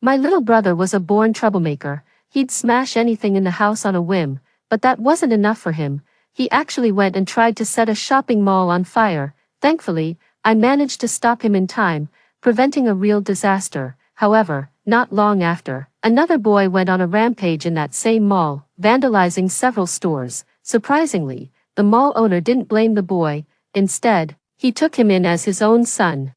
My little brother was a born troublemaker. He'd smash anything in the house on a whim, but that wasn't enough for him. He actually went and tried to set a shopping mall on fire. Thankfully, I managed to stop him in time, preventing a real disaster. However, not long after, another boy went on a rampage in that same mall, vandalizing several stores. Surprisingly, the mall owner didn't blame the boy. Instead, he took him in as his own son.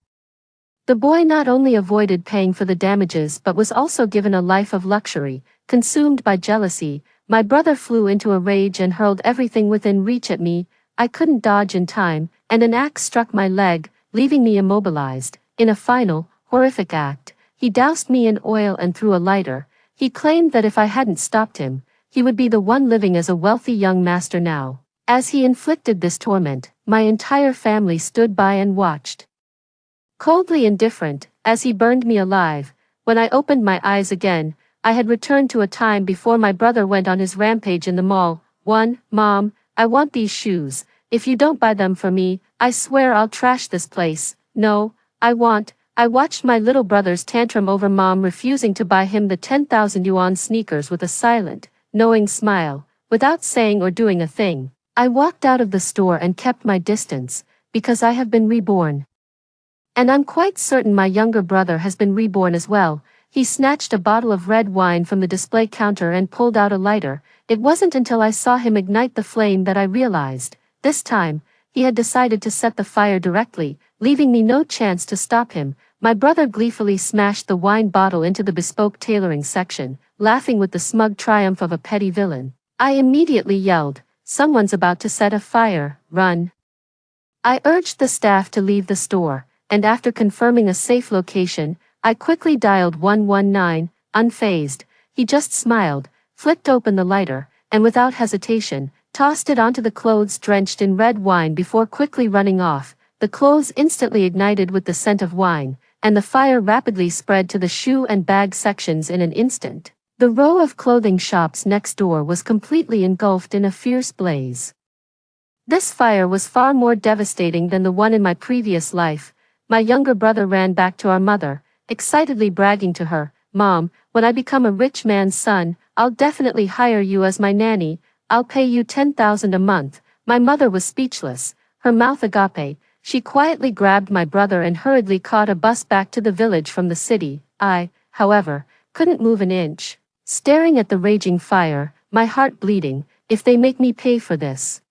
The boy not only avoided paying for the damages but was also given a life of luxury. Consumed by jealousy, my brother flew into a rage and hurled everything within reach at me. I couldn't dodge in time, and an axe struck my leg, leaving me immobilized. In a final, horrific act, he doused me in oil and threw a lighter. He claimed that if I hadn't stopped him, he would be the one living as a wealthy young master now. As he inflicted this torment, my entire family stood by and watched, coldly indifferent, as he burned me alive. When I opened my eyes again, I had returned to a time before my brother went on his rampage in the mall. Mom, I want these shoes. If you don't buy them for me, I swear I'll trash this place. No, I watched my little brother's tantrum over mom refusing to buy him the 10,000 yuan sneakers with a silent, knowing smile. Without saying or doing a thing, I walked out of the store and kept my distance, because I have been reborn. And I'm quite certain my younger brother has been reborn as well. He snatched a bottle of red wine from the display counter and pulled out a lighter. It wasn't until I saw him ignite the flame that I realized, this time, he had decided to set the fire directly, leaving me no chance to stop him. My brother gleefully smashed the wine bottle into the bespoke tailoring section, laughing with the smug triumph of a petty villain. I immediately yelled, "Someone's about to set a fire, run." I urged the staff to leave the store, and after confirming a safe location, I quickly dialed 119, unfazed. He just smiled, flicked open the lighter, and without hesitation, tossed it onto the clothes drenched in red wine before quickly running off. The clothes instantly ignited with the scent of wine, and the fire rapidly spread to the shoe and bag sections in an instant. The row of clothing shops next door was completely engulfed in a fierce blaze. This fire was far more devastating than the one in my previous life. My younger brother ran back to our mother, excitedly bragging to her, "Mom, when I become a rich man's son, I'll definitely hire you as my nanny. I'll pay you 10,000 a month." My mother was speechless, her mouth agape. She quietly grabbed my brother and hurriedly caught a bus back to the village from the city. I, however, couldn't move an inch, staring at the raging fire, my heart bleeding. If they make me pay for this,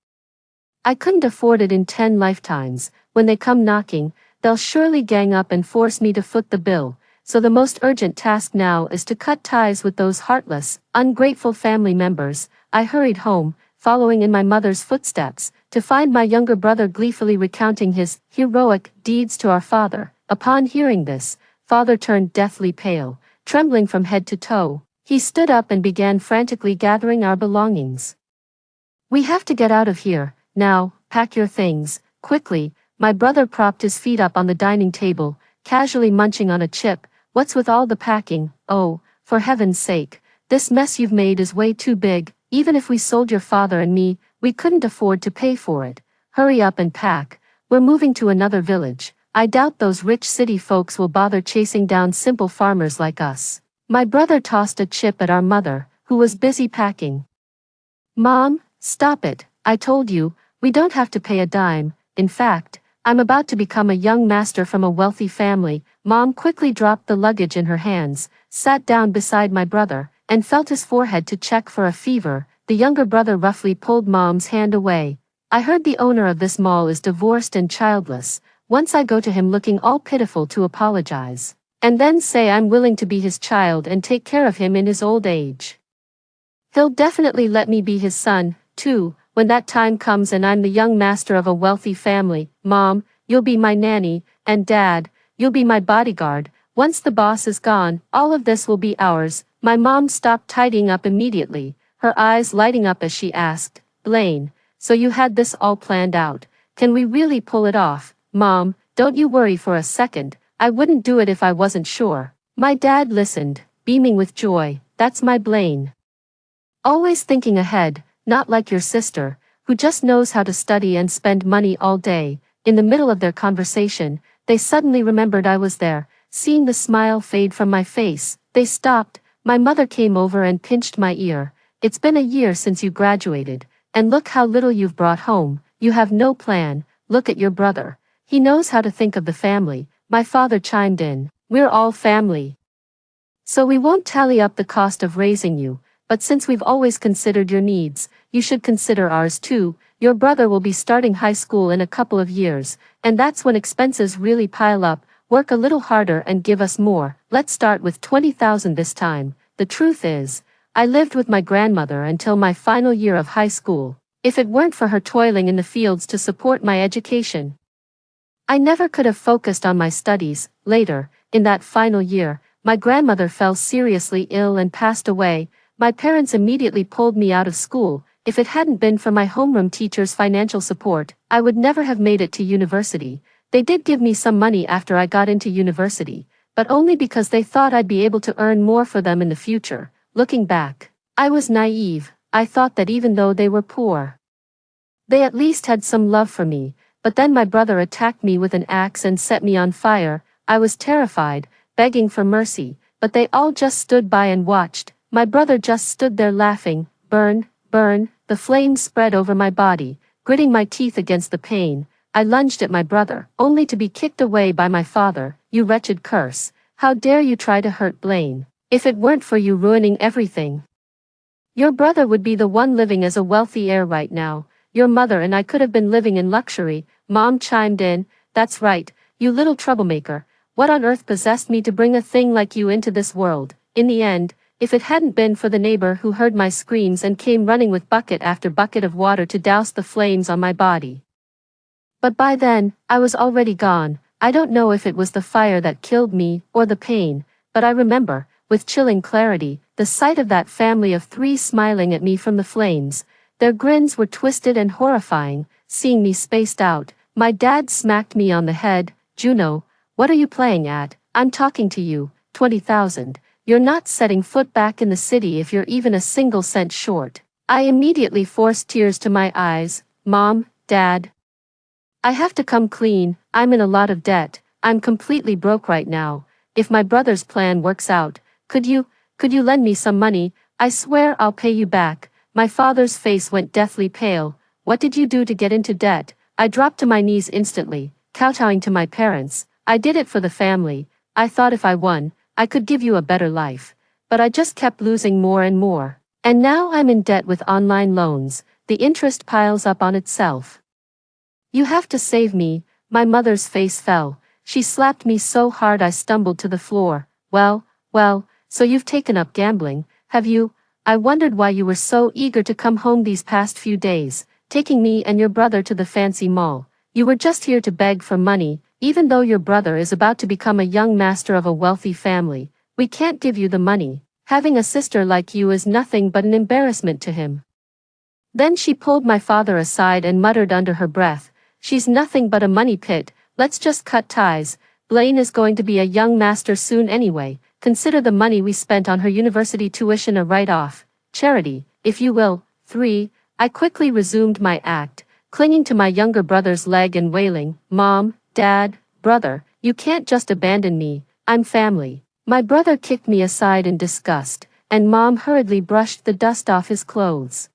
I couldn't afford it in 10 lifetimes. When they come knocking, they'll surely gang up and force me to foot the bill. So the most urgent task now is to cut ties with those heartless, ungrateful family members. I hurried home, following in my mother's footsteps, to find my younger brother gleefully recounting his heroic deeds to our father. Upon hearing this, father turned deathly pale, trembling from head to toe. He stood up and began frantically gathering our belongings. "We have to get out of here, now, pack your things, quickly." My brother propped his feet up on the dining table, casually munching on a chip. "What's with all the packing? Oh, for heaven's sake, this mess you've made is way too big. Even if we sold your father and me, we couldn't afford to pay for it. Hurry up and pack. We're moving to another village. I doubt those rich city folks will bother chasing down simple farmers like us." My brother tossed a chip at our mother, who was busy packing. "Mom, stop it. I told you, we don't have to pay a dime. In fact, I'm about to become a young master from a wealthy family." Mom quickly dropped the luggage in her hands, sat down beside my brother, and felt his forehead to check for a fever. The younger brother roughly pulled Mom's hand away. "I heard the owner of this mall is divorced and childless. Once I go to him looking all pitiful to apologize, and then say I'm willing to be his child and take care of him in his old age, he'll definitely let me be his son, too. When that time comes and I'm the young master of a wealthy family, Mom, you'll be my nanny, and Dad, you'll be my bodyguard. Once the boss is gone, all of this will be ours." My mom stopped tidying up immediately, her eyes lighting up as she asked, "Blaine, so you had this all planned out? Can we really pull it off?" "Mom, don't you worry for a second. I wouldn't do it if I wasn't sure." My dad listened, beaming with joy. "That's my Blaine. Always thinking ahead. Not like your sister, who just knows how to study and spend money all day." In the middle of their conversation, they suddenly remembered I was there. Seeing the smile fade from my face, They stopped. My mother came over and pinched my ear. It's been a year since you graduated, and look how little you've brought home. You have no plan. Look at your brother. He knows how to think of the family. My father chimed in. We're all family. So we won't tally up the cost of raising you, but since we've always considered your needs, you should consider ours too. Your brother will be starting high school in a couple of years, and that's when expenses really pile up. Work a little harder and give us more. Let's start with 20,000 this time. The truth is, I lived with my grandmother until my final year of high school. If it weren't for her toiling in the fields to support my education, I never could have focused on my studies. Later, in that final year, my grandmother fell seriously ill and passed away. My parents immediately pulled me out of school. If it hadn't been for my homeroom teacher's financial support, I would never have made it to university. They did give me some money after I got into university, but only because they thought I'd be able to earn more for them in the future. Looking back, I was naive. I thought that even though they were poor, they at least had some love for me. But then my brother attacked me with an axe and set me on fire. I was terrified, begging for mercy, but they all just stood by and watched. My brother just stood there laughing. Burn, burn. The flames spread over my body, gritting my teeth against the pain. I lunged at my brother, only to be kicked away by my father. You wretched curse. How dare you try to hurt Blaine? If it weren't for you ruining everything, your brother would be the one living as a wealthy heir right now. Your mother and I could have been living in luxury. Mom chimed in. That's right, you little troublemaker. What on earth possessed me to bring a thing like you into this world? In the end, if it hadn't been for the neighbor who heard my screams and came running with bucket after bucket of water to douse the flames on my body. But by then, I was already gone. I don't know if it was the fire that killed me, or the pain, but I remember, with chilling clarity, the sight of that family of three smiling at me from the flames. Their grins were twisted and horrifying, seeing me spaced out. My dad smacked me on the head. Juno, what are you playing at? I'm talking to you. 20,000. You're not setting foot back in the city if you're even a single cent short. I immediately forced tears to my eyes. Mom, Dad, I have to come clean. I'm in a lot of debt. I'm completely broke right now. If my brother's plan works out, could you lend me some money? I swear I'll pay you back. My father's face went deathly pale. What did you do to get into debt? I dropped to my knees instantly, kowtowing to my parents. I did it for the family. I thought if I won, I could give you a better life. But I just kept losing more and more. And now I'm in debt with online loans. The interest piles up on itself. You have to save me. My mother's face fell. She slapped me so hard I stumbled to the floor. Well, so you've taken up gambling, have you? I wondered why you were so eager to come home these past few days, taking me and your brother to the fancy mall. You were just here to beg for money. Even though your brother is about to become a young master of a wealthy family, we can't give you the money. Having a sister like you is nothing but an embarrassment to him. Then she pulled my father aside and muttered under her breath, she's nothing but a money pit. Let's just cut ties. Blaine is going to be a young master soon anyway. Consider the money we spent on her university tuition a write-off. Charity, if you will. 3. I quickly resumed my act, clinging to my younger brother's leg and wailing, Mom, Dad, brother, you can't just abandon me. I'm family. My brother kicked me aside in disgust, and Mom hurriedly brushed the dust off his clothes.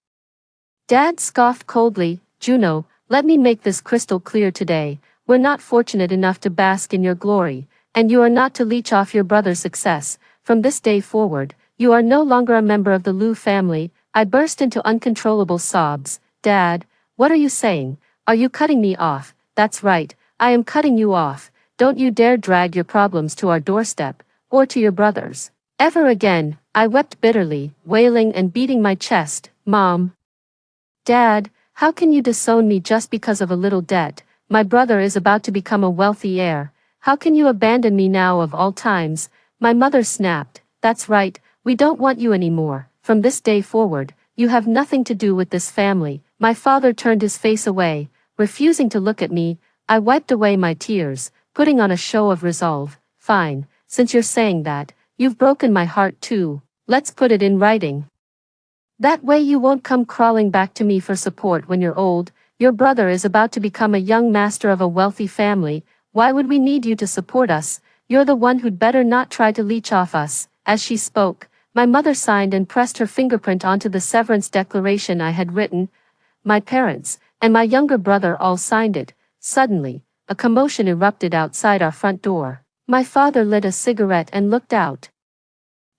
Dad scoffed coldly, Juno, let me make this crystal clear today. We're not fortunate enough to bask in your glory, and you are not to leech off your brother's success. From this day forward, you are no longer a member of the Liu family. I burst into uncontrollable sobs. Dad, what are you saying? Are you cutting me off? That's right, I am cutting you off. Don't you dare drag your problems to our doorstep, or to your brother's. Ever again. I wept bitterly, wailing and beating my chest. Mom, Dad, how can you disown me just because of a little debt? My brother is about to become a wealthy heir. How can you abandon me now of all times? My mother snapped. That's right, we don't want you anymore. From this day forward, you have nothing to do with this family. My father turned his face away, refusing to look at me. I wiped away my tears, putting on a show of resolve. Fine, since you're saying that, you've broken my heart too. Let's put it in writing. That way you won't come crawling back to me for support when you're old. Your brother is about to become a young master of a wealthy family. Why would we need you to support us? You're the one who'd better not try to leech off us. As she spoke, my mother signed and pressed her fingerprint onto the severance declaration I had written. My parents and my younger brother all signed it. Suddenly, a commotion erupted outside our front door. My father lit a cigarette and looked out.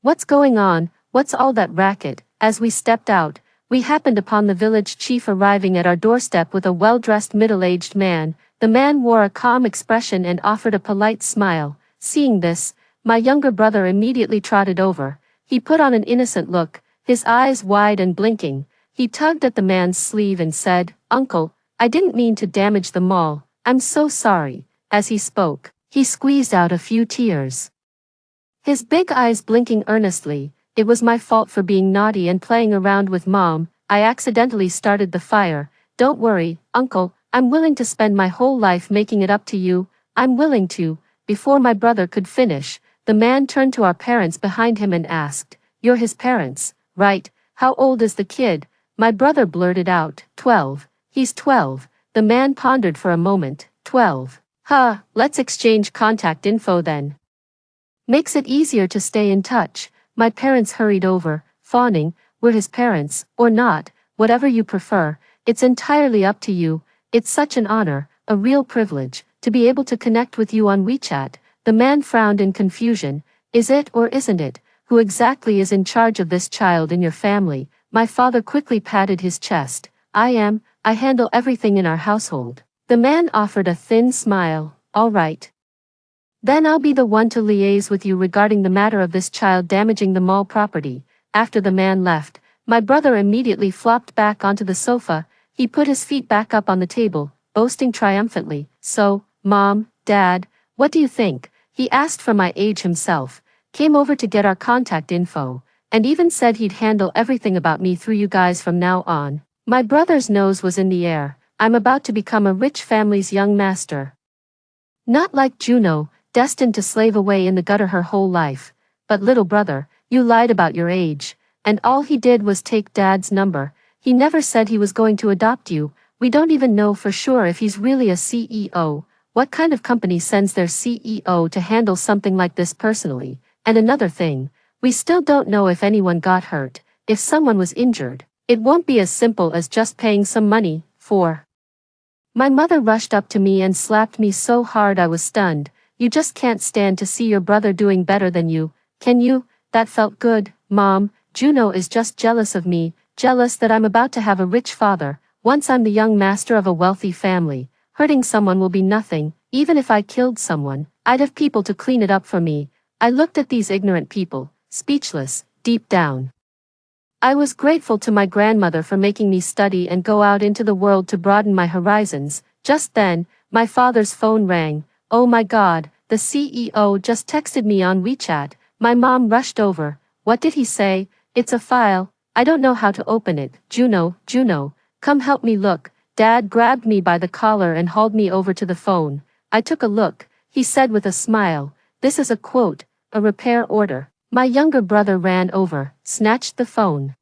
"What's going on? What's all that racket?" As we stepped out, we happened upon the village chief arriving at our doorstep with a well-dressed middle-aged man. The man wore a calm expression and offered a polite smile. Seeing this, my younger brother immediately trotted over. He put on an innocent look, his eyes wide and blinking. He tugged at the man's sleeve and said, "Uncle, I didn't mean to damage the mall. I'm so sorry." As he spoke, he squeezed out a few tears, his big eyes blinking earnestly. "It was my fault for being naughty and playing around with Mom. I accidentally started the fire. Don't worry, Uncle, I'm willing to spend my whole life making it up to you. I'm willing to." Before my brother could finish, the man turned to our parents behind him and asked, "You're his parents, right? How old is the kid?" My brother blurted out, 12. "He's 12. The man pondered for a moment. 12. Huh, let's exchange contact info then. Makes it easier to stay in touch." My parents hurried over, fawning, "We're his parents, or not, whatever you prefer. It's entirely up to you. It's such an honor, a real privilege, to be able to connect with you on WeChat." The man frowned in confusion. "Is it or isn't it? Who exactly is in charge of this child in your family?" My father quickly patted his chest. I handle everything in our household." The man offered a thin smile. "All right. Then I'll be the one to liaise with you regarding the matter of this child damaging the mall property." After the man left, my brother immediately flopped back onto the sofa. He put his feet back up on the table, boasting triumphantly. "So, Mom, Dad, what do you think?" He asked for my age himself, came over to get our contact info, and even said he'd handle everything about me through you guys from now on. My brother's nose was in the air. I'm about to become a rich family's young master. Not like Juno, destined to slave away in the gutter her whole life. But little brother, you lied about your age, and all he did was take Dad's number. He never said he was going to adopt you. We don't even know for sure if he's really a CEO. What kind of company sends their CEO to handle something like this personally? And another thing, we still don't know if anyone got hurt. If someone was injured, it won't be as simple as just paying some money for." My mother rushed up to me and slapped me so hard I was stunned. "You just can't stand to see your brother doing better than you, can you?" That felt good, Mom. Juno is just jealous of me, jealous that I'm about to have a rich father. Once I'm the young master of a wealthy family, hurting someone will be nothing. Even if I killed someone, I'd have people to clean it up for me. I looked at these ignorant people, speechless, deep down. I was grateful to my grandmother for making me study and go out into the world to broaden my horizons. Just then, my father's phone rang. "Oh my God, the CEO just texted me on WeChat." My mom rushed over. "What did he say?" "It's a file. I don't know how to open it." Juno, come help me look." Dad grabbed me by the collar and hauled me over to the phone. I took a look. He said with a smile, "This is a quote, a repair order." My younger brother ran over, snatched the phone,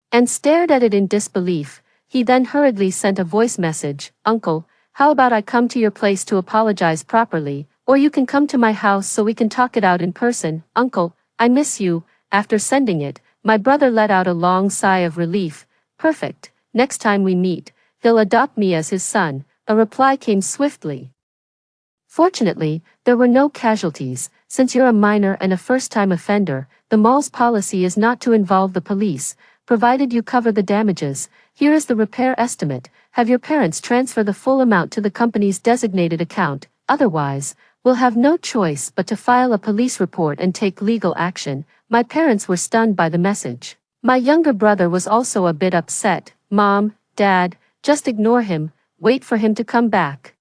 and stared at it in disbelief. He then hurriedly sent a voice message. "Uncle, how about I come to your place to apologize properly, or you can come to my house so we can talk it out in person." "Uncle, I miss you." After sending it, my brother let out a long sigh of relief. "Perfect. Next time we meet, he'll adopt me as his son." A reply came swiftly. "Fortunately, there were no casualties. Since you're a minor and a first-time offender, the mall's policy is not to involve the police, provided you cover the damages. Here is the repair estimate. Have your parents transfer the full amount to the company's designated account. Otherwise, we'll have no choice but to file a police report and take legal action." My parents were stunned by the message. My younger brother was also a bit upset. "Mom, Dad, just ignore him. Wait for him to come back.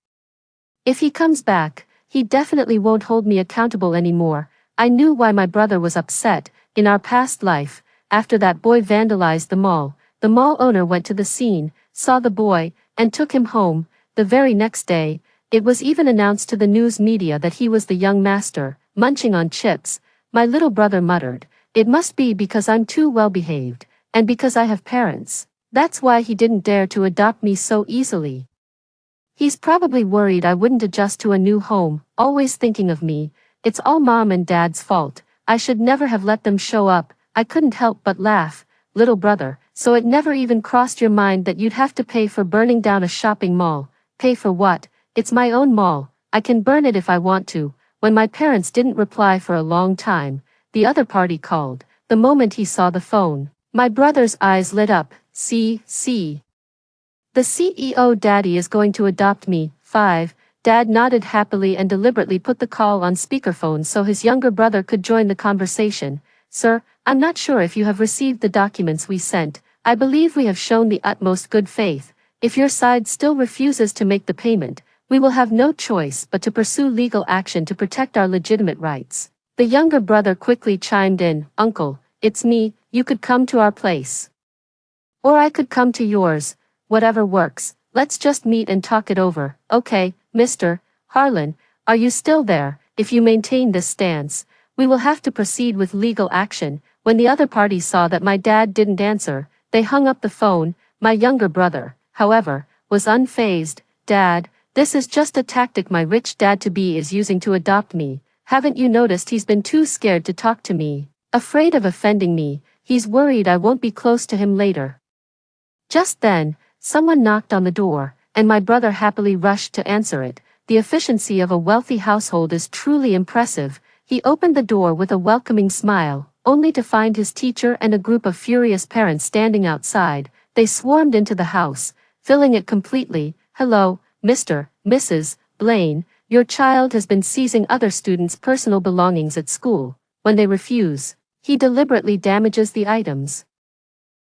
If he comes back, he definitely won't hold me accountable anymore." I knew why my brother was upset. In our past life, after that boy vandalized the mall owner went to the scene, saw the boy, and took him home. The very next day, it was even announced to the news media that he was the young master, munching on chips. My little brother muttered, "It must be because I'm too well behaved, and because I have parents. That's why he didn't dare to adopt me so easily. He's probably worried I wouldn't adjust to a new home, always thinking of me. It's all Mom and Dad's fault." I should never have let them show up. I couldn't help but laugh. Little brother, so it never even crossed your mind that you'd have to pay for burning down a shopping mall. Pay for what? It's my own mall. I can burn it if I want to. When my parents didn't reply for a long time, the other party called. The moment he saw the phone, my brother's eyes lit up. See. The CEO. Daddy is going to adopt me. 5. Dad nodded happily and deliberately put the call on speakerphone so his younger brother could join the conversation. Sir, I'm not sure if you have received the documents we sent. I believe we have shown the utmost good faith. If your side still refuses to make the payment, we will have no choice but to pursue legal action to protect our legitimate rights. The younger brother quickly chimed in. Uncle, it's me, you could come to our place. Or I could come to yours. Whatever works. Let's just meet and talk it over. Okay, Mr. Harlan, are you still there? If you maintain this stance, we will have to proceed with legal action. When the other party saw that my dad didn't answer, they hung up the phone. My younger brother, however, was unfazed. Dad, this is just a tactic my rich dad-to-be is using to adopt me. Haven't you noticed he's been too scared to talk to me? Afraid of offending me. He's worried I won't be close to him later. Just then, someone knocked on the door, and my brother happily rushed to answer it. The efficiency of a wealthy household is truly impressive. He opened the door with a welcoming smile, only to find his teacher and a group of furious parents standing outside. They swarmed into the house, filling it completely. Hello, Mrs. Blaine, your child has been seizing other students' personal belongings at school. When they refuse, he deliberately damages the items.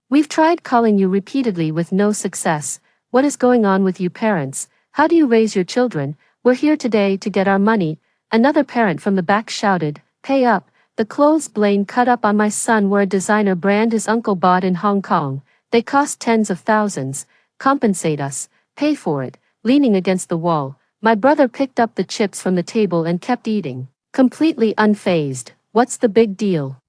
We've tried calling you repeatedly with no success. What is going on with you parents? How do you raise your children? We're here today to get our money. Another parent from the back shouted, pay up. The clothes Blaine cut up on my son were a designer brand his uncle bought in Hong Kong. They cost tens of thousands. Compensate us. Pay for it. Leaning against the wall, my brother picked up the chips from the table and kept eating, completely unfazed. What's the big deal?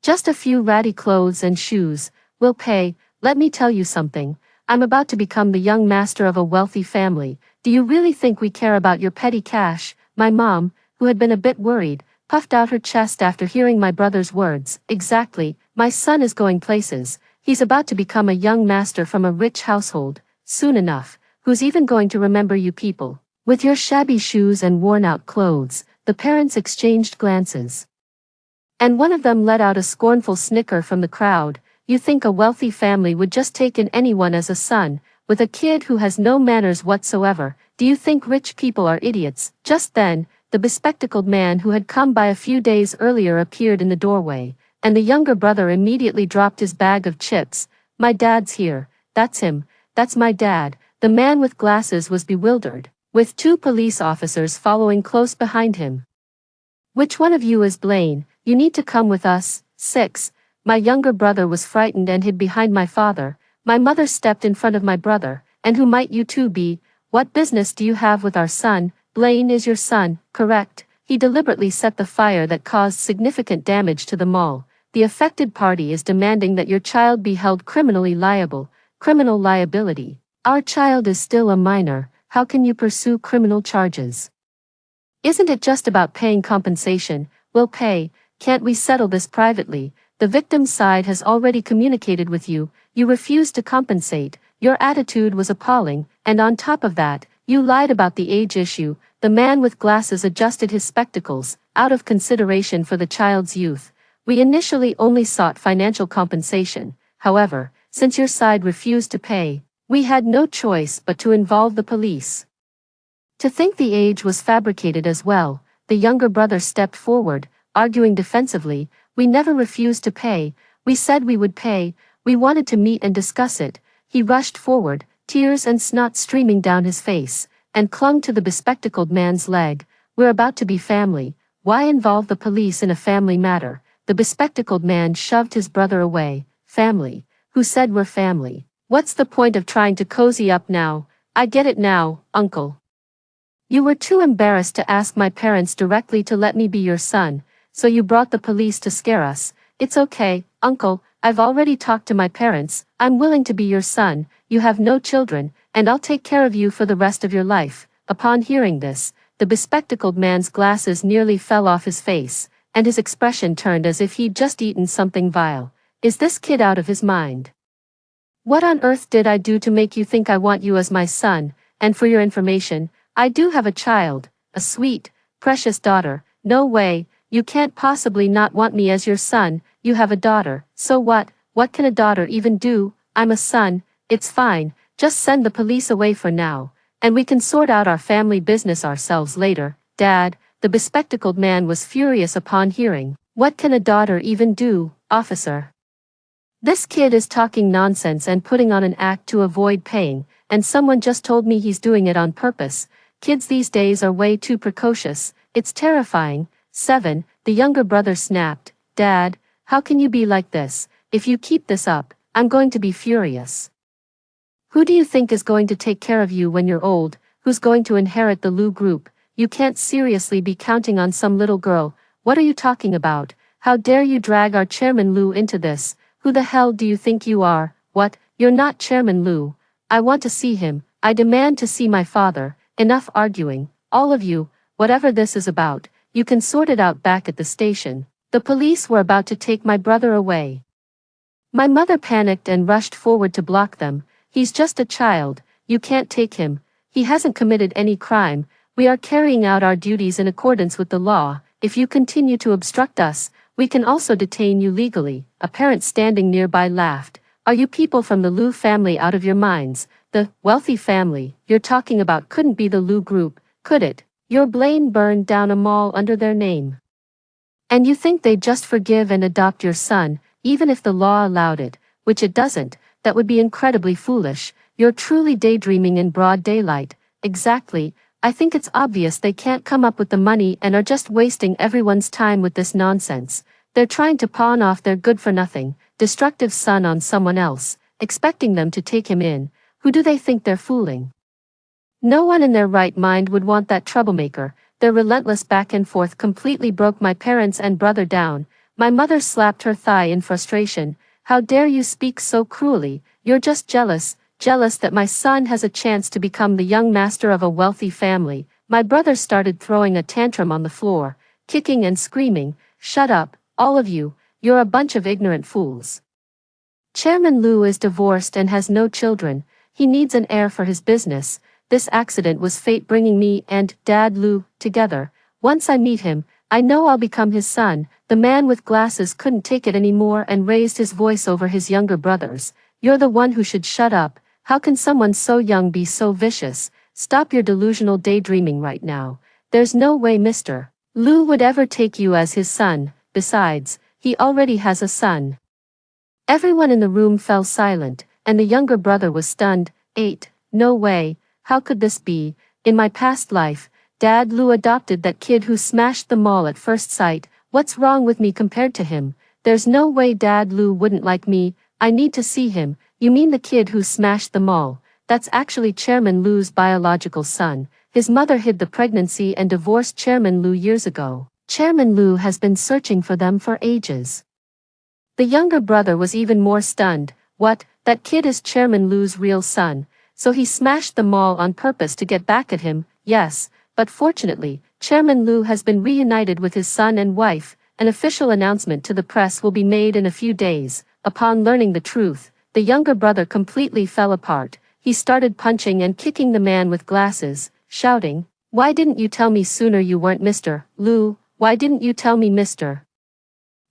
Just a few ratty clothes and shoes. We'll pay. Let me tell you something. I'm about to become the young master of a wealthy family. Do you really think we care about your petty cash? My mom, who had been a bit worried, puffed out her chest after hearing my brother's words. Exactly. My son is going places. He's about to become a young master from a rich household. Soon enough. Who's even going to remember you people? With your shabby shoes and worn-out clothes, the parents exchanged glances. And one of them let out a scornful snicker from the crowd. You think a wealthy family would just take in anyone as a son, with a kid who has no manners whatsoever? Do you think rich people are idiots? Just then, the bespectacled man who had come by a few days earlier appeared in the doorway, and the younger brother immediately dropped his bag of chips. My dad's here. That's him. That's my dad. The man with glasses was bewildered, with 2 police officers following close behind him. Which one of you is Blaine? You need to come with us. 6. My younger brother was frightened and hid behind my father. My mother stepped in front of my brother. And who might you two be? What business do you have with our son? Blaine is your son, correct? He deliberately set the fire that caused significant damage to the mall. The affected party is demanding that your child be held criminally liable. Criminal liability. Our child is still a minor. How can you pursue criminal charges? Isn't it just about paying compensation? We'll pay. Can't we settle this privately? The victim's side has already communicated with you. You refused to compensate. Your attitude was appalling, and on top of that, you lied about the age issue. The man with glasses adjusted his spectacles, out of consideration for the child's youth. We initially only sought financial compensation. However, since your side refused to pay, we had no choice but to involve the police. To think the age was fabricated as well, the younger brother stepped forward, arguing defensively. We never refused to pay. We said we would pay. We wanted to meet and discuss it. He rushed forward, tears and snot streaming down his face, and clung to the bespectacled man's leg. We're about to be family. Why involve the police in a family matter? The bespectacled man shoved his brother away. Family? Who said we're family? What's the point of trying to cozy up now? I get it now, uncle. You were too embarrassed to ask my parents directly to let me be your son, so you brought the police to scare us. It's okay, uncle, I've already talked to my parents. I'm willing to be your son. You have no children, and I'll take care of you for the rest of your life. Upon hearing this, the bespectacled man's glasses nearly fell off his face. and his expression turned as if he'd just eaten something vile. Is this kid out of his mind? What on earth did I do to make you think I want you as my son? And for your information, I do have a child, a sweet, precious daughter. No way, you can't possibly not want me as your son. You have a daughter, so what? What can a daughter even do? I'm a son, it's fine, just send the police away for now, and we can sort out our family business ourselves later. Dad, the bespectacled man was furious upon hearing. What can a daughter even do, officer? This kid is talking nonsense and putting on an act to avoid paying, and someone just told me he's doing it on purpose. Kids these days are way too precocious, it's terrifying. 7. The younger brother snapped. Dad, how can you be like this? If you keep this up, I'm going to be furious. Who do you think is going to take care of you when you're old? Who's going to inherit the Lu group? You can't seriously be counting on some little girl. What are you talking about? How dare you drag our Chairman Lu into this? Who the hell do you think you are? What? You're not Chairman Lu. I want to see him. I demand to see my father. Enough arguing. All of you, whatever this is about, you can sort it out back at the station. The police were about to take my brother away. My mother panicked and rushed forward to block them. He's just a child, you can't take him. He hasn't committed any crime. We are carrying out our duties in accordance with the law. If you continue to obstruct us, we can also detain you legally. A parent standing nearby laughed. Are you people from the Lu family out of your minds? The wealthy family you're talking about couldn't be the Lu group, could it? Your Blaine burned down a mall under their name. And you think they'd just forgive and adopt your son, even if the law allowed it, which it doesn't? That would be incredibly foolish. You're truly daydreaming in broad daylight. Exactly. I think it's obvious they can't come up with the money and are just wasting everyone's time with this nonsense. They're trying to pawn off their good-for-nothing, destructive son on someone else, expecting them to take him in. Who do they think they're fooling? No one in their right mind would want that troublemaker. Their relentless back and forth completely broke my parents and brother down. My mother slapped her thigh in frustration. How dare you speak so cruelly? You're just jealous that my son has a chance to become the young master of a wealthy family. My brother started throwing a tantrum on the floor, kicking and screaming. Shut up, all of you, you're a bunch of ignorant fools. Chairman Lu is divorced and has no children. He needs an heir for his business. This accident was fate bringing me and Dad Lu together. Once I meet him, I know I'll become his son. The man with glasses couldn't take it anymore and raised his voice over his younger brothers. You're the one who should shut up. How can someone so young be so vicious? Stop your delusional daydreaming right now. There's no way Mr. Lu would ever take you as his son. Besides, he already has a son. Everyone in the room fell silent, and the younger brother was stunned. 8. No way. How could this be? In my past life, Dad Lu adopted that kid who smashed the mall at first sight. What's wrong with me compared to him? There's no way Dad Lu wouldn't like me. I need to see him. You mean the kid who smashed the mall? That's actually Chairman Lu's biological son. His mother hid the pregnancy and divorced Chairman Lu years ago. Chairman Lu has been searching for them for ages. The younger brother was even more stunned. What? That kid is Chairman Lu's real son. So he smashed the mall on purpose to get back at him? Yes, but fortunately, Chairman Lu has been reunited with his son and wife. An official announcement to the press will be made in a few days. Upon learning the truth, the younger brother completely fell apart. He started punching and kicking the man with glasses, shouting, "Why didn't you tell me sooner you weren't Mr. Lu? Why didn't you tell me Mr.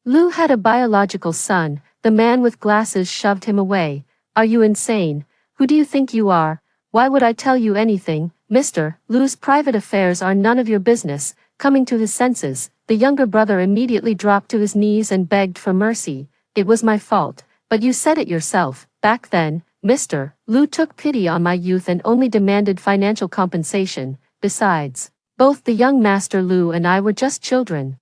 Lu had a biological son?" The man with glasses shoved him away. "Are you insane? Who do you think you are? Why would I tell you anything? Mr. Lu's private affairs are none of your business." Coming to his senses, the younger brother immediately dropped to his knees and begged for mercy. "It was my fault, but you said it yourself. Back then, Mr. Lu took pity on my youth and only demanded financial compensation. Besides, both the young Master Lu and I were just children.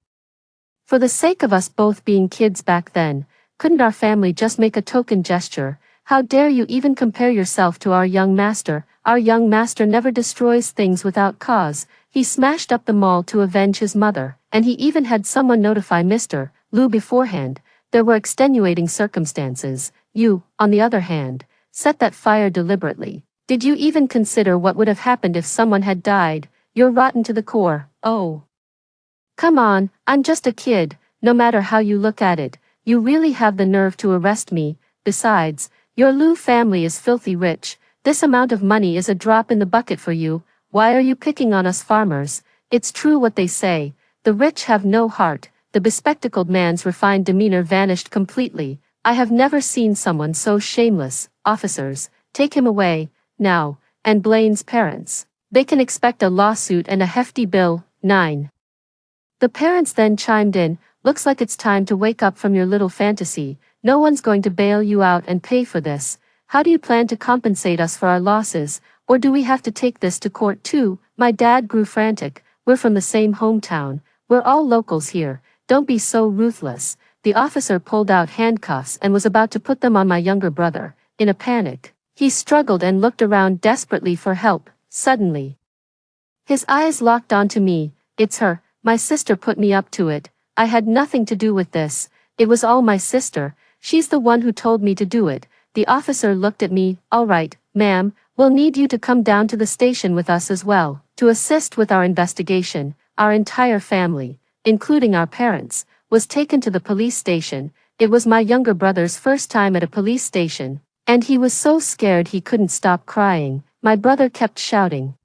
For the sake of us both being kids back then, couldn't our family just make a token gesture? How dare you even compare yourself to our young master? Our young master never destroys things without cause. He smashed up the mall to avenge his mother, and he even had someone notify Mr. Lu beforehand. There were extenuating circumstances. You, on the other hand, set that fire deliberately. Did you even consider what would have happened if someone had died? You're rotten to the core." "Oh. Come on, I'm just a kid, no matter how you look at it, you really have the nerve to arrest me. Besides, your Liu family is filthy rich. This amount of money is a drop in the bucket for you. Why are you picking on us farmers? It's true what they say. The rich have no heart. The bespectacled man's refined demeanor vanished completely. I have never seen someone so shameless. Officers, take him away, now. And Blaine's parents. They can expect a lawsuit and a hefty bill. 9. The parents then chimed in, looks like it's time to wake up from your little fantasy. No one's going to bail you out and pay for this. How do you plan to compensate us for our losses, or do we have to take this to court too? My dad grew frantic. We're from the same hometown. We're all locals here. Don't be so ruthless. The officer pulled out handcuffs and was about to put them on my younger brother. In a panic, he struggled and looked around desperately for help. Suddenly, his eyes locked onto me. It's her. My sister put me up to it. I had nothing to do with this. It was all my sister. She's the one who told me to do it. The officer looked at me. All right, ma'am, we'll need you to come down to the station with us as well, to assist with our investigation. Our entire family, including our parents, was taken to the police station. It was my younger brother's first time at a police station, and he was so scared he couldn't stop crying. My brother kept shouting.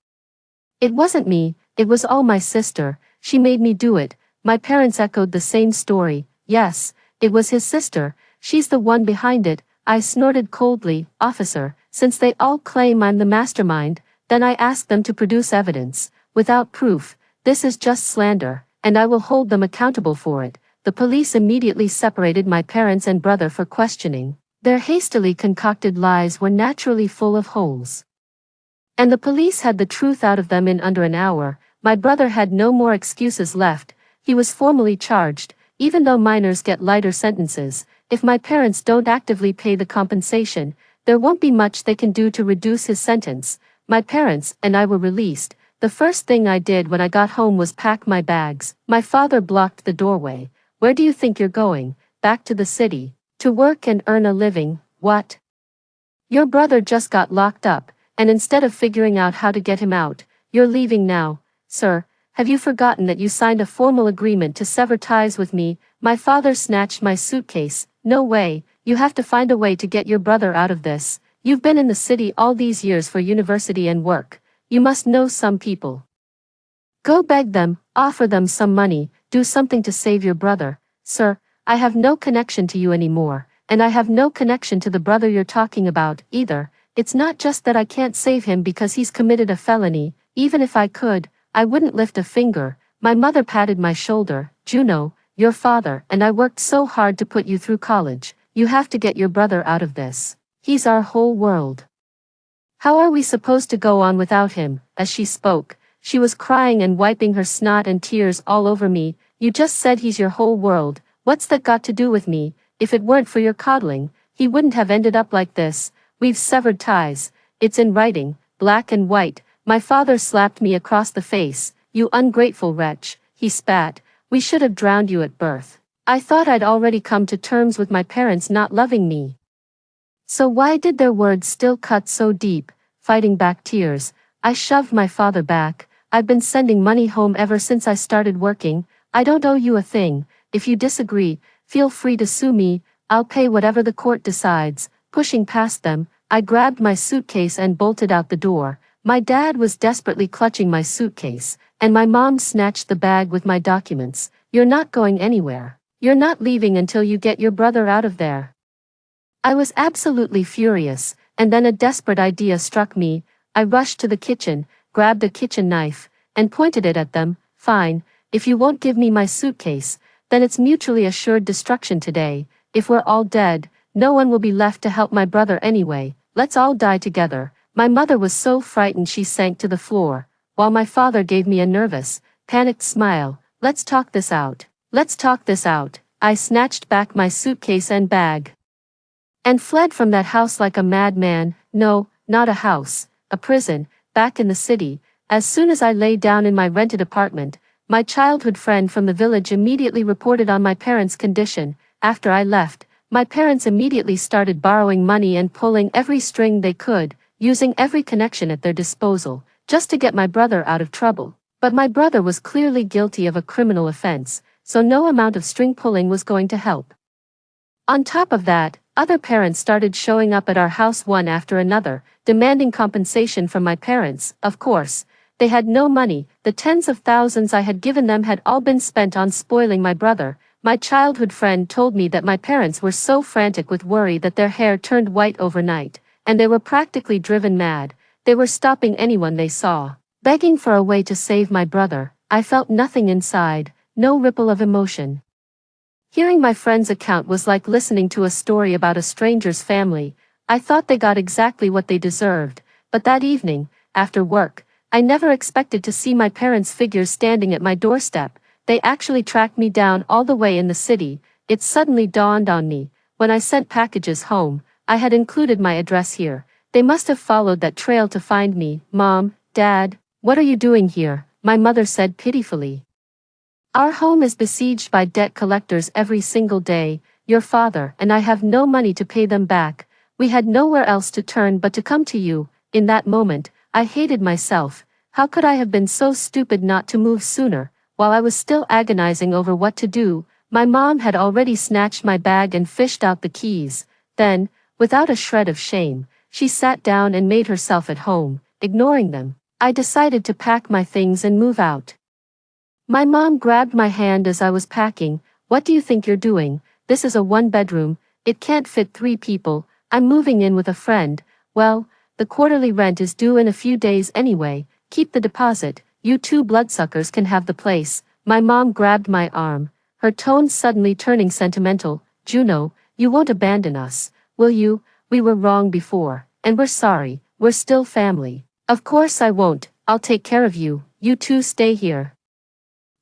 It wasn't me, it was all my sister. She made me do it. My parents echoed the same story. Yes, it was his sister. She's the one behind it. I snorted coldly. Officer, since they all claim I'm the mastermind, then I ask them to produce evidence. Without proof, this is just slander, and I will hold them accountable for it. The police immediately separated my parents and brother for questioning. Their hastily concocted lies were naturally full of holes. And the police had the truth out of them in under an hour. My brother had no more excuses left. He was formally charged, even though minors get lighter sentences. If my parents don't actively pay the compensation, there won't be much they can do to reduce his sentence. My parents and I were released. The first thing I did when I got home was pack my bags. My father blocked the doorway. Where do you think you're going? Back to the city. To work and earn a living. What? Your brother just got locked up, and instead of figuring out how to get him out, you're leaving now. Sir, have you forgotten that you signed a formal agreement to sever ties with me? My father snatched my suitcase. No way, you have to find a way to get your brother out of this. You've been in the city all these years for university and work. You must know some people. Go beg them, offer them some money, do something to save your brother. Sir, I have no connection to you anymore, and I have no connection to the brother you're talking about, either. It's not just that I can't save him because he's committed a felony. Even if I could, I wouldn't lift a finger. My mother patted my shoulder. Juno, your father and I worked so hard to put you through college. You have to get your brother out of this. He's our whole world. How are we supposed to go on without him? As she spoke, she was crying and wiping her snot and tears all over me. You just said he's your whole world. What's that got to do with me? If it weren't for your coddling, he wouldn't have ended up like this. We've severed ties. It's in writing, black and white. My father slapped me across the face. You ungrateful wretch, he spat. We should have drowned you at birth. I thought I'd already come to terms with my parents not loving me. So why did their words still cut so deep? Fighting back tears, I shoved my father back. I've been sending money home ever since I started working. I don't owe you a thing. If you disagree, feel free to sue me. I'll pay whatever the court decides. Pushing past them, I grabbed my suitcase and bolted out the door. My dad was desperately clutching my suitcase, and my mom snatched the bag with my documents. You're not going anywhere. You're not leaving until you get your brother out of there. I was absolutely furious, and then a desperate idea struck me. I rushed to the kitchen, grabbed a kitchen knife, and pointed it at them. Fine, if you won't give me my suitcase, then it's mutually assured destruction today. If we're all dead, no one will be left to help my brother anyway. Let's all die together. My mother was so frightened she sank to the floor, while my father gave me a nervous, panicked smile. Let's talk this out. Let's talk this out. I snatched back my suitcase and bag and fled from that house like a madman. No, not a house, a prison, back in the city. As soon as I lay down in my rented apartment, my childhood friend from the village immediately reported on my parents' condition. After I left, my parents immediately started borrowing money and pulling every string they could, using every connection at their disposal, just to get my brother out of trouble. But my brother was clearly guilty of a criminal offense, so no amount of string pulling was going to help. On top of that, other parents started showing up at our house one after another, demanding compensation from my parents. Of course, they had no money. The tens of thousands I had given them had all been spent on spoiling my brother. My childhood friend told me that my parents were so frantic with worry that their hair turned white overnight, and they were practically driven mad. They were stopping anyone they saw, begging for a way to save my brother. I felt nothing inside, no ripple of emotion. Hearing my friend's account was like listening to a story about a stranger's family. I thought they got exactly what they deserved, but that evening, after work, I never expected to see my parents' figures standing at my doorstep. They actually tracked me down all the way in the city. It suddenly dawned on me, when I sent packages home, I had included my address here. They must have followed that trail to find me. Mom, Dad, what are you doing here? My mother said pitifully. Our home is besieged by debt collectors every single day. Your father and I have no money to pay them back. We had nowhere else to turn but to come to you. In that moment, I hated myself. How could I have been so stupid not to move sooner? While I was still agonizing over what to do, my mom had already snatched my bag and fished out the keys. Then, without a shred of shame, she sat down and made herself at home. Ignoring them, I decided to pack my things and move out. My mom grabbed my hand as I was packing. What do you think you're doing? This is a one-bedroom. It can't fit 3 people. I'm moving in with a friend. Well, the quarterly rent is due in a few days anyway. Keep the deposit. You 2 bloodsuckers can have the place. My mom grabbed my arm, her tone suddenly turning sentimental. Juno, you won't abandon us, will you? We were wrong before, and we're sorry. We're still family. Of course I won't. I'll take care of you. You 2 stay here.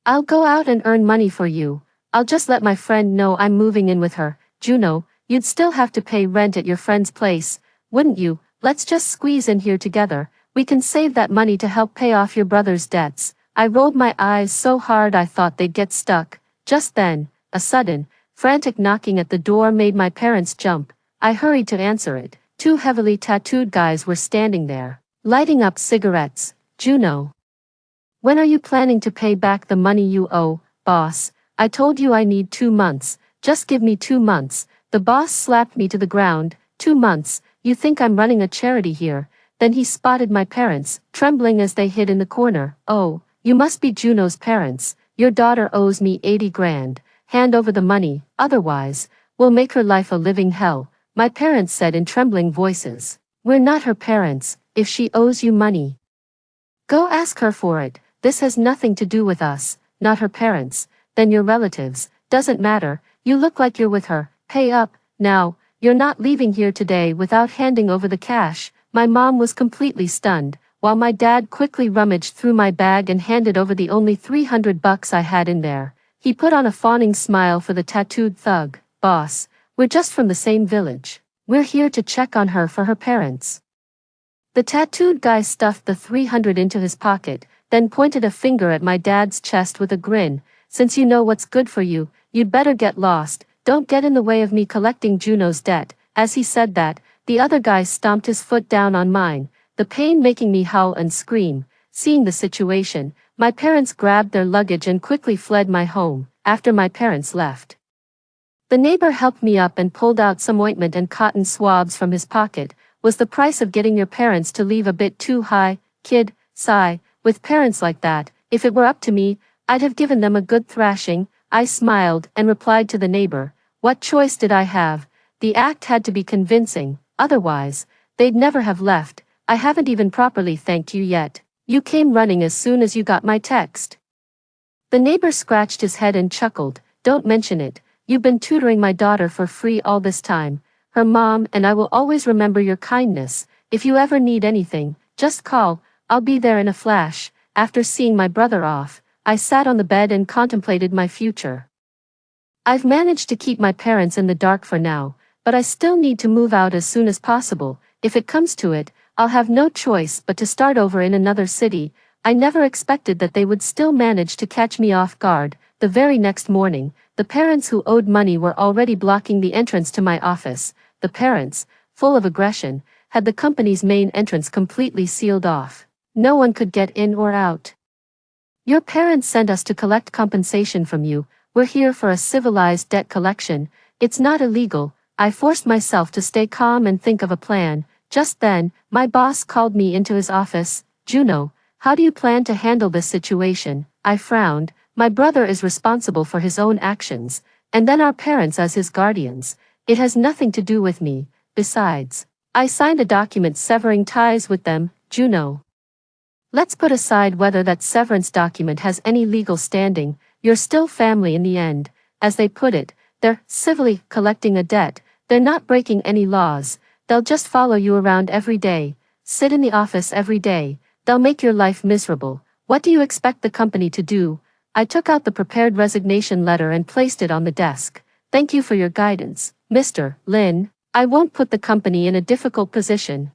I'll go out and earn money for you. I'll just let my friend know I'm moving in with her. Juno, you'd still have to pay rent at your friend's place, wouldn't you? Let's just squeeze in here together. We can save that money to help pay off your brother's debts. I rolled my eyes so hard I thought they'd get stuck. Just then, a sudden, frantic knocking at the door made my parents jump. I hurried to answer it. 2 heavily tattooed guys were standing there, lighting up cigarettes. Juno, when are you planning to pay back the money you owe, boss? I told you I need 2 months. Just give me 2 months. The boss slapped me to the ground. 2 months? You think I'm running a charity here? Then he spotted my parents, trembling as they hid in the corner. Oh, you must be Juno's parents. Your daughter owes me 80 grand. Hand over the money, otherwise, we'll make her life a living hell, my parents said in trembling voices. We're not her parents. If she owes you money, go ask her for it. This has nothing to do with us, not her parents. Then your relatives. Doesn't matter. You look like you're with her. Pay up, now. You're not leaving here today without handing over the cash. My mom was completely stunned, while my dad quickly rummaged through my bag and handed over the only $300 I had in there. He put on a fawning smile for the tattooed thug. Boss, we're just from the same village. We're here to check on her for her parents. The tattooed guy stuffed the 300 into his pocket, then pointed a finger at my dad's chest with a grin. Since you know what's good for you, you'd better get lost. Don't get in the way of me collecting Juno's debt. As he said that, the other guy stomped his foot down on mine, the pain making me howl and scream. Seeing the situation, my parents grabbed their luggage and quickly fled my home. After my parents left, the neighbor helped me up and pulled out some ointment and cotton swabs from his pocket. Was the price of getting your parents to leave a bit too high, kid? Sigh. With parents like that, if it were up to me, I'd have given them a good thrashing. I smiled and replied to the neighbor. What choice did I have? The act had to be convincing, otherwise, they'd never have left. I haven't even properly thanked you yet. You came running as soon as you got my text. The neighbor scratched his head and chuckled. Don't mention it. You've been tutoring my daughter for free all this time. Her mom and I will always remember your kindness. If you ever need anything, just call. I'll be there in a flash. After seeing my brother off, I sat on the bed and contemplated my future. I've managed to keep my parents in the dark for now, but I still need to move out as soon as possible. If it comes to it, I'll have no choice but to start over in another city. I never expected that they would still manage to catch me off guard. The very next morning, the parents who owed money were already blocking the entrance to my office. The parents, full of aggression, had the company's main entrance completely sealed off. No one could get in or out. Your parents sent us to collect compensation from you. We're here for a civilized debt collection. It's not illegal. I forced myself to stay calm and think of a plan. Just then, my boss called me into his office. Juno, how do you plan to handle this situation? I frowned. My brother is responsible for his own actions, and then our parents as his guardians. It has nothing to do with me. Besides, I signed a document severing ties with them. Juno. Let's put aside whether that severance document has any legal standing. You're still family in the end. As they put it, they're civilly collecting a debt. They're not breaking any laws. They'll just follow you around every day, sit in the office every day. They'll make your life miserable. What do you expect the company to do? I took out the prepared resignation letter and placed it on the desk. Thank you for your guidance, Mr. Lin. I won't put the company in a difficult position.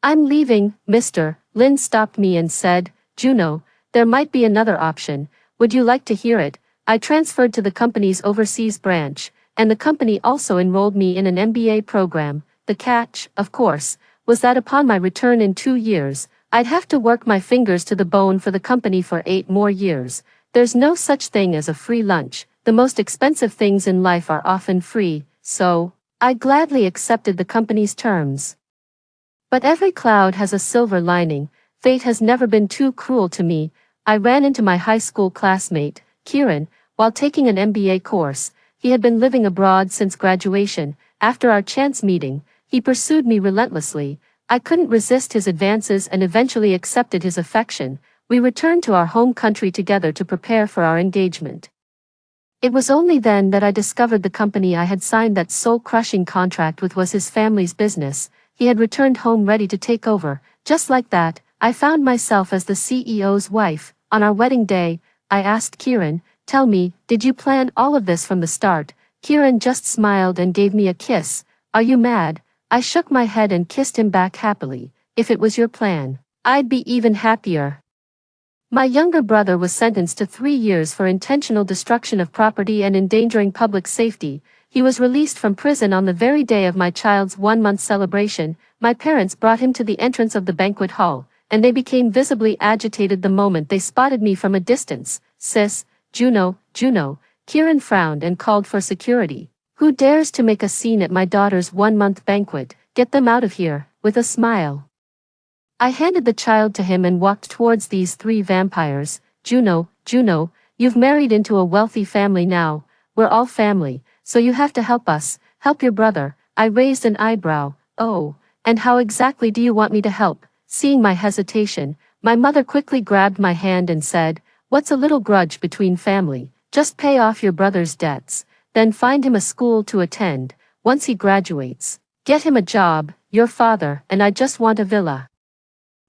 I'm leaving, Mr. Lin stopped me and said, Juno, there might be another option. Would you like to hear it? I transferred to the company's overseas branch, and the company also enrolled me in an MBA program. The catch, of course, was that upon my return in 2 years, I'd have to work my fingers to the bone for the company for 8 more years. There's no such thing as a free lunch. The most expensive things in life are often free, so I gladly accepted the company's terms. But every cloud has a silver lining. Fate has never been too cruel to me. I ran into my high school classmate, Kieran, while taking an MBA course. He had been living abroad since graduation. After our chance meeting, he pursued me relentlessly. I couldn't resist his advances and eventually accepted his affection. We returned to our home country together to prepare for our engagement. It was only then that I discovered the company I had signed that soul-crushing contract with was his family's business. He had returned home ready to take over. Just like that, I found myself as the CEO's wife. On our wedding day, I asked Kieran, tell me, did you plan all of this from the start? Kieran just smiled and gave me a kiss. Are you mad? I shook my head and kissed him back happily. If it was your plan, I'd be even happier. My younger brother was sentenced to 3 years for intentional destruction of property and endangering public safety. He was released from prison on the very day of my child's 1-month celebration. My parents brought him to the entrance of the banquet hall, and they became visibly agitated the moment they spotted me from a distance. Sis, Juno, Kieran frowned and called for security. Who dares to make a scene at my daughter's 1-month banquet? Get them out of here, with a smile. I handed the child to him and walked towards these 3 vampires. Juno, you've married into a wealthy family now. We're all family, so you have to help us, help your brother. I raised an eyebrow. Oh, and how exactly do you want me to help? Seeing my hesitation, my mother quickly grabbed my hand and said, what's a little grudge between family? Just pay off your brother's debts, then find him a school to attend. Once he graduates, get him a job, your father and I just want a villa.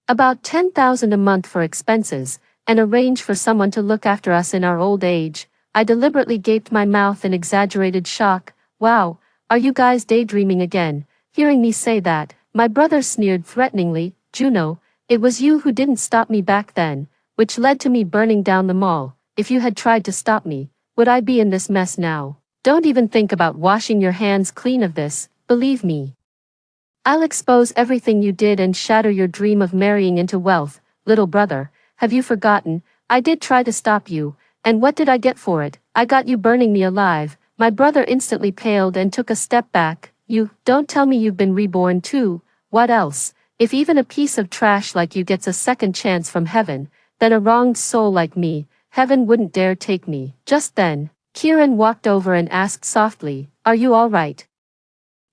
About 10,000 a month for expenses, and arrange for someone to look after us in our old age. I deliberately gaped my mouth in exaggerated shock. Wow, are you guys daydreaming again? Hearing me say that, my brother sneered threateningly. Juno, it was you who didn't stop me back then, which led to me burning down the mall. If you had tried to stop me, would I be in this mess now? Don't even think about washing your hands clean of this, believe me. I'll expose everything you did and shatter your dream of marrying into wealth. Little brother, have you forgotten? I did try to stop you, and what did I get for it? I got you burning me alive. My brother instantly paled and took a step back. You, don't tell me you've been reborn too. What else? If even a piece of trash like you gets a second chance from heaven, then a wronged soul like me, heaven wouldn't dare take me. Just then, Kieran walked over and asked softly, are you all right?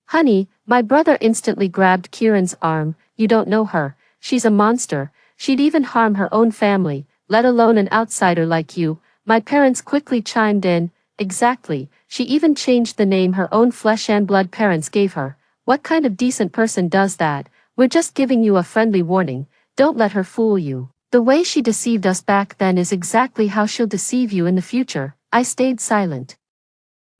Honey, my brother instantly grabbed Kieran's arm. You don't know her. She's a monster. She'd even harm her own family, let alone an outsider like you. My parents quickly chimed in. Exactly. She even changed the name her own flesh and blood parents gave her. What kind of decent person does that? We're just giving you a friendly warning. Don't let her fool you. The way she deceived us back then is exactly how she'll deceive you in the future. I stayed silent,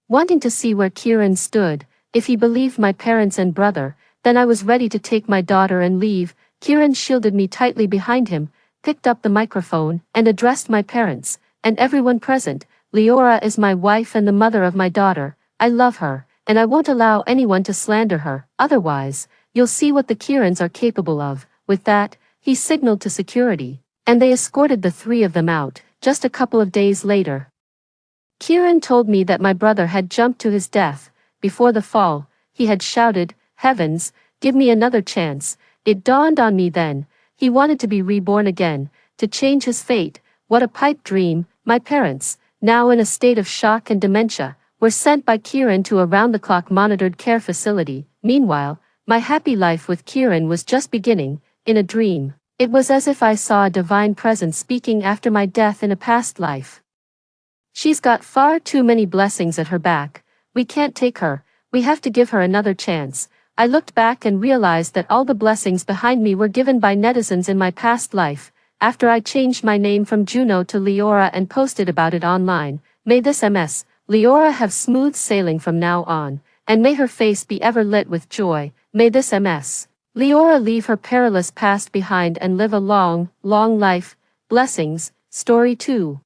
wanting to see where Kieran stood. If he believed my parents and brother, then I was ready to take my daughter and leave. Kieran shielded me tightly behind him, picked up the microphone, and addressed my parents, and everyone present. Leora is my wife and the mother of my daughter. I love her, and I won't allow anyone to slander her. Otherwise, you'll see what the Kierans are capable of. With that, he signaled to security. And they escorted the three of them out, just a couple of days later. Kieran told me that my brother had jumped to his death. Before the fall, he had shouted, "Heavens, give me another chance." It dawned on me then. He wanted to be reborn again, to change his fate. What a pipe dream. My parents, now in a state of shock and dementia, were sent by Kieran to a round-the-clock monitored care facility. Meanwhile, my happy life with Kieran was just beginning. In a dream, it was as if I saw a divine presence speaking after my death in a past life. "She's got far too many blessings at her back. We can't take her. We have to give her another chance." I looked back and realized that all the blessings behind me were given by netizens in my past life. After I changed my name from Juno to Leora and posted about it online, may this MS, Leora, have smooth sailing from now on, and may her face be ever lit with joy. May this MS, Leora, leave her perilous past behind and live a long, long life. Blessings. Story 2.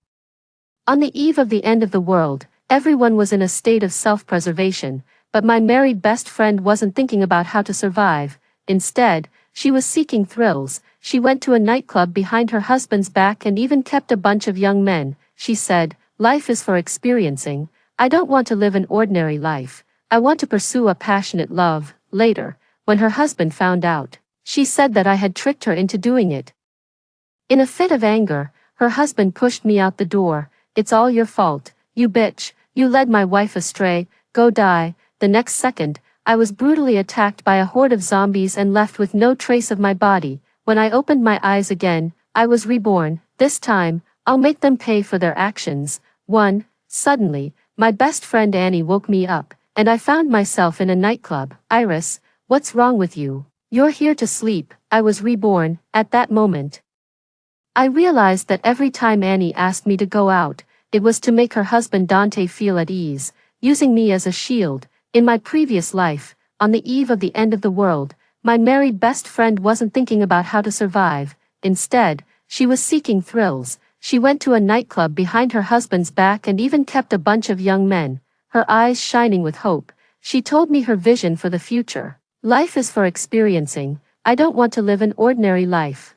On the eve of the end of the world, everyone was in a state of self-preservation, but my married best friend wasn't thinking about how to survive. Instead, she was seeking thrills. She went to a nightclub behind her husband's back and even kept a bunch of young men. She said, "Life is for experiencing. I don't want to live an ordinary life. I want to pursue a passionate love." Later, when her husband found out, she said that I had tricked her into doing it. In a fit of anger, her husband pushed me out the door. "It's all your fault, you bitch. You led my wife astray. Go die." The next second, I was brutally attacked by a horde of zombies and left with no trace of my body. When I opened my eyes again, I was reborn. This time, I'll make them pay for their actions. 1. Suddenly, my best friend Annie woke me up, and I found myself in a nightclub. "Iris, what's wrong with you? You're here to sleep." I was reborn. At that moment, I realized that every time Annie asked me to go out, it was to make her husband Dante feel at ease, using me as a shield. In my previous life, on the eve of the end of the world, my married best friend wasn't thinking about how to survive. Instead, she was seeking thrills. She went to a nightclub behind her husband's back and even kept a bunch of young men, her eyes shining with hope. She told me her vision for the future. "Life is for experiencing. I don't want to live an ordinary life.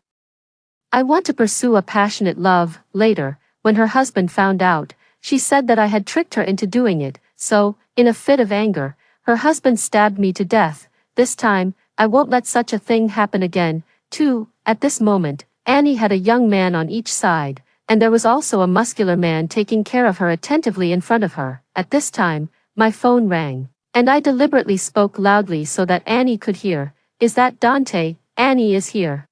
I want to pursue a passionate love." Later, when her husband found out, she said that I had tricked her into doing it. So, in a fit of anger, her husband stabbed me to death. This time, I won't let such a thing happen again. 2. At this moment, Annie had a young man on each side, and there was also a muscular man taking care of her attentively in front of her. At this time, my phone rang, and I deliberately spoke loudly so that Annie could hear. "Is that Dante? Annie is here.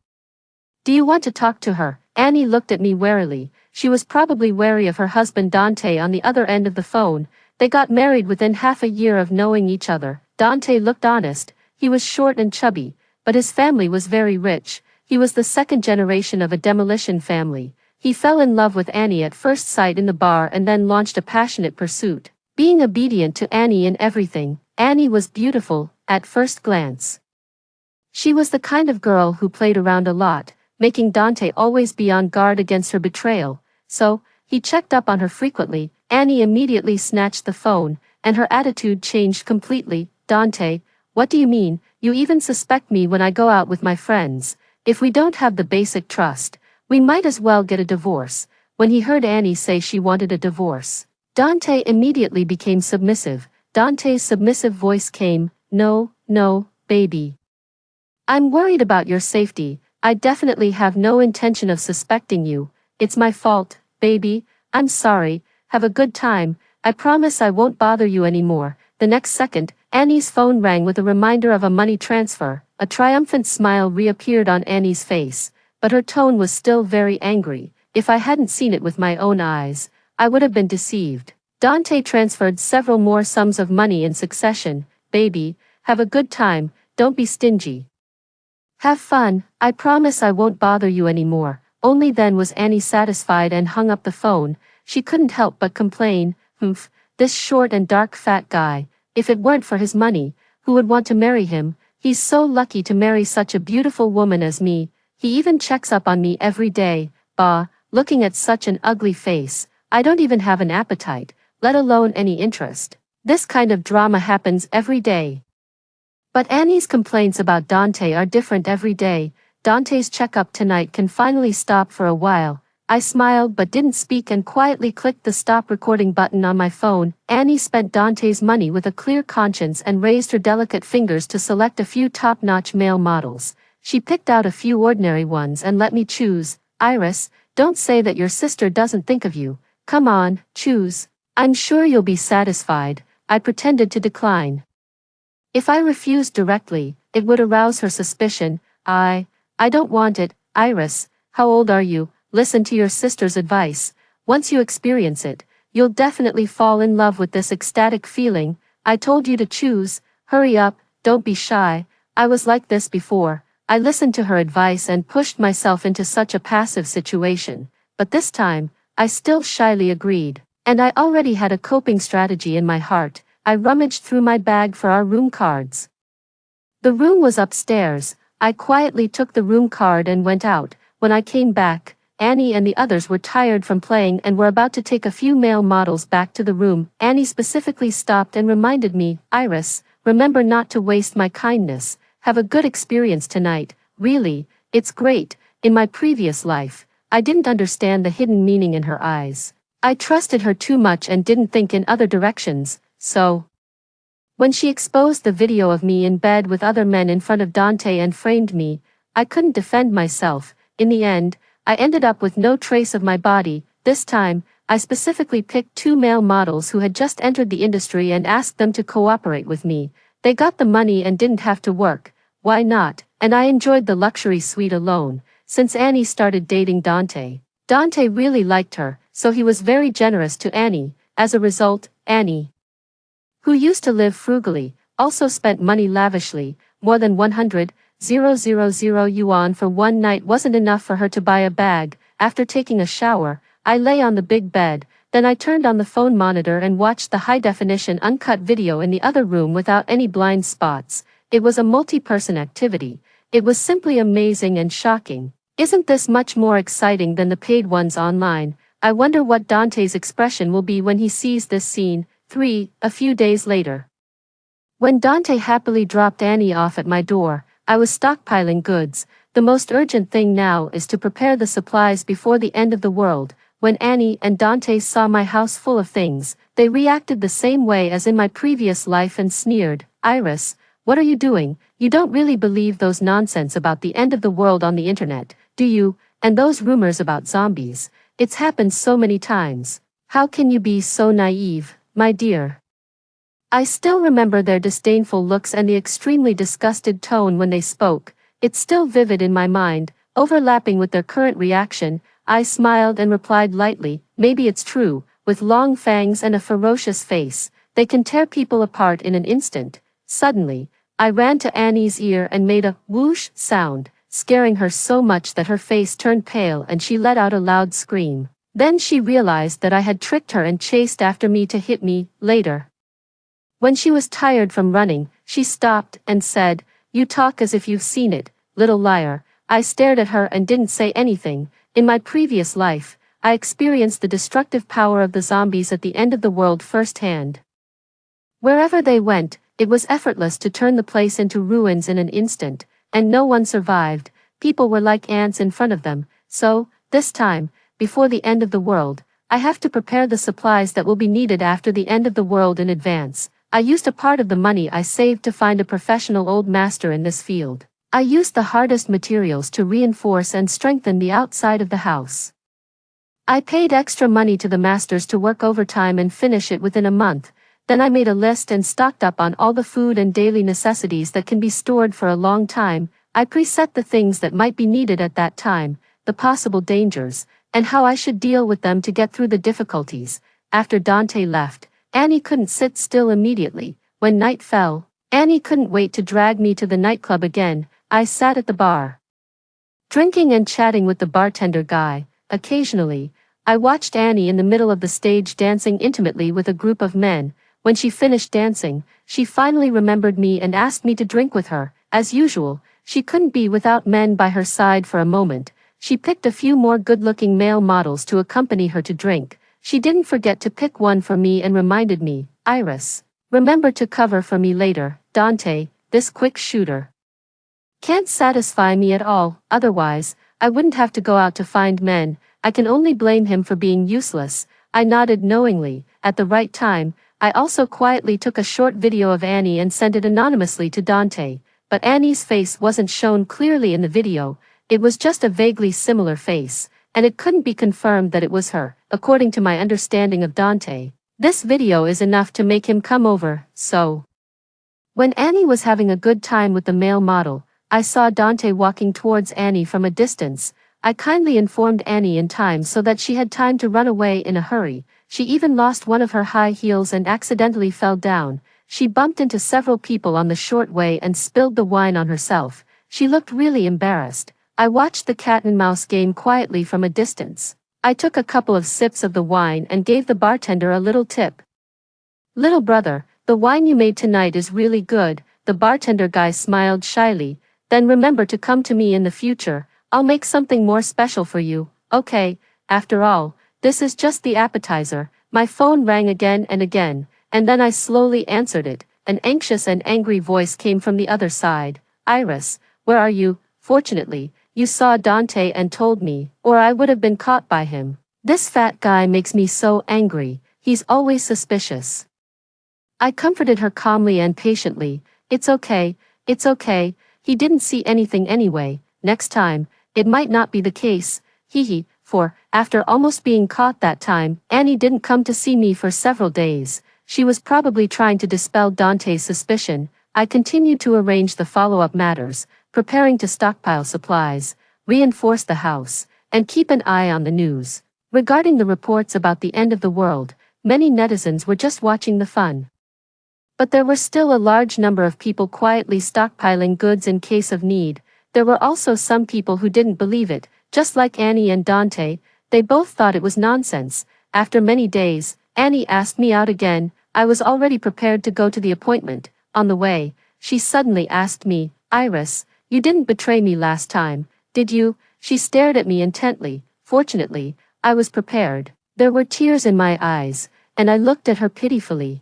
Do you want to talk to her?" Annie looked at me warily. She was probably wary of her husband Dante on the other end of the phone. They got married within half a year of knowing each other. Dante looked honest. He was short and chubby, but his family was very rich. He was the second generation of a demolition family. He fell in love with Annie at first sight in the bar and then launched a passionate pursuit, being obedient to Annie in everything. Annie was beautiful, at first glance. She was the kind of girl who played around a lot, making Dante always be on guard against her betrayal. So, he checked up on her frequently. Annie immediately snatched the phone, and her attitude changed completely. "Dante, what do you mean? You even suspect me when I go out with my friends. If we don't have the basic trust, we might as well get a divorce." When he heard Annie say she wanted a divorce, Dante immediately became submissive. Dante's submissive voice came, "No, no, baby. I'm worried about your safety. I definitely have no intention of suspecting you. It's my fault, baby. I'm sorry. Have a good time. I promise I won't bother you anymore." The next second, Annie's phone rang with a reminder of a money transfer. A triumphant smile reappeared on Annie's face, but her tone was still very angry. If I hadn't seen it with my own eyes, I would have been deceived. Dante transferred several more sums of money in succession. "Baby, have a good time. Don't be stingy. Have fun. I promise I won't bother you anymore." Only then was Annie satisfied and hung up the phone. She couldn't help but complain, "Humph, this short and dark fat guy. If it weren't for his money, who would want to marry him? He's so lucky to marry such a beautiful woman as me. He even checks up on me every day. Bah, looking at such an ugly face, I don't even have an appetite, let alone any interest." This kind of drama happens every day. But Annie's complaints about Dante are different every day. Dante's checkup tonight can finally stop for a while. I smiled but didn't speak and quietly clicked the stop recording button on my phone. Annie spent Dante's money with a clear conscience and raised her delicate fingers to select a few top-notch male models. She picked out a few ordinary ones and let me choose. Iris, don't say that your sister doesn't think of you. Come on, choose. I'm sure you'll be satisfied. I pretended to decline. If I refused directly, it would arouse her suspicion. I don't want it. Iris, how old are you? Listen to your sister's advice. Once you experience it, you'll definitely fall in love with this ecstatic feeling. I told you to choose. Hurry up, don't be shy. I was like this before. I listened to her advice and pushed myself into such a passive situation. But this time, I still shyly agreed. And I already had a coping strategy in my heart. I rummaged through my bag for our room cards. The room was upstairs. I quietly took the room card and went out. When I came back, Annie and the others were tired from playing and were about to take a few male models back to the room. Annie specifically stopped and reminded me, Iris, remember not to waste my kindness. Have a good experience tonight. Really, it's great. In my previous life, I didn't understand the hidden meaning in her eyes. I trusted her too much and didn't think in other directions, so. When she exposed the video of me in bed with other men in front of Dante and framed me, I couldn't defend myself. In the end, I ended up with no trace of my body. This time, I specifically picked 2 male models who had just entered the industry and asked them to cooperate with me. They got the money and didn't have to work. Why not? And I enjoyed the luxury suite alone. Since Annie started dating Dante, Dante really liked her, so he was very generous to Annie. As a result, Annie, who used to live frugally, also spent money lavishly. More than 100,000 yuan for one night wasn't enough for her to buy a bag. After taking a shower, I lay on the big bed, then I turned on the phone monitor and watched the high-definition uncut video in the other room without any blind spots. It was a multi-person activity. It was simply amazing and shocking. Isn't this much more exciting than the paid ones online? I wonder what Dante's expression will be when he sees this scene. 3. A few days later. When Dante happily dropped Annie off at my door, I was stockpiling goods. The most urgent thing now is to prepare the supplies before the end of the world. When Annie and Dante saw my house full of things, they reacted the same way as in my previous life and sneered. Iris, what are you doing? You don't really believe those nonsense about the end of the world on the internet, do you? And those rumors about zombies. It's happened so many times. How can you be so naive, my dear? I still remember their disdainful looks and the extremely disgusted tone when they spoke. It's still vivid in my mind, overlapping with their current reaction. I smiled and replied lightly, maybe it's true. With long fangs and a ferocious face, they can tear people apart in an instant. Suddenly, I ran to Annie's ear and made a whoosh sound, scaring her so much that her face turned pale and she let out a loud scream. Then she realized that I had tricked her and chased after me to hit me later. When she was tired from running, she stopped and said, "You talk as if you've seen it, little liar." I stared at her and didn't say anything. In my previous life, I experienced the destructive power of the zombies at the end of the world firsthand. Wherever they went, it was effortless to turn the place into ruins in an instant, and no one survived. People were like ants in front of them. So, this time, before the end of the world, I have to prepare the supplies that will be needed after the end of the world in advance. I used a part of the money I saved to find a professional old master in this field. I used the hardest materials to reinforce and strengthen the outside of the house. I paid extra money to the masters to work overtime and finish it within a month. Then I made a list and stocked up on all the food and daily necessities that can be stored for a long time. I preset the things that might be needed at that time, the possible dangers, and how I should deal with them to get through the difficulties. After Dante left, Annie couldn't sit still immediately. When night fell, Annie couldn't wait to drag me to the nightclub again. I sat at the bar, drinking and chatting with the bartender guy. Occasionally, I watched Annie in the middle of the stage dancing intimately with a group of men. When she finished dancing, she finally remembered me and asked me to drink with her. As usual, she couldn't be without men by her side for a moment. She picked a few more good-looking male models to accompany her to drink. She didn't forget to pick one for me and reminded me, "Iris, remember to cover for me later." Dante, this quick shooter, Can't satisfy me at all, otherwise, I wouldn't have to go out to find men. I can only blame him for being useless. I nodded knowingly. At the right time, I also quietly took a short video of Annie and sent it anonymously to Dante, but Annie's face wasn't shown clearly in the video. It was just a vaguely similar face, and it couldn't be confirmed that it was her, according to my understanding of Dante. This video is enough to make him come over, so. When Annie was having a good time with the male model, I saw Dante walking towards Annie from a distance. I kindly informed Annie in time so that she had time to run away in a hurry. She even lost one of her high heels and accidentally fell down. She bumped into several people on the short way and spilled the wine on herself. She looked really embarrassed. I watched the cat and mouse game quietly from a distance. I took a couple of sips of the wine and gave the bartender a little tip. "Little brother, the wine you made tonight is really good." The bartender guy smiled shyly. "Then remember to come to me in the future. I'll make something more special for you." "Okay." After all, this is just the appetizer. My phone rang again and again, and then I slowly answered it. An anxious and angry voice came from the other side. "Iris, where are you? Fortunately, you saw Dante and told me, or I would have been caught by him. This fat guy makes me so angry. He's always suspicious." I comforted her calmly and patiently. It's okay. He didn't see anything anyway. Next time, it might not be the case. For, after almost being caught that time, Annie didn't come to see me for several days. She was probably trying to dispel Dante's suspicion. I continued to arrange the follow-up matters, preparing to stockpile supplies, reinforce the house, and keep an eye on the news. Regarding the reports about the end of the world, many netizens were just watching the fun. But there were still a large number of people quietly stockpiling goods in case of need. There were also some people who didn't believe it, just like Annie and Dante. They both thought it was nonsense. After many days, Annie asked me out again. I was already prepared to go to the appointment. On the way, she suddenly asked me, "Iris, you didn't betray me last time, did you?" She stared at me intently. Fortunately, I was prepared. There were tears in my eyes, and I looked at her pitifully,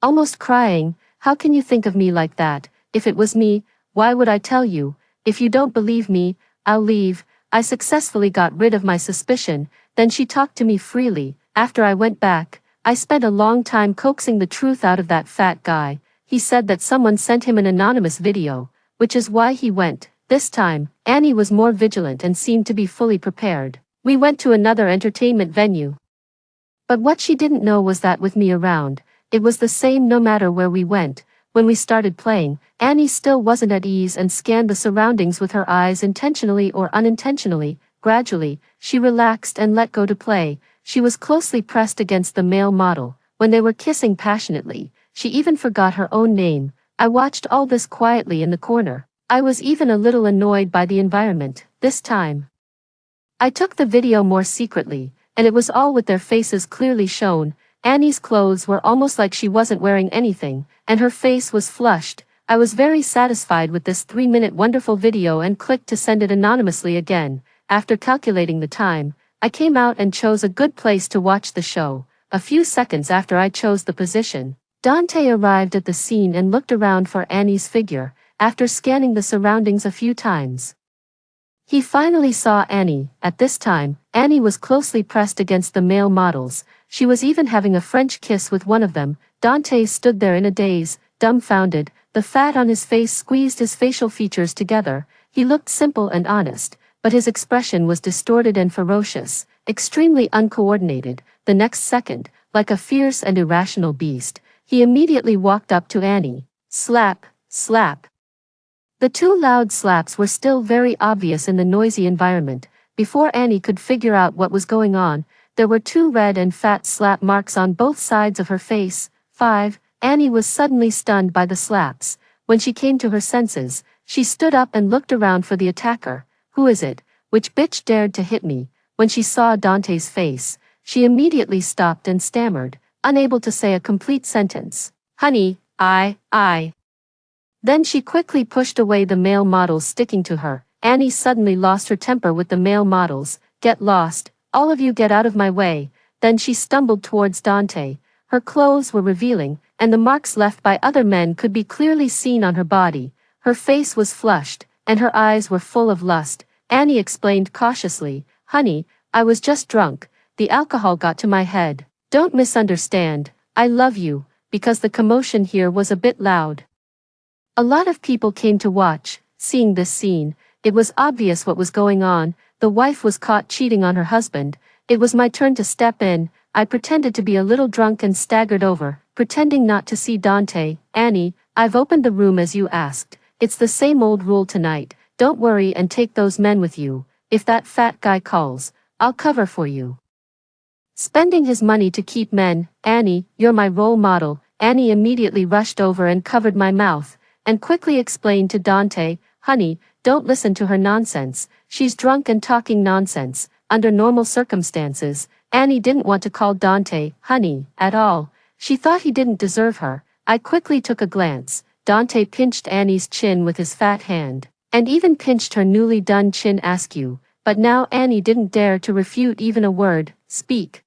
almost crying. "How can you think of me like that? If it was me, why would I tell you? If you don't believe me, I'll leave." I successfully got rid of my suspicion. Then she talked to me freely. After I went back, I spent a long time coaxing the truth out of that fat guy. He said that someone sent him an anonymous video, which is why he went. This time, Annie was more vigilant and seemed to be fully prepared. We went to another entertainment venue. But what she didn't know was that with me around, it was the same no matter where we went. When we started playing, Annie still wasn't at ease and scanned the surroundings with her eyes intentionally or unintentionally. Gradually, she relaxed and let go to play. She was closely pressed against the male model. When they were kissing passionately, she even forgot her own name. I watched all this quietly in the corner. I was even a little annoyed by the environment. This time, I took the video more secretly, and it was all with their faces clearly shown. Annie's clothes were almost like she wasn't wearing anything, and her face was flushed. I was very satisfied with this 3-minute wonderful video and clicked to send it anonymously again. After calculating the time, I came out and chose a good place to watch the show. A few seconds after I chose the position, Dante arrived at the scene and looked around for Annie's figure. After scanning the surroundings a few times, he finally saw Annie. At this time, Annie was closely pressed against the male models. She was even having a French kiss with one of them. Dante stood there in a daze, dumbfounded. The fat on his face squeezed his facial features together. He looked simple and honest, but his expression was distorted and ferocious, extremely uncoordinated. The next second, like a fierce and irrational beast, he immediately walked up to Annie. Slap, slap. The two loud slaps were still very obvious in the noisy environment. Before Annie could figure out what was going on, there were 2 red and fat slap marks on both sides of her face. 5. Annie was suddenly stunned by the slaps. When she came to her senses, she stood up and looked around for the attacker. "Who is it? Which bitch dared to hit me?" When she saw Dante's face, she immediately stopped and stammered, unable to say a complete sentence. "Honey, I. Then she quickly pushed away the male models sticking to her. Annie suddenly lost her temper with the male models. "Get lost, all of you, get out of my way." Then she stumbled towards Dante. Her clothes were revealing, and the marks left by other men could be clearly seen on her body. Her face was flushed, and her eyes were full of lust. Annie explained cautiously, "Honey, I was just drunk, the alcohol got to my head. Don't misunderstand, I love you," because the commotion here was a bit loud. A lot of people came to watch. Seeing this scene, it was obvious what was going on. The wife was caught cheating on her husband. It was my turn to step in. I pretended to be a little drunk and staggered over, pretending not to see Dante. "Annie, I've opened the room as you asked. It's the same old rule tonight. Don't worry and take those men with you. If that fat guy calls, I'll cover for you." Spending his money to keep men. "Annie, you're my role model." Annie immediately rushed over and covered my mouth, and quickly explained to Dante, "Honey, don't listen to her nonsense. She's drunk and talking nonsense." Under normal circumstances, Annie didn't want to call Dante honey at all. She thought he didn't deserve her. I quickly took a glance. Dante pinched Annie's chin with his fat hand, and even pinched her newly done chin askew. But now Annie didn't dare to refute even a word. "Speak.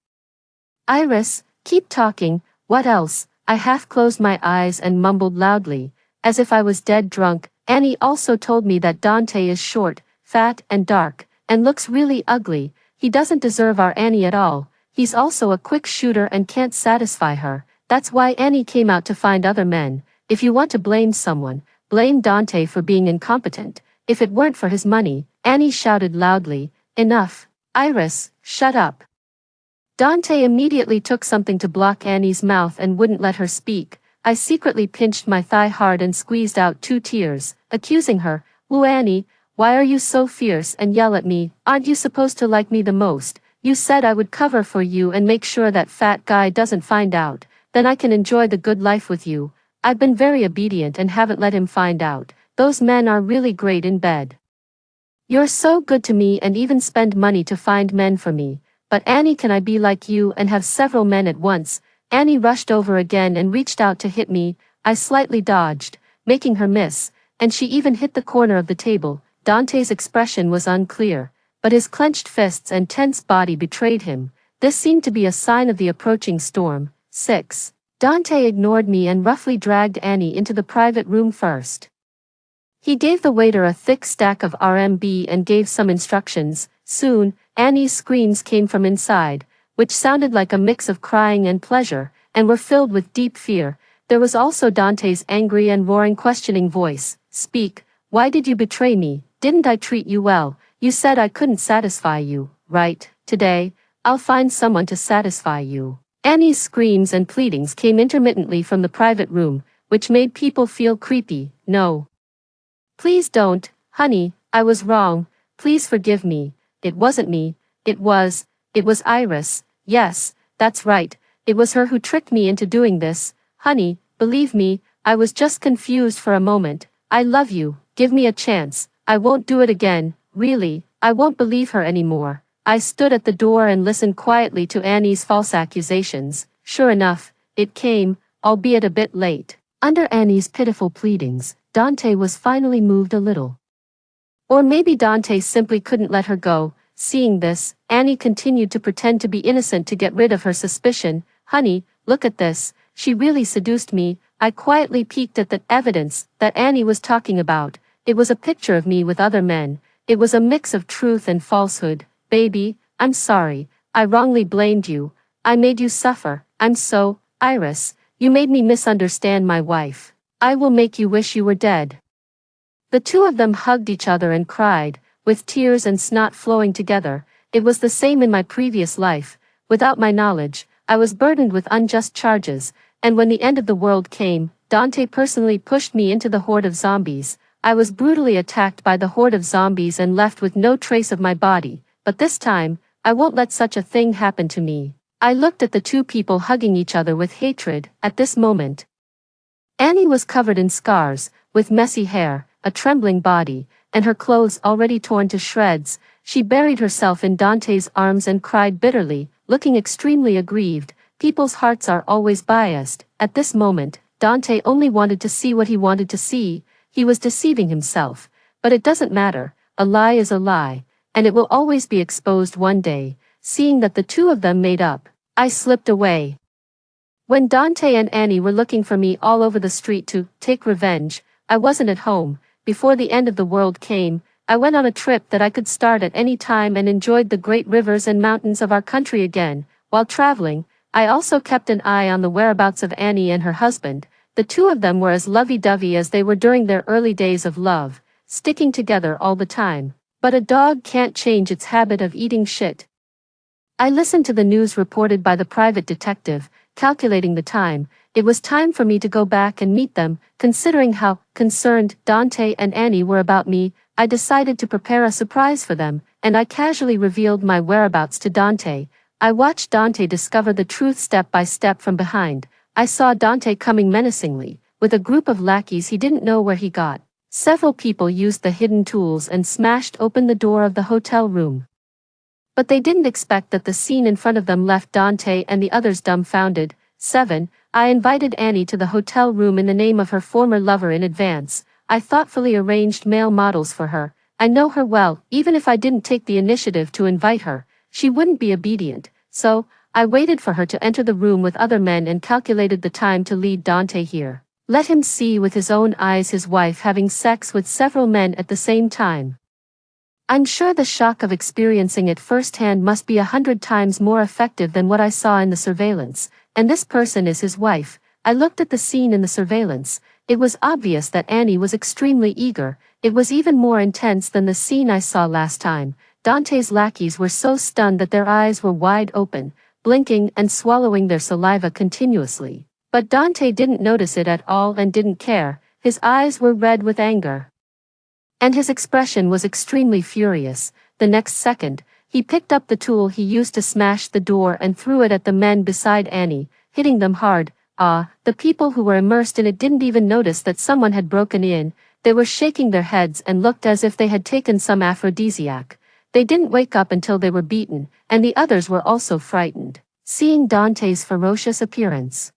Iris, keep talking, what else?" I half closed my eyes and mumbled loudly, as if I was dead drunk. "Annie also told me that Dante is short, fat and dark, and looks really ugly. He doesn't deserve our Annie at all. He's also a quick shooter and can't satisfy her. That's why Annie came out to find other men. If you want to blame someone, blame Dante for being incompetent. If it weren't for his money." Annie shouted loudly, "Enough. Iris, shut up." Dante immediately took something to block Annie's mouth and wouldn't let her speak. I secretly pinched my thigh hard and squeezed out 2 tears, accusing her, "Ooh, Annie, why are you so fierce and yell at me? Aren't you supposed to like me the most? You said I would cover for you and make sure that fat guy doesn't find out. Then I can enjoy the good life with you. I've been very obedient and haven't let him find out. Those men are really great in bed. You're so good to me and even spend money to find men for me. But Annie, can I be like you and have several men at once?" Annie rushed over again and reached out to hit me. I slightly dodged, making her miss, and she even hit the corner of the table. Dante's expression was unclear, but his clenched fists and tense body betrayed him. This seemed to be a sign of the approaching storm. 6. Dante ignored me and roughly dragged Annie into the private room first. He gave the waiter a thick stack of RMB and gave some instructions. Soon, Annie's screams came from inside, which sounded like a mix of crying and pleasure, and were filled with deep fear. There was also Dante's angry and roaring questioning voice. "Speak, why did you betray me? Didn't I treat you well? You said I couldn't satisfy you, right? Today, I'll find someone to satisfy you." Annie's screams and pleadings came intermittently from the private room, which made people feel creepy. "No. Please don't, honey, I was wrong. Please forgive me. It wasn't me. It was Iris. Yes, that's right. It was her who tricked me into doing this. Honey, believe me, I was just confused for a moment. I love you. Give me a chance. I won't do it again. Really, I won't believe her anymore." I stood at the door and listened quietly to Annie's false accusations. Sure enough, it came, albeit a bit late. Under Annie's pitiful pleadings, Dante was finally moved a little. Or maybe Dante simply couldn't let her go. Seeing this, Annie continued to pretend to be innocent to get rid of her suspicion. "Honey, look at this. She really seduced me." I quietly peeked at the evidence that Annie was talking about. It was a picture of me with other men. It was a mix of truth and falsehood. "Baby, I'm sorry. I wrongly blamed you. I made you suffer. I'm so, Iris, you made me misunderstand my wife. I will make you wish you were dead." The two of them hugged each other and cried, with tears and snot flowing together. It was the same in my previous life. Without my knowledge, I was burdened with unjust charges, and when the end of the world came, Dante personally pushed me into the horde of zombies. I was brutally attacked by the horde of zombies and left with no trace of my body. But this time, I won't let such a thing happen to me. I looked at the two people hugging each other with hatred. At this moment, Annie was covered in scars, with messy hair, a trembling body, and her clothes already torn to shreds. She buried herself in Dante's arms and cried bitterly, looking extremely aggrieved. People's hearts are always biased. At this moment, Dante only wanted to see what he wanted to see. He was deceiving himself. But it doesn't matter. A lie is a lie, and it will always be exposed one day. Seeing that the two of them made up, I slipped away. When Dante and Annie were looking for me all over the street to take revenge, I wasn't at home. before the end of the world came, I went on a trip that I could start at any time and enjoyed the great rivers and mountains of our country again. While traveling, I also kept an eye on the whereabouts of Annie and her husband. The two of them were as lovey-dovey as they were during their early days of love, sticking together all the time. But a dog can't change its habit of eating shit. I listened to the news reported by the private detective, calculating the time. It was time for me to go back and meet them. Considering how concerned Dante and Annie were about me, I decided to prepare a surprise for them, and I casually revealed my whereabouts to Dante. I watched Dante discover the truth step by step from behind. I saw Dante coming menacingly, with a group of lackeys he didn't know where he got. Several people used the hidden tools and smashed open the door of the hotel room. But they didn't expect that the scene in front of them left Dante and the others dumbfounded. 7. I invited Annie to the hotel room in the name of her former lover in advance. I thoughtfully arranged male models for her. I know her well. Even if I didn't take the initiative to invite her, she wouldn't be obedient. So, I waited for her to enter the room with other men and calculated the time to lead Dante here. Let him see with his own eyes his wife having sex with several men at the same time. I'm sure the shock of experiencing it firsthand must be 100 times more effective than what I saw in the surveillance, and this person is his wife. I looked at the scene in the surveillance. It was obvious that Annie was extremely eager. It was even more intense than the scene I saw last time. Dante's lackeys were so stunned that their eyes were wide open, blinking and swallowing their saliva continuously. But Dante didn't notice it at all and didn't care. His eyes were red with anger. And his expression was extremely furious. The next second, he picked up the tool he used to smash the door and threw it at the men beside Annie, hitting them hard. The people who were immersed in it didn't even notice that someone had broken in. They were shaking their heads and looked as if they had taken some aphrodisiac. They didn't wake up until they were beaten, and the others were also frightened, seeing Dante's ferocious appearance.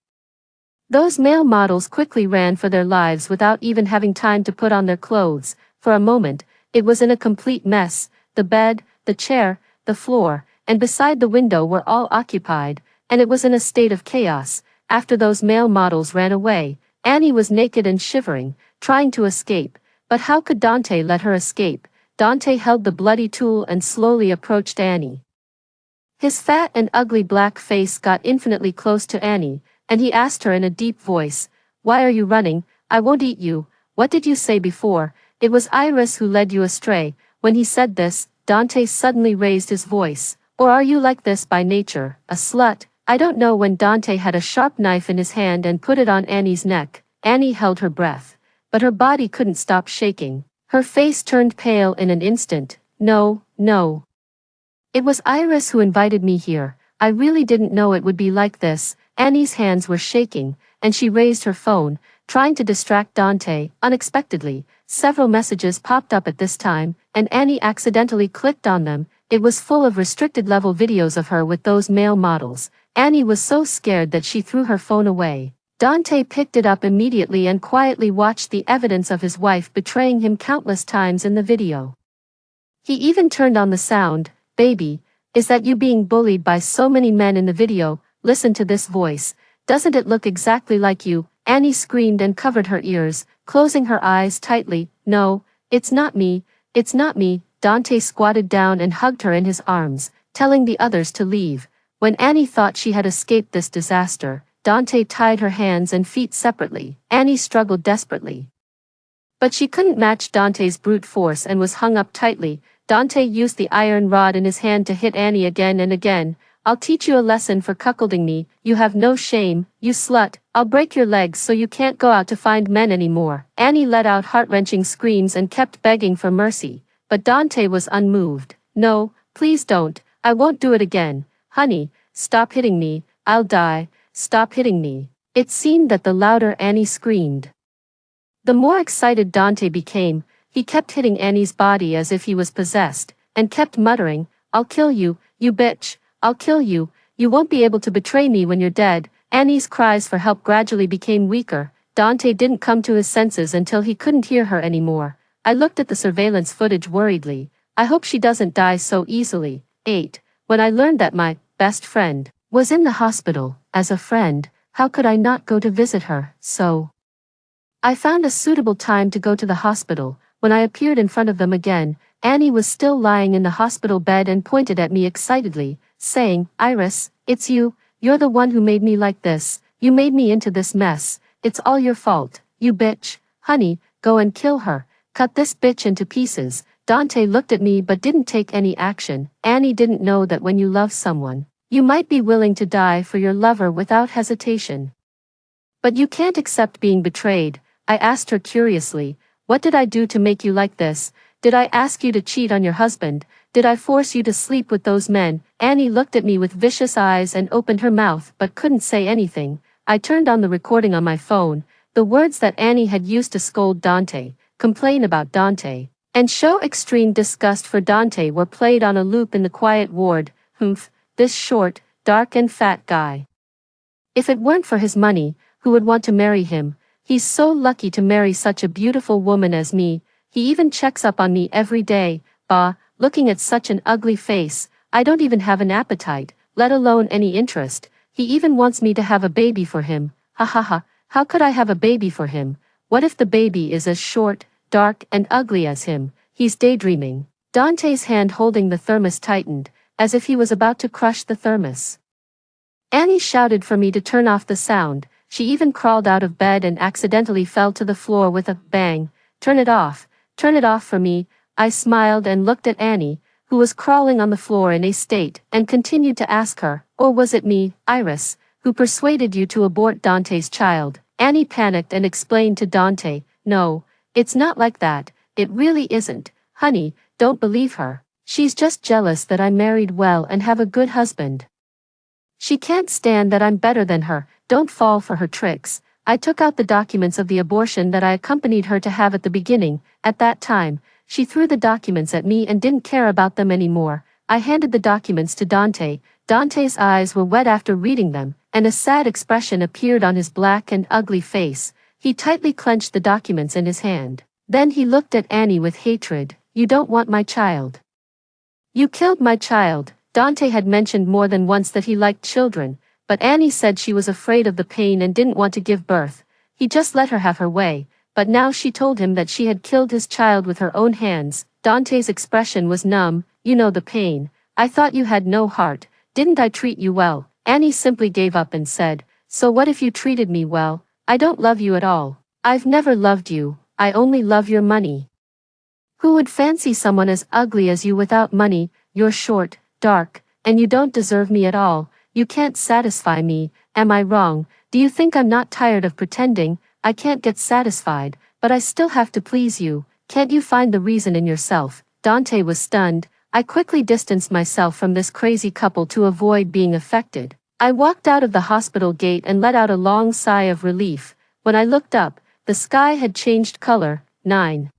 Those male models quickly ran for their lives without even having time to put on their clothes. For a moment, it was in a complete mess. The bed, the chair, the floor, and beside the window were all occupied, and it was in a state of chaos. After those male models ran away, Annie was naked and shivering, trying to escape. But how could Dante let her escape? Dante held the bloody tool and slowly approached Annie. His fat and ugly black face got infinitely close to Annie, and he asked her in a deep voice, "Why are you running? I won't eat you. What did you say before? It was Iris who led you astray." When he said this, Dante suddenly raised his voice. "Or are you like this by nature, a slut?" I don't know when Dante had a sharp knife in his hand and put it on Annie's neck. Annie held her breath, but her body couldn't stop shaking. Her face turned pale in an instant. "No, no. It was Iris who invited me here. I really didn't know it would be like this." Annie's hands were shaking, and she raised her phone, trying to distract Dante. Unexpectedly, several messages popped up at this time, and Annie accidentally clicked on them. It was full of restricted-level videos of her with those male models. Annie was so scared that she threw her phone away. Dante picked it up immediately and quietly watched the evidence of his wife betraying him countless times in the video. He even turned on the sound. "Baby, is that you being bullied by so many men in the video? Listen to this voice. Doesn't it look exactly like you?" Annie screamed and covered her ears, closing her eyes tightly. "No, it's not me, it's not me." Dante squatted down and hugged her in his arms, telling the others to leave. When Annie thought she had escaped this disaster, Dante tied her hands and feet separately. Annie struggled desperately, but she couldn't match Dante's brute force and was hung up tightly. Dante used the iron rod in his hand to hit Annie again and again. "I'll teach you a lesson for cuckolding me. You have no shame, you slut. I'll break your legs so you can't go out to find men anymore." Annie let out heart-wrenching screams and kept begging for mercy, but Dante was unmoved. "No, please don't. I won't do it again. Honey, stop hitting me. I'll die. Stop hitting me." It seemed that the louder Annie screamed, the more excited Dante became. He kept hitting Annie's body as if he was possessed, and kept muttering, "I'll kill you, you bitch. I'll kill you. You won't be able to betray me when you're dead." Annie's cries for help gradually became weaker. Dante didn't come to his senses until he couldn't hear her anymore. I looked at the surveillance footage worriedly. I hope she doesn't die so easily. 8. When I learned that my best friend was in the hospital, as a friend, how could I not go to visit her? So I found a suitable time to go to the hospital. When I appeared in front of them again, Annie was still lying in the hospital bed and pointed at me excitedly, saying, "Iris, it's you. You're the one who made me like this. You made me into this mess. It's all your fault, you bitch. Honey, go and kill her. Cut this bitch into pieces." Dante looked at me but didn't take any action. Annie didn't know that when you love someone, you might be willing to die for your lover without hesitation. "But you can't accept being betrayed," I asked her curiously. "What did I do to make you like this? Did I ask you to cheat on your husband? Did I force you to sleep with those men?" Annie looked at me with vicious eyes and opened her mouth but couldn't say anything. I turned on the recording on my phone. The words that Annie had used to scold Dante, complain about Dante, and show extreme disgust for Dante were played on a loop in the quiet ward. Humph, this short, dark and fat guy. If it weren't for his money, who would want to marry him? He's so lucky to marry such a beautiful woman as me. He even checks up on me every day. Bah, looking at such an ugly face, I don't even have an appetite, let alone any interest. He even wants me to have a baby for him. Ha ha ha, how could I have a baby for him? What if the baby is as short, dark and ugly as him? He's daydreaming. Dante's hand holding the thermos tightened, as if he was about to crush the thermos. Annie shouted for me to turn off the sound. She even crawled out of bed and accidentally fell to the floor with a bang. Turn it off for me." I smiled and looked at Annie, who was crawling on the floor in a state, and continued to ask her, "Or was it me, Iris, who persuaded you to abort Dante's child?" Annie panicked and explained to Dante, "No, it's not like that, it really isn't. Honey, don't believe her. She's just jealous that I married well and have a good husband. She can't stand that I'm better than her. Don't fall for her tricks." I took out the documents of the abortion that I accompanied her to have at the beginning. At that time, she threw the documents at me and didn't care about them anymore. I handed the documents to Dante. Dante's eyes were wet after reading them, and a sad expression appeared on his black and ugly face. He tightly clenched the documents in his hand. Then he looked at Annie with hatred. "You don't want my child. You killed my child." Dante had mentioned more than once that he liked children, but Annie said she was afraid of the pain and didn't want to give birth. He just let her have her way, but now she told him that she had killed his child with her own hands. Dante's expression was numb. "You know the pain. I thought you had no heart. Didn't I treat you well?" Annie simply gave up and said, "So what if you treated me well? I don't love you at all. I've never loved you. I only love your money. Who would fancy someone as ugly as you without money? You're short, dark, and you don't deserve me at all. You can't satisfy me. Am I wrong? Do you think I'm not tired of pretending? I can't get satisfied, but I still have to please you. Can't you find the reason in yourself?" Dante was stunned. I quickly distanced myself from this crazy couple to avoid being affected. I walked out of the hospital gate and let out a long sigh of relief. When I looked up, the sky had changed color. 9.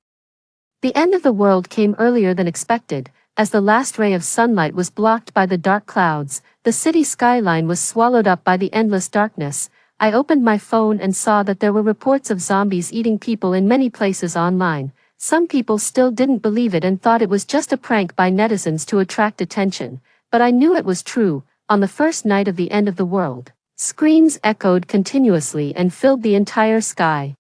The end of the world came earlier than expected. As the last ray of sunlight was blocked by the dark clouds, the city skyline was swallowed up by the endless darkness. I opened my phone and saw that there were reports of zombies eating people in many places online. Some people still didn't believe it and thought it was just a prank by netizens to attract attention, but I knew it was true. On the first night of the end of the world, screams echoed continuously and filled the entire sky.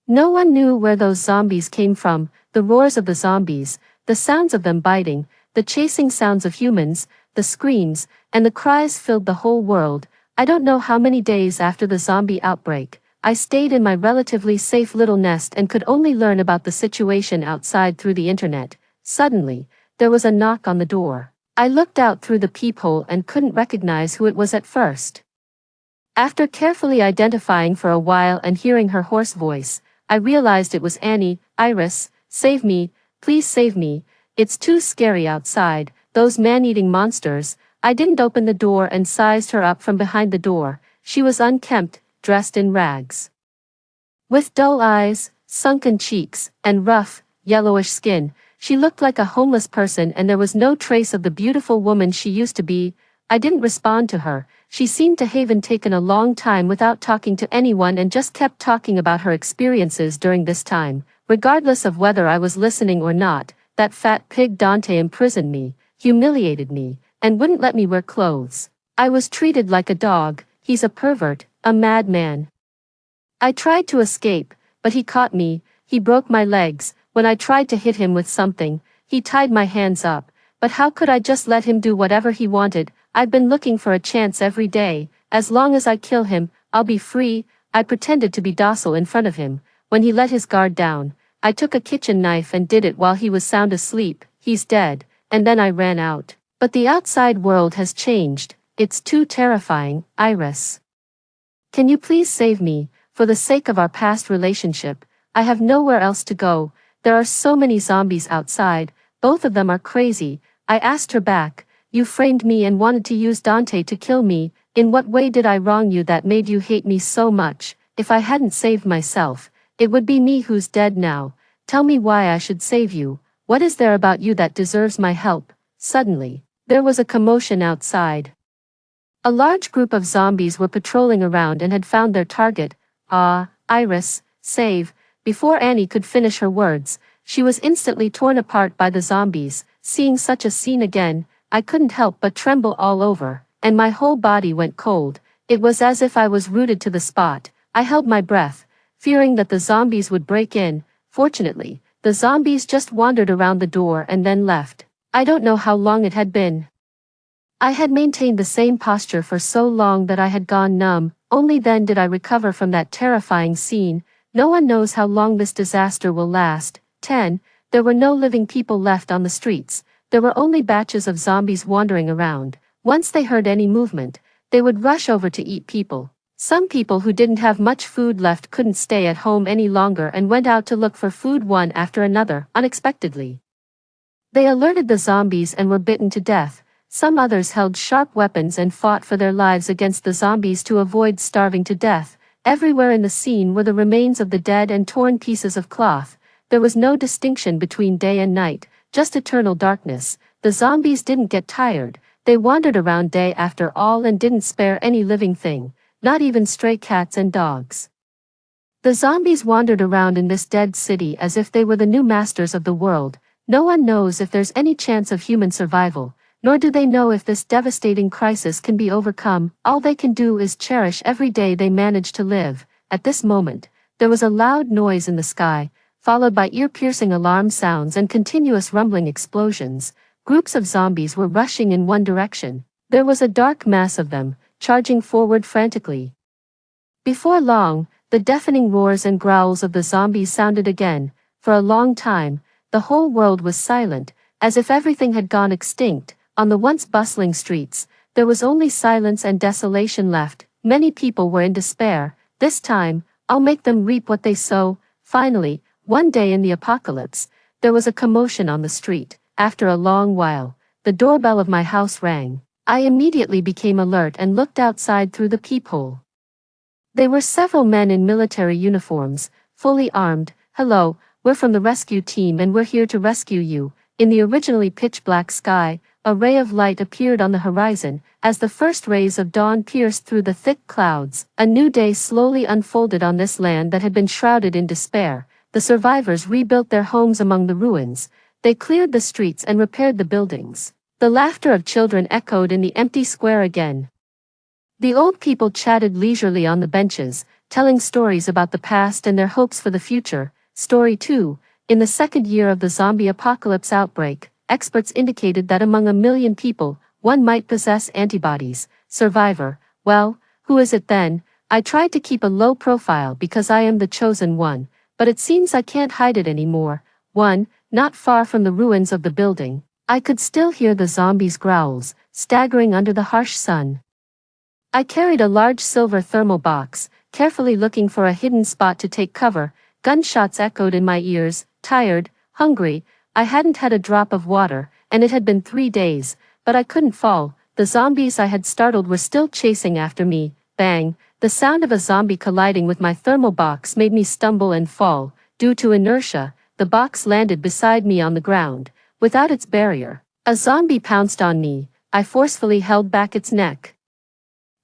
No one knew where those zombies came from. The roars of the zombies, the sounds of them biting, the chasing sounds of humans, the screams, and the cries filled the whole world. I don't know how many days after the zombie outbreak, I stayed in my relatively safe little nest and could only learn about the situation outside through the internet. Suddenly, there was a knock on the door. I looked out through the peephole and couldn't recognize who it was at first. After carefully identifying for a while and hearing her hoarse voice, I realized it was Annie. "Iris, save me, please save me. It's too scary outside, those man-eating monsters." I didn't open the door and sized her up from behind the door. She was unkempt, dressed in rags. With dull eyes, sunken cheeks, and rough, yellowish skin, she looked like a homeless person and there was no trace of the beautiful woman she used to be. I didn't respond to her. She seemed to have taken a long time without talking to anyone and just kept talking about her experiences during this time. Regardless of whether I was listening or not, that fat pig Dante imprisoned me, humiliated me, and wouldn't let me wear clothes. I was treated like a dog. He's a pervert, a madman. I tried to escape, but he caught me. He broke my legs. When I tried to hit him with something, he tied my hands up. But how could I just let him do whatever he wanted? I've been looking for a chance every day. As long as I kill him, I'll be free. I pretended to be docile in front of him. When he let his guard down, I took a kitchen knife and did it while he was sound asleep. He's dead. And then I ran out. But the outside world has changed. It's too terrifying, Iris. Can you please save me? For the sake of our past relationship, I have nowhere else to go. There are so many zombies outside. Both of them are crazy. I asked her back. You framed me and wanted to use Dante to kill me. In what way did I wrong you that made you hate me so much? If I hadn't saved myself, it would be me who's dead now. Tell me why I should save you. What is there about you that deserves my help? Suddenly, there was a commotion outside. A large group of zombies were patrolling around and had found their target. Iris, save. Before Annie could finish her words, she was instantly torn apart by the zombies. Seeing such a scene again, I couldn't help but tremble all over, and my whole body went cold. It was as if I was rooted to the spot. I held my breath, fearing that the zombies would break in. Fortunately, the zombies just wandered around the door and then left. I don't know how long it had been. I had maintained the same posture for so long that I had gone numb. Only then did I recover from that terrifying scene. No one knows how long this disaster will last. 10. There were no living people left on the streets. There were only batches of zombies wandering around. Once they heard any movement, they would rush over to eat people. Some people who didn't have much food left couldn't stay at home any longer and went out to look for food one after another, unexpectedly. They alerted the zombies and were bitten to death. Some others held sharp weapons and fought for their lives against the zombies to avoid starving to death. Everywhere in the scene were the remains of the dead and torn pieces of cloth. There was no distinction between day and night, just eternal darkness. The zombies didn't get tired. They wandered around day after all and didn't spare any living thing, not even stray cats and dogs. The zombies wandered around in this dead city as if they were the new masters of the world. No one knows if there's any chance of human survival, nor do they know if this devastating crisis can be overcome. All they can do is cherish every day they manage to live. At this moment, there was a loud noise in the sky, followed by ear-piercing alarm sounds and continuous rumbling explosions. Groups of zombies were rushing in one direction. There was a dark mass of them, charging forward frantically. Before long, the deafening roars and growls of the zombies sounded again. For a long time, the whole world was silent, as if everything had gone extinct. On the once bustling streets, there was only silence and desolation left. Many people were in despair. This time, I'll make them reap what they sow. Finally, one day in the apocalypse, there was a commotion on the street. After a long while, the doorbell of my house rang. I immediately became alert and looked outside through the peephole. There were several men in military uniforms, fully armed. Hello, we're from the rescue team and we're here to rescue you. In the originally pitch-black sky, a ray of light appeared on the horizon. As the first rays of dawn pierced through the thick clouds, a new day slowly unfolded on this land that had been shrouded in despair. The survivors rebuilt their homes among the ruins. They cleared the streets and repaired the buildings. The laughter of children echoed in the empty square again. The old people chatted leisurely on the benches, telling stories about the past and their hopes for the future. Story 2. In the second year of the zombie apocalypse outbreak, experts indicated that among 1 million people, one might possess antibodies. Survivor. Well, who is it then? I tried to keep a low profile because I am the chosen one, but it seems I can't hide it anymore. 1. Not far from the ruins of the building, I could still hear the zombies' growls, staggering under the harsh sun. I carried a large silver thermal box, carefully looking for a hidden spot to take cover. Gunshots echoed in my ears. Tired, hungry, I hadn't had a drop of water, and it had been 3 days, but I couldn't fall. The zombies I had startled were still chasing after me. Bang! The sound of a zombie colliding with my thermal box made me stumble and fall. Due to inertia, the box landed beside me on the ground. Without its barrier, a zombie pounced on me. I forcefully held back its neck.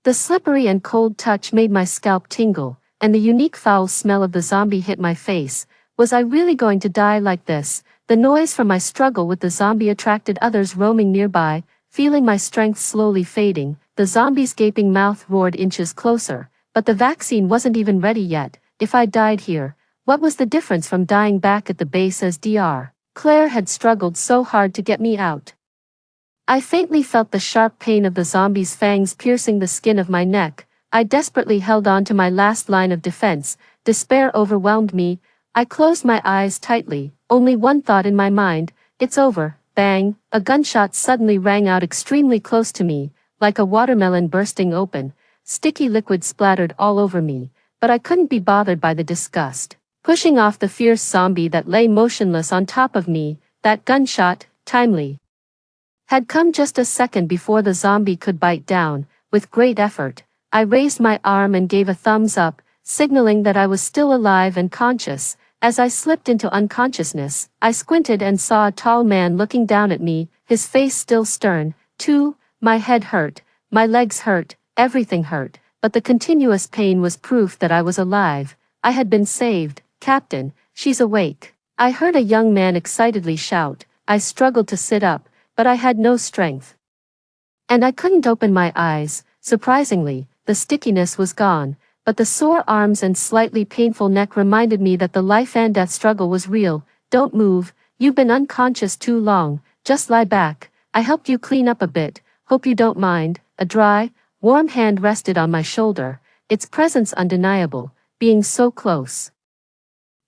The slippery and cold touch made my scalp tingle, and the unique foul smell of the zombie hit my face. Was I really going to die like this? The noise from my struggle with the zombie attracted others roaming nearby. Feeling my strength slowly fading, the zombie's gaping mouth roared inches closer. But the vaccine wasn't even ready yet. If I died here, What was the difference from dying back at the base as Dr. Claire had struggled so hard to get me out? I faintly felt the sharp pain of the zombie's fangs piercing the skin of my neck. I desperately held on to my last line of defense. Despair overwhelmed me. I closed my eyes tightly, only one thought in my mind: it's over. Bang! A gunshot suddenly rang out extremely close to me, like a watermelon bursting open. Sticky liquid splattered all over me, but I couldn't be bothered by the disgust. Pushing off the fierce zombie that lay motionless on top of me, that gunshot, timely, had come just a second before the zombie could bite down. With great effort, I raised my arm and gave a thumbs up, signaling that I was still alive and conscious. As I slipped into unconsciousness, I squinted and saw a tall man looking down at me, his face still stern. My head hurt, my legs hurt, everything hurt, but the continuous pain was proof that I was alive. I had been saved. Captain, she's awake, I heard a young man excitedly shout. I struggled to sit up, but I had no strength. And I couldn't open my eyes. Surprisingly, the stickiness was gone, but the sore arms and slightly painful neck reminded me that the life and death struggle was real. Don't move, you've been unconscious too long, just lie back. I helped you clean up a bit, hope you don't mind. A dry, warm hand rested on my shoulder, its presence undeniable, being so close.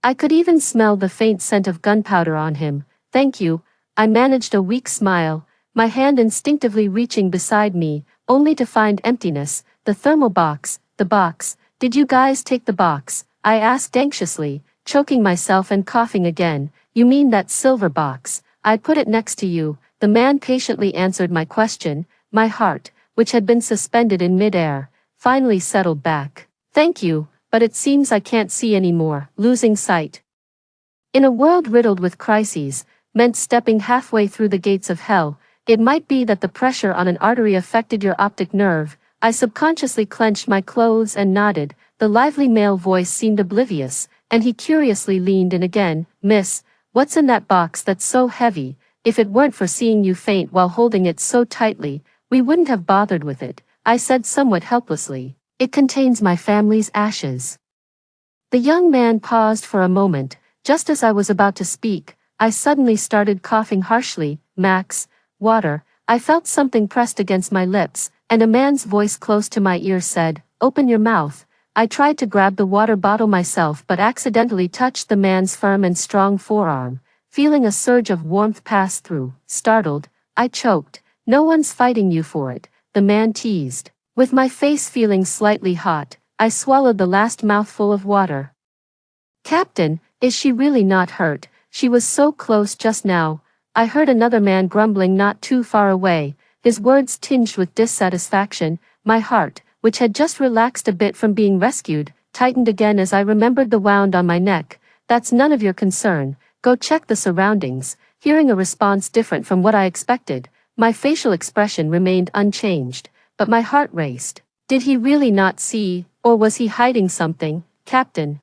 I could even smell the faint scent of gunpowder on him. Thank you, I managed a weak smile, my hand instinctively reaching beside me, only to find emptiness. The thermal box, the box. Did you guys take the box? I asked anxiously, choking myself and coughing again. You mean that silver box? I put it next to you. The man patiently answered my question. My heart, which had been suspended in midair, finally settled back. Thank you, but it seems I can't see anymore. Losing sight in a world riddled with crises meant stepping halfway through the gates of hell. It might be that the pressure on an artery affected your optic nerve. I subconsciously clenched my clothes and nodded. The lively male voice seemed oblivious, and he curiously leaned in again. Miss, what's in that box that's so heavy? If it weren't for seeing you faint while holding it so tightly, we wouldn't have bothered with it, I said somewhat helplessly. It contains my family's ashes. The young man paused for a moment. Just as I was about to speak, I suddenly started coughing harshly. Max, water. I felt something pressed against my lips, and a man's voice close to my ear said, open your mouth. I tried to grab the water bottle myself but accidentally touched the man's firm and strong forearm. Feeling a surge of warmth pass through, startled, I choked. No one's fighting you for it, the man teased. With my face feeling slightly hot, I swallowed the last mouthful of water. Captain, is she really not hurt? She was so close just now. I heard another man grumbling not too far away, his words tinged with dissatisfaction. My heart, which had just relaxed a bit from being rescued, tightened again as I remembered the wound on my neck. That's none of your concern. Go check the surroundings. Hearing a response different from what I expected, my facial expression remained unchanged, but my heart raced. Did he really not see, or was he hiding something? Captain,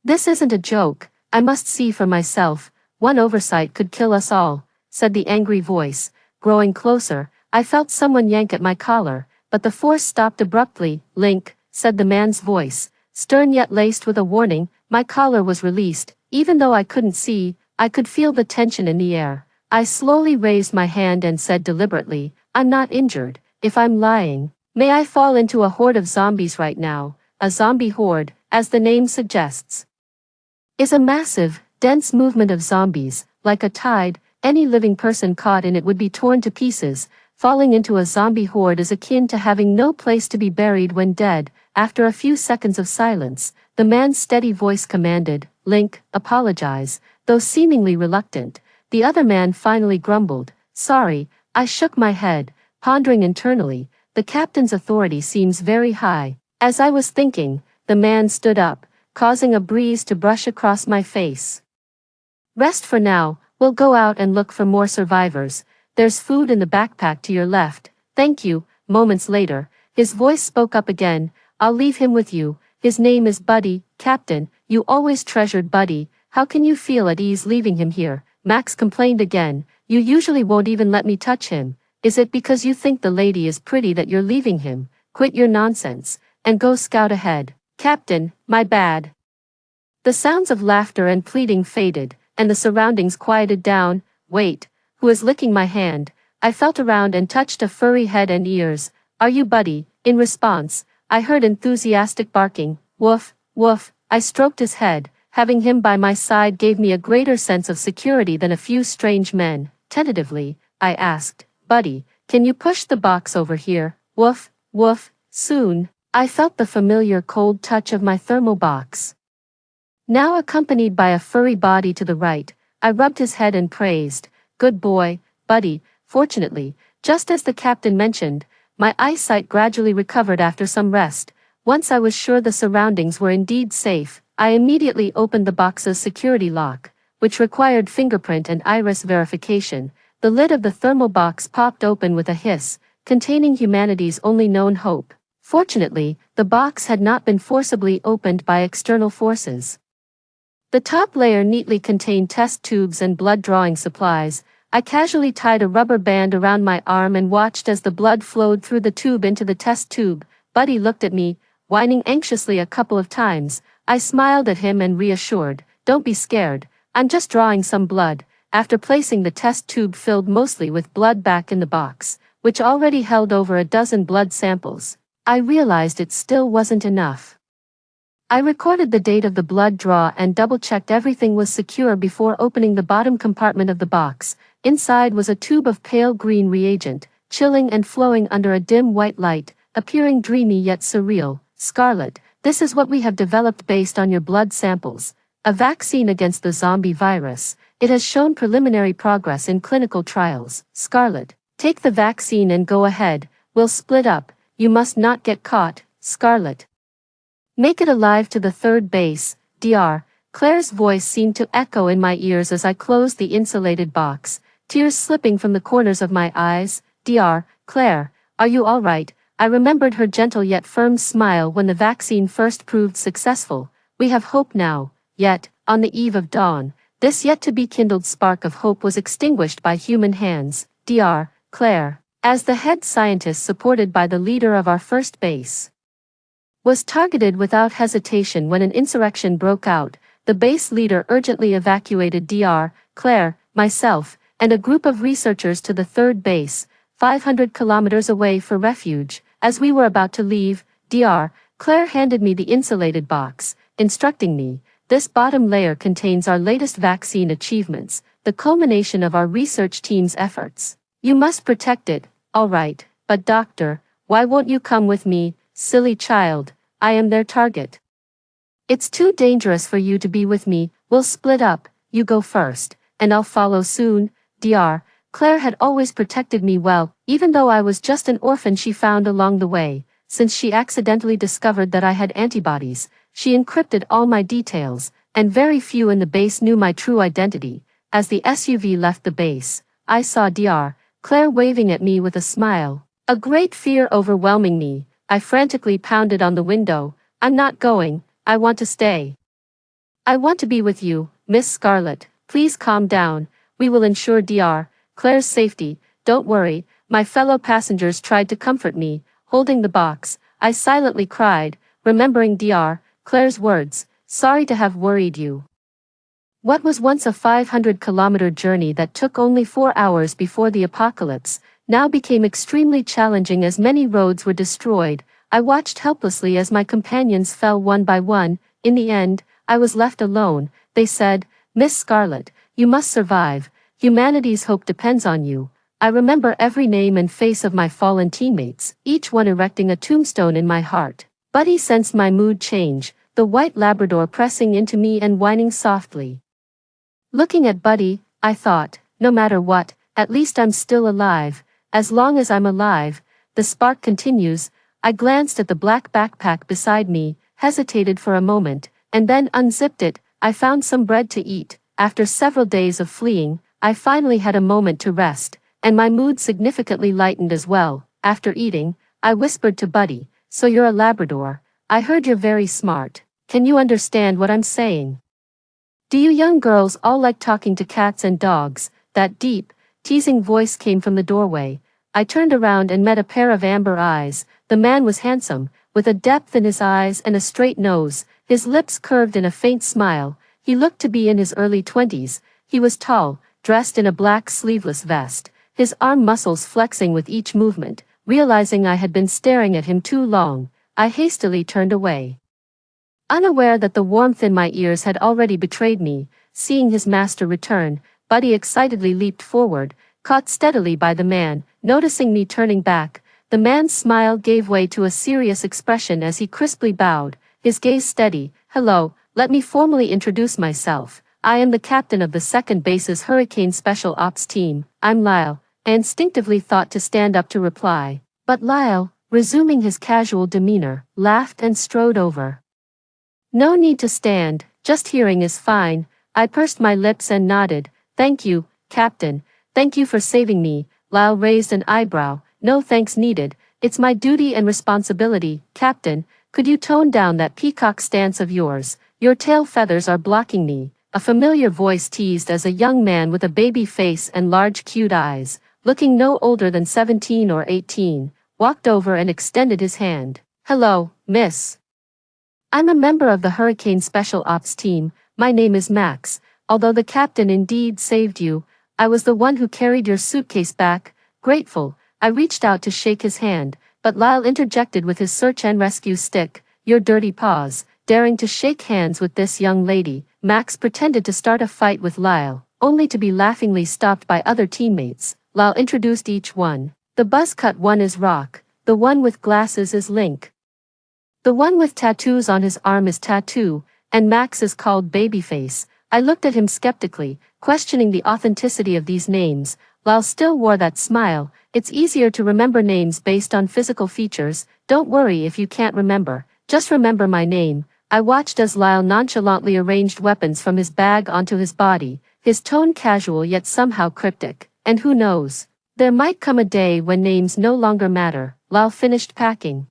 this isn't a joke. I must see for myself. One oversight could kill us all, said the angry voice. Growing closer, I felt someone yank at my collar, but the force stopped abruptly. Link, said the man's voice, stern yet laced with a warning. My collar was released. Even though I couldn't see, I could feel the tension in the air. I slowly raised my hand and said deliberately, I'm not injured. If I'm lying, may I fall into a horde of zombies right now? A zombie horde, as the name suggests, is a massive, dense movement of zombies. Like a tide, any living person caught in it would be torn to pieces. Falling into a zombie horde is akin to having no place to be buried when dead. After a few seconds of silence, the man's steady voice commanded, Link, apologize. Though seemingly reluctant, the other man finally grumbled, sorry. I shook my head, pondering internally, the captain's authority seems very high. As I was thinking, the man stood up, causing a breeze to brush across my face. Rest for now, we'll go out and look for more survivors. There's food in the backpack to your left. Thank you. Moments later, his voice spoke up again. I'll leave him with you. His name is Buddy. Captain, you always treasured Buddy. How can you feel at ease leaving him here? Max complained again. You usually won't even let me touch him. Is it because you think the lady is pretty that you're leaving him? Quit your nonsense, and go scout ahead. Captain, my bad. The sounds of laughter and pleading faded, and the surroundings quieted down. Wait, who is licking my hand? I felt around and touched a furry head and ears. Are you Buddy? In response, I heard enthusiastic barking. Woof, woof. I stroked his head. Having him by my side gave me a greater sense of security than a few strange men. Tentatively, I asked, Buddy, can you push the box over here? Woof, woof. Soon, I felt the familiar cold touch of my thermal box. Now accompanied by a furry body to the right, I rubbed his head and praised, Good boy, Buddy. Fortunately, just as the captain mentioned, my eyesight gradually recovered after some rest. Once I was sure the surroundings were indeed safe, I immediately opened the box's security lock, which required fingerprint and iris verification. The lid of the thermal box popped open with a hiss, containing humanity's only known hope. Fortunately, the box had not been forcibly opened by external forces. The top layer neatly contained test tubes and blood drawing supplies. I casually tied a rubber band around my arm and watched as the blood flowed through the tube into the test tube. Buddy looked at me, whining anxiously a couple of times. I smiled at him and reassured, Don't be scared, I'm just drawing some blood. After placing the test tube filled mostly with blood back in the box, which already held over a dozen blood samples, I realized it still wasn't enough. I recorded the date of the blood draw and double-checked everything was secure before opening the bottom compartment of the box. Inside was a tube of pale green reagent, chilling and flowing under a dim white light, appearing dreamy yet surreal. Scarlet, this is what we have developed based on your blood samples. A vaccine against the zombie virus. It has shown preliminary progress in clinical trials. Scarlet, take the vaccine and go ahead. We'll split up. You must not get caught. Scarlet. Make it alive to the third base, Dr. Claire's voice seemed to echo in my ears as I closed the insulated box, tears slipping from the corners of my eyes. Dr. Claire, are you all right? I remembered her gentle yet firm smile when the vaccine first proved successful. We have hope now. Yet, on the eve of dawn, this yet-to-be-kindled spark of hope was extinguished by human hands. Dr. Claire, as the head scientist supported by the leader of our first base, was targeted without hesitation when an insurrection broke out. The base leader urgently evacuated Dr. Claire, myself, and a group of researchers to the third base, 500 kilometers away for refuge. As we were about to leave, Dr. Claire handed me the insulated box, instructing me, This bottom layer contains our latest vaccine achievements, the culmination of our research team's efforts. You must protect it, all right, but doctor, why won't you come with me, silly child? I am their target. It's too dangerous for you to be with me. We'll split up, you go first, and I'll follow soon. Dr. Claire had always protected me well, even though I was just an orphan she found along the way. Since she accidentally discovered that I had antibodies, she encrypted all my details, and very few in the base knew my true identity. As the SUV left the base, I saw Dr. Claire waving at me with a smile. A great fear overwhelming me, I frantically pounded on the window. I'm not going, I want to stay. I want to be with you, Miss Scarlet. Please calm down. We will ensure Dr. Claire's safety. Don't worry. My fellow passengers tried to comfort me, holding the box. I silently cried, remembering Dr. Claire's words, Sorry to have worried you. What was once a 500-kilometer journey that took only 4 hours before the apocalypse, now became extremely challenging as many roads were destroyed. I watched helplessly as my companions fell one by one. In the end, I was left alone. They said, Miss Scarlet, you must survive. Humanity's hope depends on you. I remember every name and face of my fallen teammates, each one erecting a tombstone in my heart. Buddy sensed my mood change, the white Labrador pressing into me and whining softly. Looking at Buddy, I thought, no matter what, at least I'm still alive. As long as I'm alive, the spark continues. I glanced at the black backpack beside me, hesitated for a moment, and then unzipped it. I found some bread to eat. After several days of fleeing, I finally had a moment to rest, and my mood significantly lightened as well. After eating, I whispered to Buddy, So you're a Labrador. I heard you're very smart. Can you understand what I'm saying? Do you young girls all like talking to cats and dogs? That deep, teasing voice came from the doorway. I turned around and met a pair of amber eyes. The man was handsome, with a depth in his eyes and a straight nose, his lips curved in a faint smile. He looked to be in his early 20s. He was tall, dressed in a black sleeveless vest, his arm muscles flexing with each movement. Realizing I had been staring at him too long, I hastily turned away. Unaware that the warmth in my ears had already betrayed me, seeing his master return, Buddy excitedly leaped forward, caught steadily by the man. Noticing me turning back, the man's smile gave way to a serious expression as he crisply bowed, his gaze steady. "Hello, let me formally introduce myself. I am the captain of the 2nd Base's Hurricane Special Ops team. I'm Lyle." I instinctively thought to stand up to reply, but Lyle, resuming his casual demeanor, laughed and strode over. "No need to stand, just hearing is fine." I pursed my lips and nodded. "Thank you, Captain. Thank you for saving me." Lyle raised an eyebrow. "No thanks needed. It's my duty and responsibility, Captain. Could you tone down that peacock stance of yours? Your tail feathers are blocking me." A familiar voice teased as a young man with a baby face and large cute eyes, looking no older than 17 or 18, walked over and extended his hand. "Hello, miss. I'm a member of the Hurricane Special Ops team. My name is Max. Although the captain indeed saved you, I was the one who carried your suitcase back." Grateful, I reached out to shake his hand, but Lyle interjected with his search and rescue stick. "Your dirty paws, daring to shake hands with this young lady." Max pretended to start a fight with Lyle, only to be laughingly stopped by other teammates. Lyle introduced each one. "The buzz-cut one is Rock, the one with glasses is Link. The one with tattoos on his arm is Tattoo, and Max is called Babyface." I looked at him skeptically, questioning the authenticity of these names. Lyle still wore that smile. "It's easier to remember names based on physical features. Don't worry if you can't remember, just remember my name." I watched as Lyle nonchalantly arranged weapons from his bag onto his body, his tone casual yet somehow cryptic. "And who knows? There might come a day when names no longer matter." Lyle finished packing,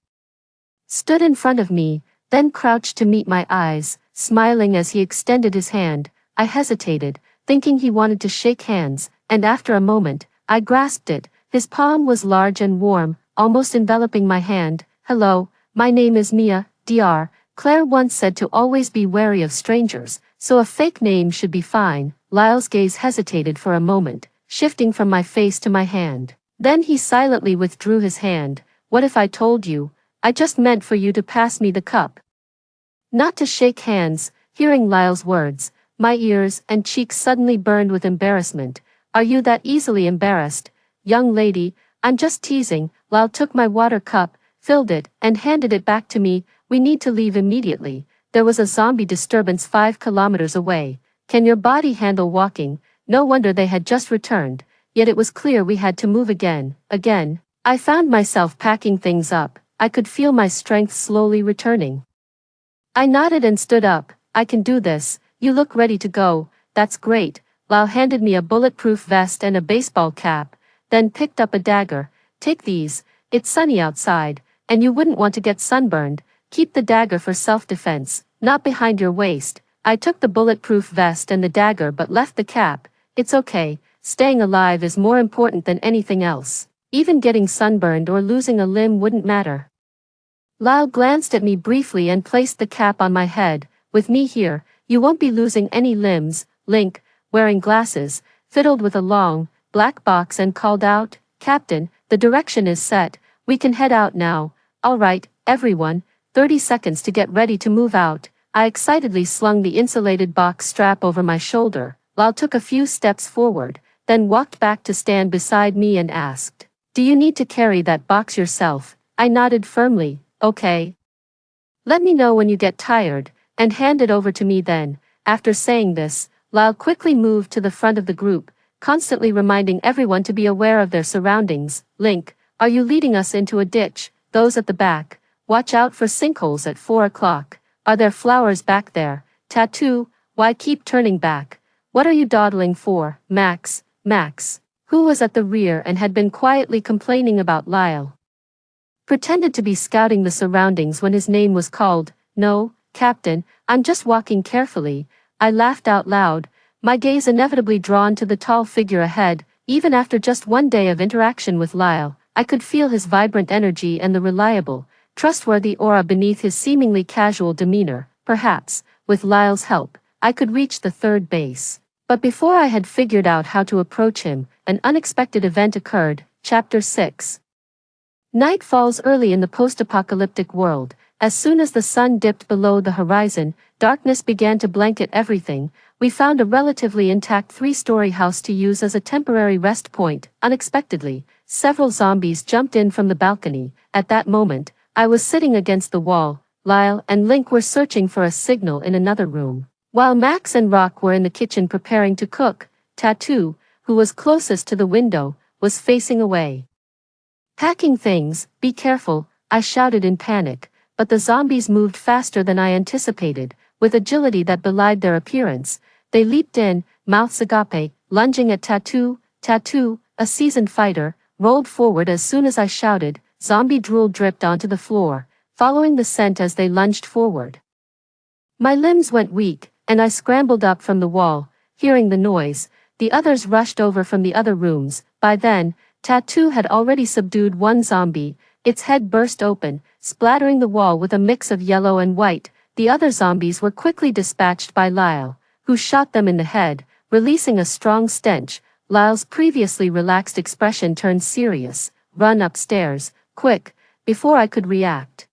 stood in front of me, then crouched to meet my eyes, smiling as he extended his hand. I hesitated, thinking he wanted to shake hands, and after a moment, I grasped it. His palm was large and warm, almost enveloping my hand. "Hello, my name is Mia, Dr. Claire once said to always be wary of strangers, so a fake name should be fine." Lyle's gaze hesitated for a moment, shifting from my face to my hand. Then he silently withdrew his hand. "What if I told you? I just meant for you to pass me the cup, not to shake hands." Hearing Lyle's words, my ears and cheeks suddenly burned with embarrassment. "Are you that easily embarrassed, young lady? I'm just teasing." Lyle took my water cup, filled it, and handed it back to me. "We need to leave immediately. There was a zombie disturbance 5 kilometers away. Can your body handle walking?" No wonder they had just returned, yet it was clear we had to move again. I found myself packing things up. I could feel my strength slowly returning. I nodded and stood up. "I can do this. You look ready to go." "That's great." Lyle handed me a bulletproof vest and a baseball cap, then picked up a dagger. "Take these. It's sunny outside, and you wouldn't want to get sunburned. Keep the dagger for self-defense, not behind your waist." I took the bulletproof vest and the dagger but left the cap. "It's okay. Staying alive is more important than anything else. Even getting sunburned or losing a limb wouldn't matter." Lyle glanced at me briefly and placed the cap on my head. "With me here, you won't be losing any limbs." Link, wearing glasses, fiddled with a long, black box and called out, "Captain, the direction is set. We can head out now." "All right, everyone, 30 seconds to get ready to move out." I excitedly slung the insulated box strap over my shoulder. Lyle took a few steps forward, then walked back to stand beside me and asked, "Do you need to carry that box yourself?" I nodded firmly. "Okay. Let me know when you get tired," and hand it over to me then. After saying this, Lyle quickly moved to the front of the group, constantly reminding everyone to be aware of their surroundings. "Link, are you leading us into a ditch?" "Those at the back. Watch out for sinkholes at 4 o'clock. Are there flowers back there?" "Tattoo, why keep turning back? What are you dawdling for?" Max, who was at the rear and had been quietly complaining about Lyle, pretended to be scouting the surroundings when his name was called. "No, Captain, I'm just walking carefully." I laughed out loud, my gaze inevitably drawn to the tall figure ahead. Even after just one day of interaction with Lyle, I could feel his vibrant energy and the reliable, trustworthy aura beneath his seemingly casual demeanor. Perhaps, with Lyle's help, I could reach the third base. But before I had figured out how to approach him, an unexpected event occurred. Chapter 6. Night falls early in the post-apocalyptic world. As soon as the sun dipped below the horizon, darkness began to blanket everything. We found a relatively intact three-story house to use as a temporary rest point. Unexpectedly, several zombies jumped in from the balcony. At that moment, I was sitting against the wall. Lyle and Link were searching for a signal in another room, while Max and Rock were in the kitchen preparing to cook. Tattoo, who was closest to the window, was facing away. "Packing things, be careful," I shouted in panic, but the zombies moved faster than I anticipated. With agility that belied their appearance, they leaped in, mouths agape, lunging at Tattoo. Tattoo, a seasoned fighter, rolled forward as soon as I shouted. Zombie drool dripped onto the floor, following the scent as they lunged forward. My limbs went weak, and I scrambled up from the wall. Hearing the noise, the others rushed over from the other rooms. By then, Tattoo had already subdued one zombie. Its head burst open, splattering the wall with a mix of yellow and white. The other zombies were quickly dispatched by Lyle, who shot them in the head, releasing a strong stench. Lyle's previously relaxed expression turned serious. "Run upstairs, quick," before I could react.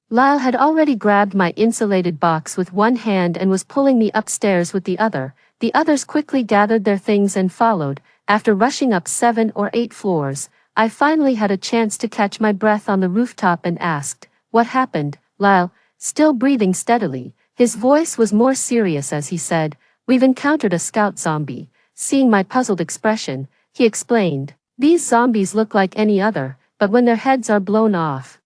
Lyle had already grabbed my insulated box with one hand and was pulling me upstairs with the other. The others quickly gathered their things and followed. After rushing up 7 or 8 floors, I finally had a chance to catch my breath on the rooftop and asked, "What happened?" Lyle, still breathing steadily, his voice was more serious as he said, "We've encountered a scout zombie." Seeing my puzzled expression, he explained, "These zombies look like any other, but when their heads are blown off,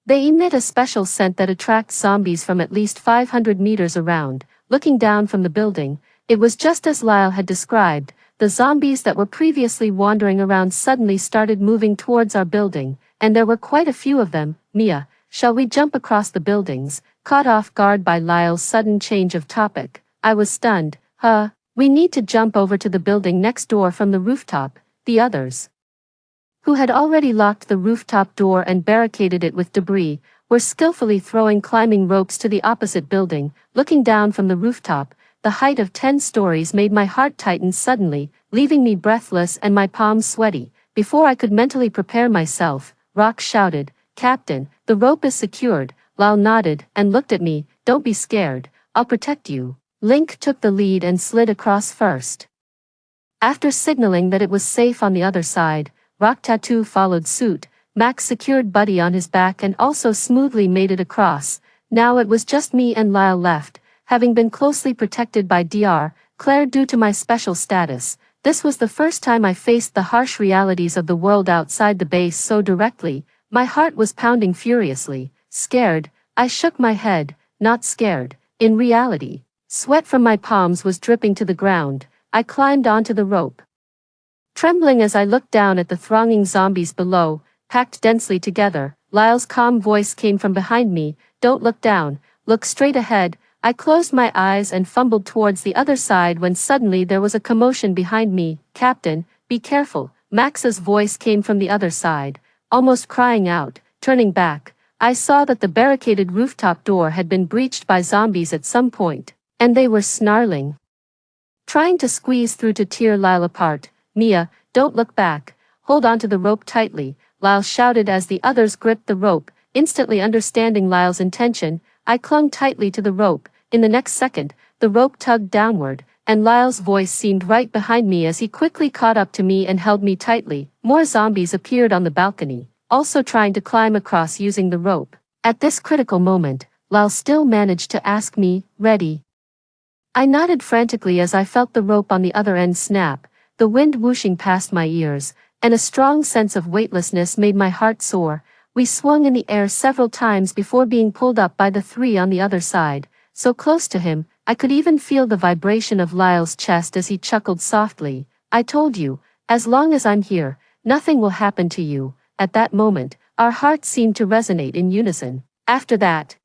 they emit a special scent that attracts zombies from at least 500 meters around." Looking down from the building, it was just as Lyle had described. The zombies that were previously wandering around suddenly started moving towards our building, and there were quite a few of them. "Mia, shall we jump across the buildings?" Caught off guard by Lyle's sudden change of topic, I was stunned. We need to jump over to the building next door from the rooftop." The others, who had already locked the rooftop door and barricaded it with debris, were skillfully throwing climbing ropes to the opposite building. Looking down from the rooftop, the height of 10 stories made my heart tighten suddenly, leaving me breathless and my palms sweaty. Before I could mentally prepare myself, Rock shouted, "Captain, the rope is secured." Lyle nodded and looked at me. "Don't be scared, I'll protect you." Link took the lead and slid across first. After signaling that it was safe on the other side, Rock Tattoo followed suit. Max secured Buddy on his back and also smoothly made it across. Now it was just me and Lyle left. Having been closely protected by Dr. Claire due to my special status, this was the first time I faced the harsh realities of the world outside the base so directly. My heart was pounding furiously. Scared, I shook my head. Not scared. In reality, sweat from my palms was dripping to the ground. I climbed onto the rope, trembling as I looked down at the thronging zombies below, packed densely together. Lyle's calm voice came from behind me. "Don't look down, look straight ahead." I closed my eyes and fumbled towards the other side when suddenly there was a commotion behind me. "Captain, be careful." Max's voice came from the other side, almost crying out. Turning back, I saw that the barricaded rooftop door had been breached by zombies at some point, and they were snarling, trying to squeeze through to tear Lyle apart. "Mia, don't look back. Hold onto the rope tightly," Lyle shouted as the others gripped the rope. Instantly understanding Lyle's intention, I clung tightly to the rope. In the next second, the rope tugged downward, and Lyle's voice seemed right behind me as he quickly caught up to me and held me tightly. More zombies appeared on the balcony, also trying to climb across using the rope. At this critical moment, Lyle still managed to ask me, "Ready?" I nodded frantically as I felt the rope on the other end snap, the wind whooshing past my ears, and a strong sense of weightlessness made my heart soar. We swung in the air several times before being pulled up by the three on the other side. So close to him, I could even feel the vibration of Lyle's chest as he chuckled softly. "I told you, as long as I'm here, nothing will happen to you." At that moment, our hearts seemed to resonate in unison. After that,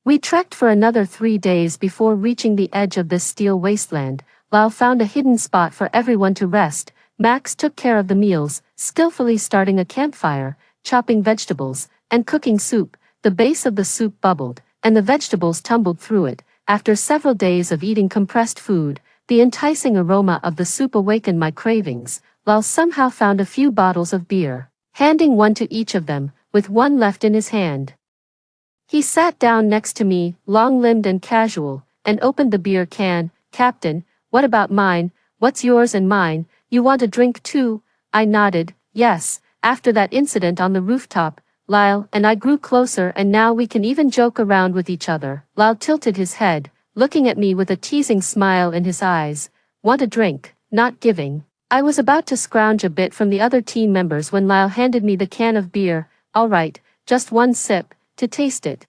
we trekked for another 3 days before reaching the edge of this steel wasteland. Lyle found a hidden spot for everyone to rest. Max took care of the meals, skillfully starting a campfire, chopping vegetables, and cooking soup. The base of the soup bubbled, and the vegetables tumbled through it. After several days of eating compressed food, the enticing aroma of the soup awakened my cravings. Lal somehow found a few bottles of beer, handing one to each of them, with one left in his hand. He sat down next to me, long-limbed and casual, and opened the beer can. "Captain, what about mine? What's yours and mine? You want a drink too?" I nodded, yes. After that incident on the rooftop, Lyle and I grew closer, and now we can even joke around with each other. Lyle tilted his head, looking at me with a teasing smile in his eyes. "Want a drink, not giving." I was about to scrounge a bit from the other team members when Lyle handed me the can of beer. "All right, just one sip, to taste it."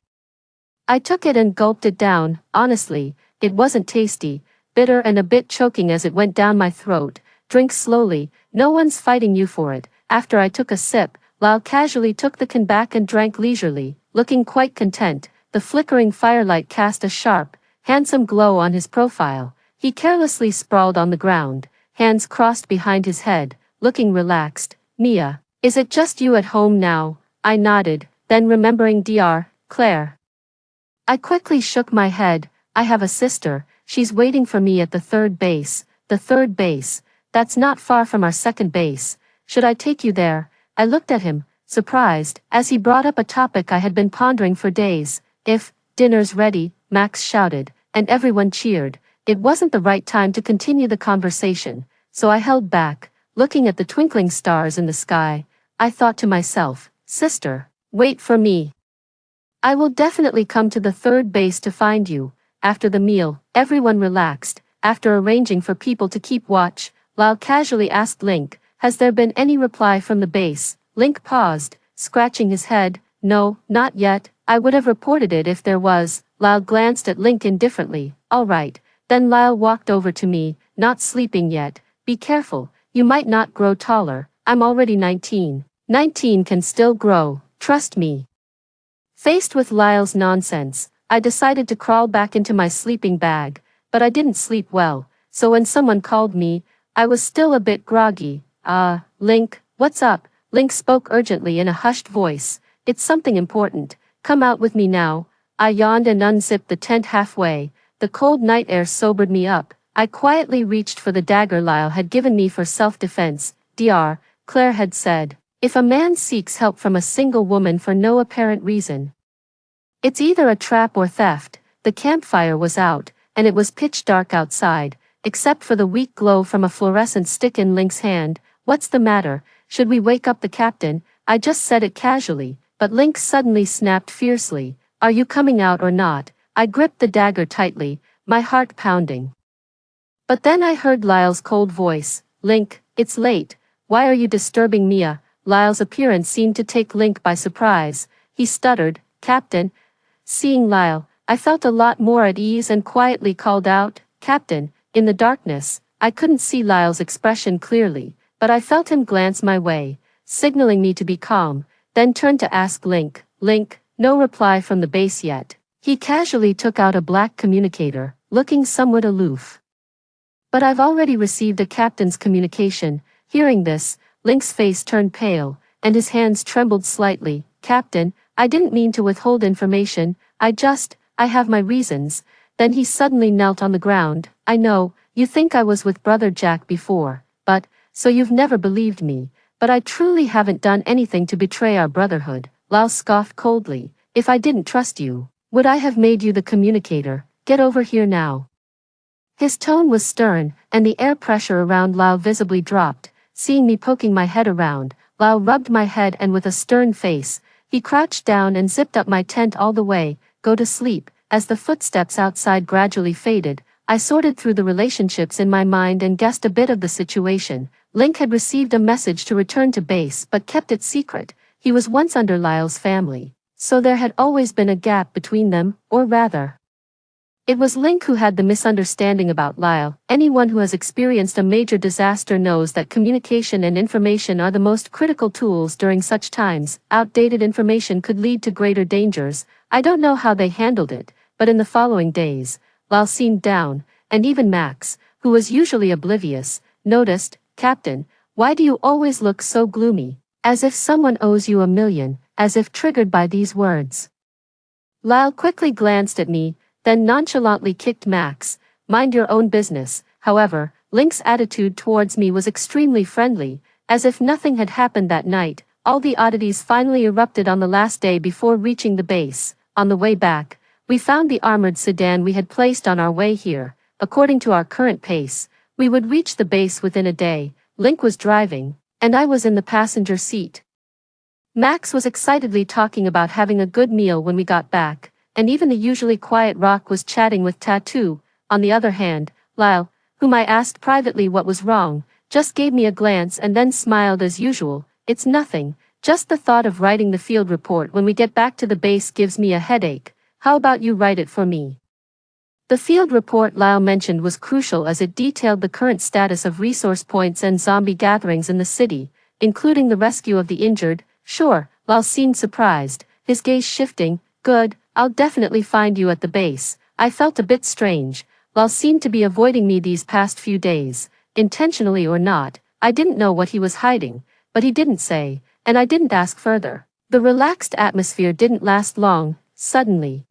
I took it and gulped it down. Honestly, it wasn't tasty, bitter and a bit choking as it went down my throat. "Drink slowly, no one's fighting you for it." After I took a sip, Lyle casually took the can back and drank leisurely, looking quite content. The flickering firelight cast a sharp, handsome glow on his profile. He carelessly sprawled on the ground, hands crossed behind his head, looking relaxed. "Mia, is it just you at home now?" I nodded, then remembering Dr. Claire. I quickly shook my head. "I have a sister, she's waiting for me at the third base." "The third base? That's not far from our second base. Should I take you there?" I looked at him, surprised, as he brought up a topic I had been pondering for days. "If dinner's ready," Max shouted, and everyone cheered. It wasn't the right time to continue the conversation, so I held back, looking at the twinkling stars in the sky. I thought to myself, "Sister, wait for me. I will definitely come to the third base to find you." After the meal, everyone relaxed. After arranging for people to keep watch, Lyle casually asked Link, "Has there been any reply from the base?" Link paused, scratching his head. "No, not yet. I would have reported it if there was." Lyle glanced at Link indifferently. "All right." Then Lyle walked over to me. "Not sleeping yet. Be careful, you might not grow taller. I'm already 19. 19 can still grow, trust me." Faced with Lyle's nonsense, I decided to crawl back into my sleeping bag, but I didn't sleep well, so when someone called me, I was still a bit groggy. Link, what's up?" Link spoke urgently in a hushed voice. "It's something important. Come out with me now." I yawned and unzipped the tent halfway. The cold night air sobered me up. I quietly reached for the dagger Lyle had given me for self-defense. Dr. Claire had said, "If a man seeks help from a single woman for no apparent reason, it's either a trap or theft." The campfire was out, and it was pitch dark outside, except for the weak glow from a fluorescent stick in Link's hand. "What's the matter? Should we wake up the captain?" I just said it casually, but Link suddenly snapped fiercely. "Are you coming out or not?" I gripped the dagger tightly, my heart pounding. But then I heard Lyle's cold voice. "Link, it's late. Why are you disturbing Mia?" Lyle's appearance seemed to take Link by surprise. He stuttered, "Captain." Seeing Lyle, I felt a lot more at ease and quietly called out, "Captain." In the darkness, I couldn't see Lyle's expression clearly, but I felt him glance my way, signaling me to be calm, then turned to ask Link. "Link, no reply from the base yet." He casually took out a black communicator, looking somewhat aloof. "But I've already received a captain's communication." Hearing this, Link's face turned pale, and his hands trembled slightly. "Captain, I didn't mean to withhold information. I have my reasons." Then he suddenly knelt on the ground. "I know, you think I was with Brother Jack before, so you've never believed me, but I truly haven't done anything to betray our brotherhood." Lyle scoffed coldly. "If I didn't trust you, would I have made you the communicator? Get over here now." His tone was stern, and the air pressure around Lyle visibly dropped. Seeing me poking my head around, Lyle rubbed my head and with a stern face, he crouched down and zipped up my tent all the way. "Go to sleep." As the footsteps outside gradually faded, I sorted through the relationships in my mind and guessed a bit of the situation. Link had received a message to return to base but kept it secret. He was once under Lyle's family, so there had always been a gap between them, or rather, it was Link who had the misunderstanding about Lyle. Anyone who has experienced a major disaster knows that communication and information are the most critical tools during such times. Outdated information could lead to greater dangers. I don't know how they handled it, but in the following days, Lyle seemed down, and even Max, who was usually oblivious, noticed. "Captain, why do you always look so gloomy? As if someone owes you $1 million. as if triggered by these words. Lyle quickly glanced at me, then nonchalantly kicked Max. Mind your own business. However, Link's attitude towards me was extremely friendly, as if nothing had happened that night. All the oddities finally erupted on the last day before reaching the base. On the way back, we found the armored sedan we had placed on our way here. According to our current pace, we would reach the base within a day. Link was driving, and I was in the passenger seat. Max was excitedly talking about having a good meal when we got back, and even the usually quiet Rock was chatting with Tattoo. On the other hand, Lyle, whom I asked privately what was wrong, just gave me a glance and then smiled as usual. It's nothing, just the thought of writing the field report when we get back to the base gives me a headache. How about you write it for me? The field report Lyle mentioned was crucial as it detailed the current status of resource points and zombie gatherings in the city, including the rescue of the injured. Sure, Lyle seemed surprised, his gaze shifting. Good, I'll definitely find you at the base. I felt a bit strange. Lyle seemed to be avoiding me these past few days, intentionally or not. I didn't know what he was hiding, but he didn't say, and I didn't ask further. The relaxed atmosphere didn't last long. Suddenly,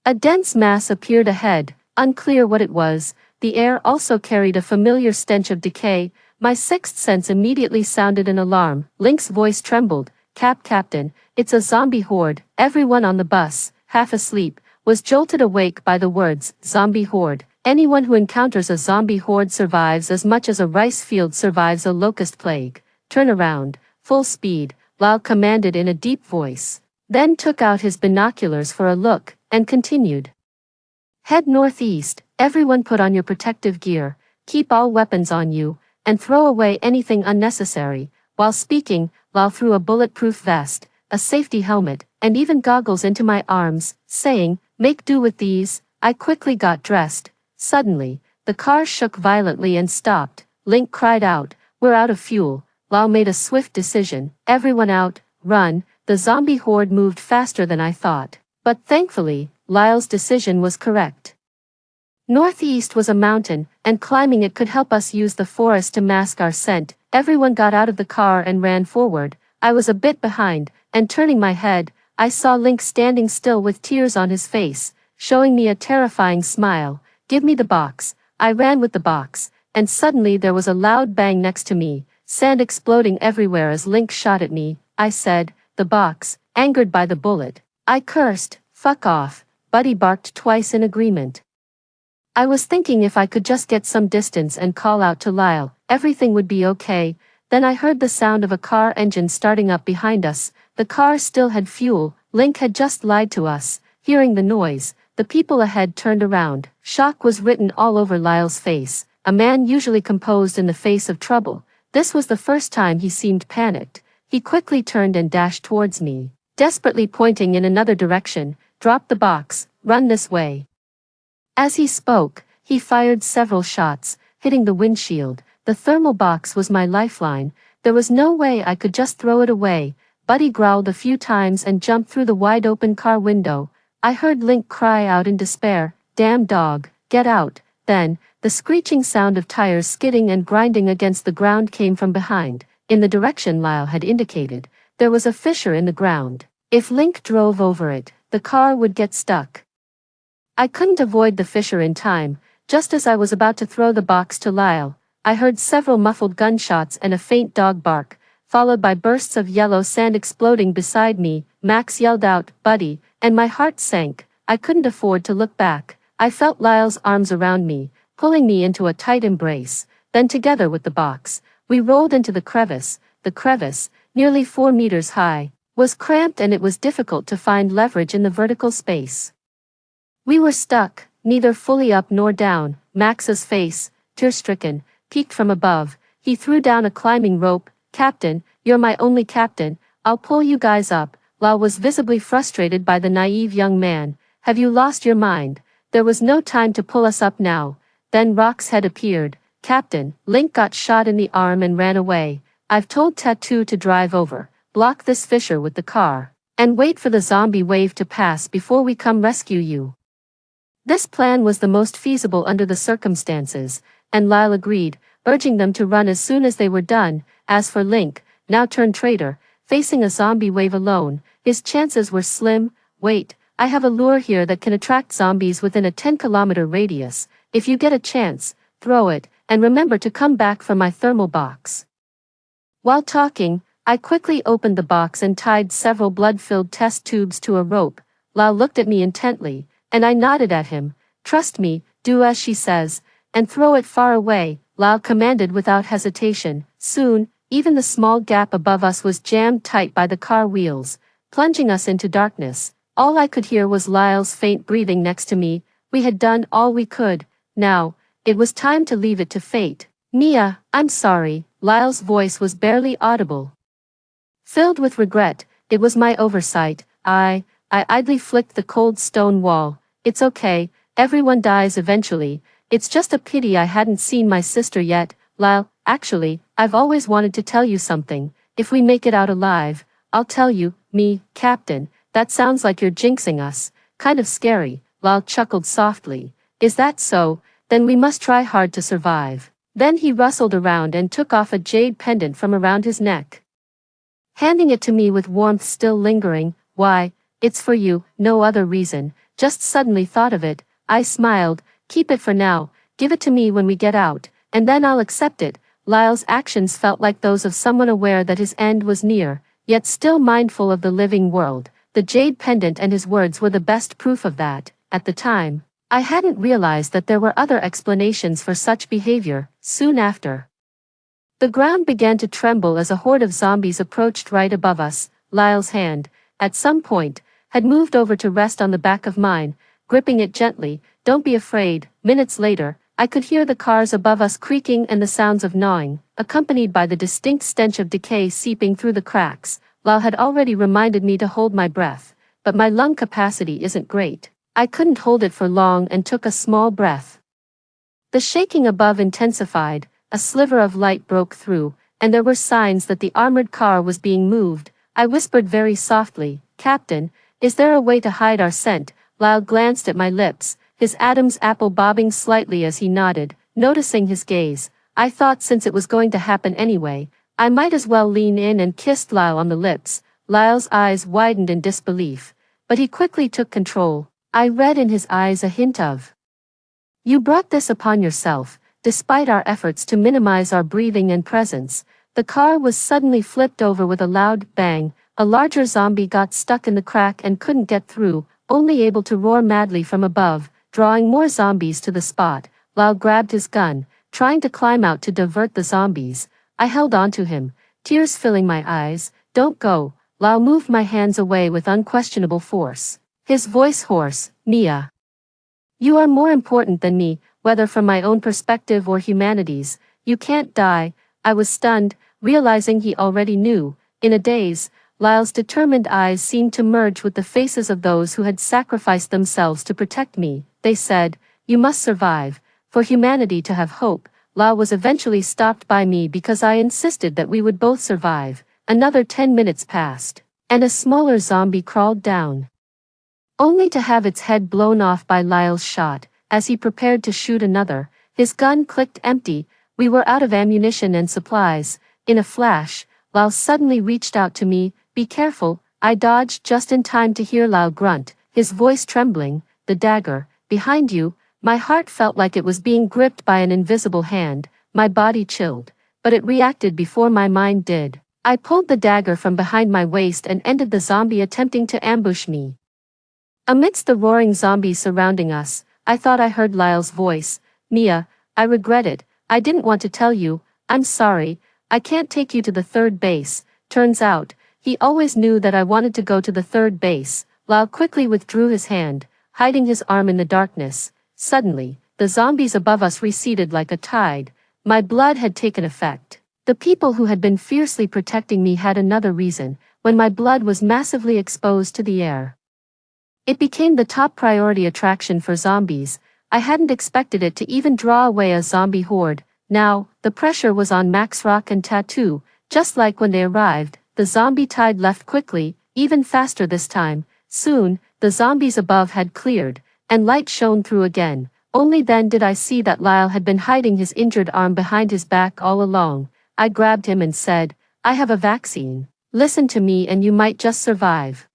a dense mass appeared ahead, unclear what it was. The air also carried a familiar stench of decay. My sixth sense immediately sounded an alarm. Link's voice trembled. Captain, it's a zombie horde. Everyone on the bus, half asleep, was jolted awake by the words, zombie horde. Anyone who encounters a zombie horde survives as much as a rice field survives a locust plague. Turn around, full speed, Lyle commanded in a deep voice, then took out his binoculars for a look, and continued. Head northeast, everyone put on your protective gear, keep all weapons on you, and throw away anything unnecessary. While speaking, Lyle threw a bulletproof vest, a safety helmet, and even goggles into my arms, saying, make do with these. I quickly got dressed. Suddenly, the car shook violently and stopped. Link cried out, we're out of fuel. Lyle made a swift decision. Everyone out, run. The zombie horde moved faster than I thought. But thankfully, Lyle's decision was correct. Northeast was a mountain, and climbing it could help us use the forest to mask our scent. Everyone got out of the car and ran forward. I was a bit behind, and turning my head, I saw Link standing still with tears on his face, showing me a terrifying smile. Give me the box. I ran with the box, and suddenly there was a loud bang next to me, sand exploding everywhere as Link shot at me. I said, the box, angered by the bullet. I cursed, fuck off. Buddy barked twice in agreement. I was thinking if I could just get some distance and call out to Lyle, everything would be okay. Then I heard the sound of a car engine starting up behind us. The car still had fuel. Link had just lied to us. Hearing the noise, the people ahead turned around. Shock was written all over Lyle's face. A man usually composed in the face of trouble. This was the first time he seemed panicked. He quickly turned and dashed towards me, desperately pointing in another direction. Drop the box, run this way. As he spoke, he fired several shots, hitting the windshield. The thermal box was my lifeline. There was no way I could just throw it away. Buddy growled a few times and jumped through the wide-open car window. I heard Link cry out in despair, damn dog, get out. Then, the screeching sound of tires skidding and grinding against the ground came from behind. In the direction Lyle had indicated, there was a fissure in the ground. If Link drove over it, the car would get stuck. I couldn't avoid the fissure in time. Just as I was about to throw the box to Lyle, I heard several muffled gunshots and a faint dog bark, followed by bursts of yellow sand exploding beside me. Max yelled out, Buddy, and my heart sank. I couldn't afford to look back. I felt Lyle's arms around me, pulling me into a tight embrace. Then together with the box, we rolled into the crevice. The crevice, nearly 4 meters high, was cramped and it was difficult to find leverage in the vertical space. We were stuck, neither fully up nor down. Max's face, tear-stricken, peeked from above. He threw down a climbing rope. Captain, you're my only captain. I'll pull you guys up. Lyle was visibly frustrated by the naive young man. Have you lost your mind? There was no time to pull us up now. Then Rock's head appeared. Captain, Link got shot in the arm and ran away. I've told Tattoo to drive over, block this fissure with the car, and wait for the zombie wave to pass before we come rescue you. This plan was the most feasible under the circumstances, and Lyle agreed, urging them to run as soon as they were done. As for Link, now turned traitor, facing a zombie wave alone, his chances were slim. Wait, I have a lure here that can attract zombies within a 10-kilometer radius. If you get a chance, throw it, and remember to come back for my thermal box. While talking, I quickly opened the box and tied several blood-filled test tubes to a rope. Lau looked at me intently, and I nodded at him. Trust me, do as she says, and throw it far away, Lau commanded without hesitation. Soon, even the small gap above us was jammed tight by the car wheels, plunging us into darkness. All I could hear was Lyle's faint breathing next to me. We had done all we could. Now, it was time to leave it to fate. Mia, I'm sorry. Lyle's voice was barely audible. Filled with regret, it was my oversight. I idly flicked the cold stone wall. It's okay, everyone dies eventually. It's just a pity I hadn't seen my sister yet. Lyle, actually, I've always wanted to tell you something. If we make it out alive, I'll tell you. Me, Captain, that sounds like you're jinxing us. Kind of scary. Lyle chuckled softly. Is that so? Then we must try hard to survive. Then he rustled around and took off a jade pendant from around his neck, handing it to me with warmth still lingering. Why, it's for you, no other reason. Just suddenly thought of it. I smiled. Keep it for now. Give it to me when we get out, and then I'll accept it. Lyle's actions felt like those of someone aware that his end was near, yet still mindful of the living world. The jade pendant and his words were the best proof of that. At the time, I hadn't realized that there were other explanations for such behavior. Soon after, the ground began to tremble as a horde of zombies approached right above us. Lyle's hand, at some point, had moved over to rest on the back of mine, gripping it gently. Don't be afraid. Minutes later, I could hear the cars above us creaking and the sounds of gnawing, accompanied by the distinct stench of decay seeping through the cracks. Lyle had already reminded me to hold my breath, but my lung capacity isn't great. I couldn't hold it for long and took a small breath. The shaking above intensified, a sliver of light broke through, and there were signs that the armored car was being moved. I whispered very softly, Captain, is there a way to hide our scent? Lyle glanced at my lips, his Adam's apple bobbing slightly as he nodded, noticing his gaze. I thought since it was going to happen anyway, I might as well lean in and kissed Lyle on the lips. Lyle's eyes widened in disbelief, but he quickly took control. I read in his eyes a hint of, you brought this upon yourself. Despite our efforts to minimize our breathing and presence, the car was suddenly flipped over with a loud bang. A larger zombie got stuck in the crack and couldn't get through, only able to roar madly from above, drawing more zombies to the spot. Lyle grabbed his gun, trying to climb out to divert the zombies. I held on to him, tears filling my eyes. Don't go. Lyle moved my hands away with unquestionable force, his voice hoarse. Mia, you are more important than me, whether from my own perspective or humanity's. You can't die. I was stunned, realizing he already knew. In a daze, Lyle's determined eyes seemed to merge with the faces of those who had sacrificed themselves to protect me. They said, you must survive. For humanity to have hope. Lyle was eventually stopped by me because I insisted that we would both survive. Another 10 minutes passed, and a smaller zombie crawled down, only to have its head blown off by Lyle's shot. As he prepared to shoot another, his gun clicked empty. We were out of ammunition and supplies. In a flash, Lyle suddenly reached out to me. Be careful. I dodged just in time to hear Lyle grunt, his voice trembling. The dagger, behind you. My heart felt like it was being gripped by an invisible hand. My body chilled, but it reacted before my mind did. I pulled the dagger from behind my waist and ended the zombie attempting to ambush me. Amidst the roaring zombies surrounding us, I thought I heard Lyle's voice. Mia, I regret it. I didn't want to tell you. I'm sorry. I can't take you to the third base. Turns out, he always knew that I wanted to go to the third base. Lyle quickly withdrew his hand, hiding his arm in the darkness. Suddenly, the zombies above us receded like a tide. My blood had taken effect. The people who had been fiercely protecting me had another reason. When my blood was massively exposed to the air, it became the top priority attraction for zombies. I hadn't expected it to even draw away a zombie horde. Now, the pressure was on Max Rock and Tattoo. Just like when they arrived, the zombie tide left quickly, even faster this time. Soon, the zombies above had cleared, and light shone through again. Only then did I see that Lyle had been hiding his injured arm behind his back all along. I grabbed him and said, I have a vaccine. Listen to me and you might just survive.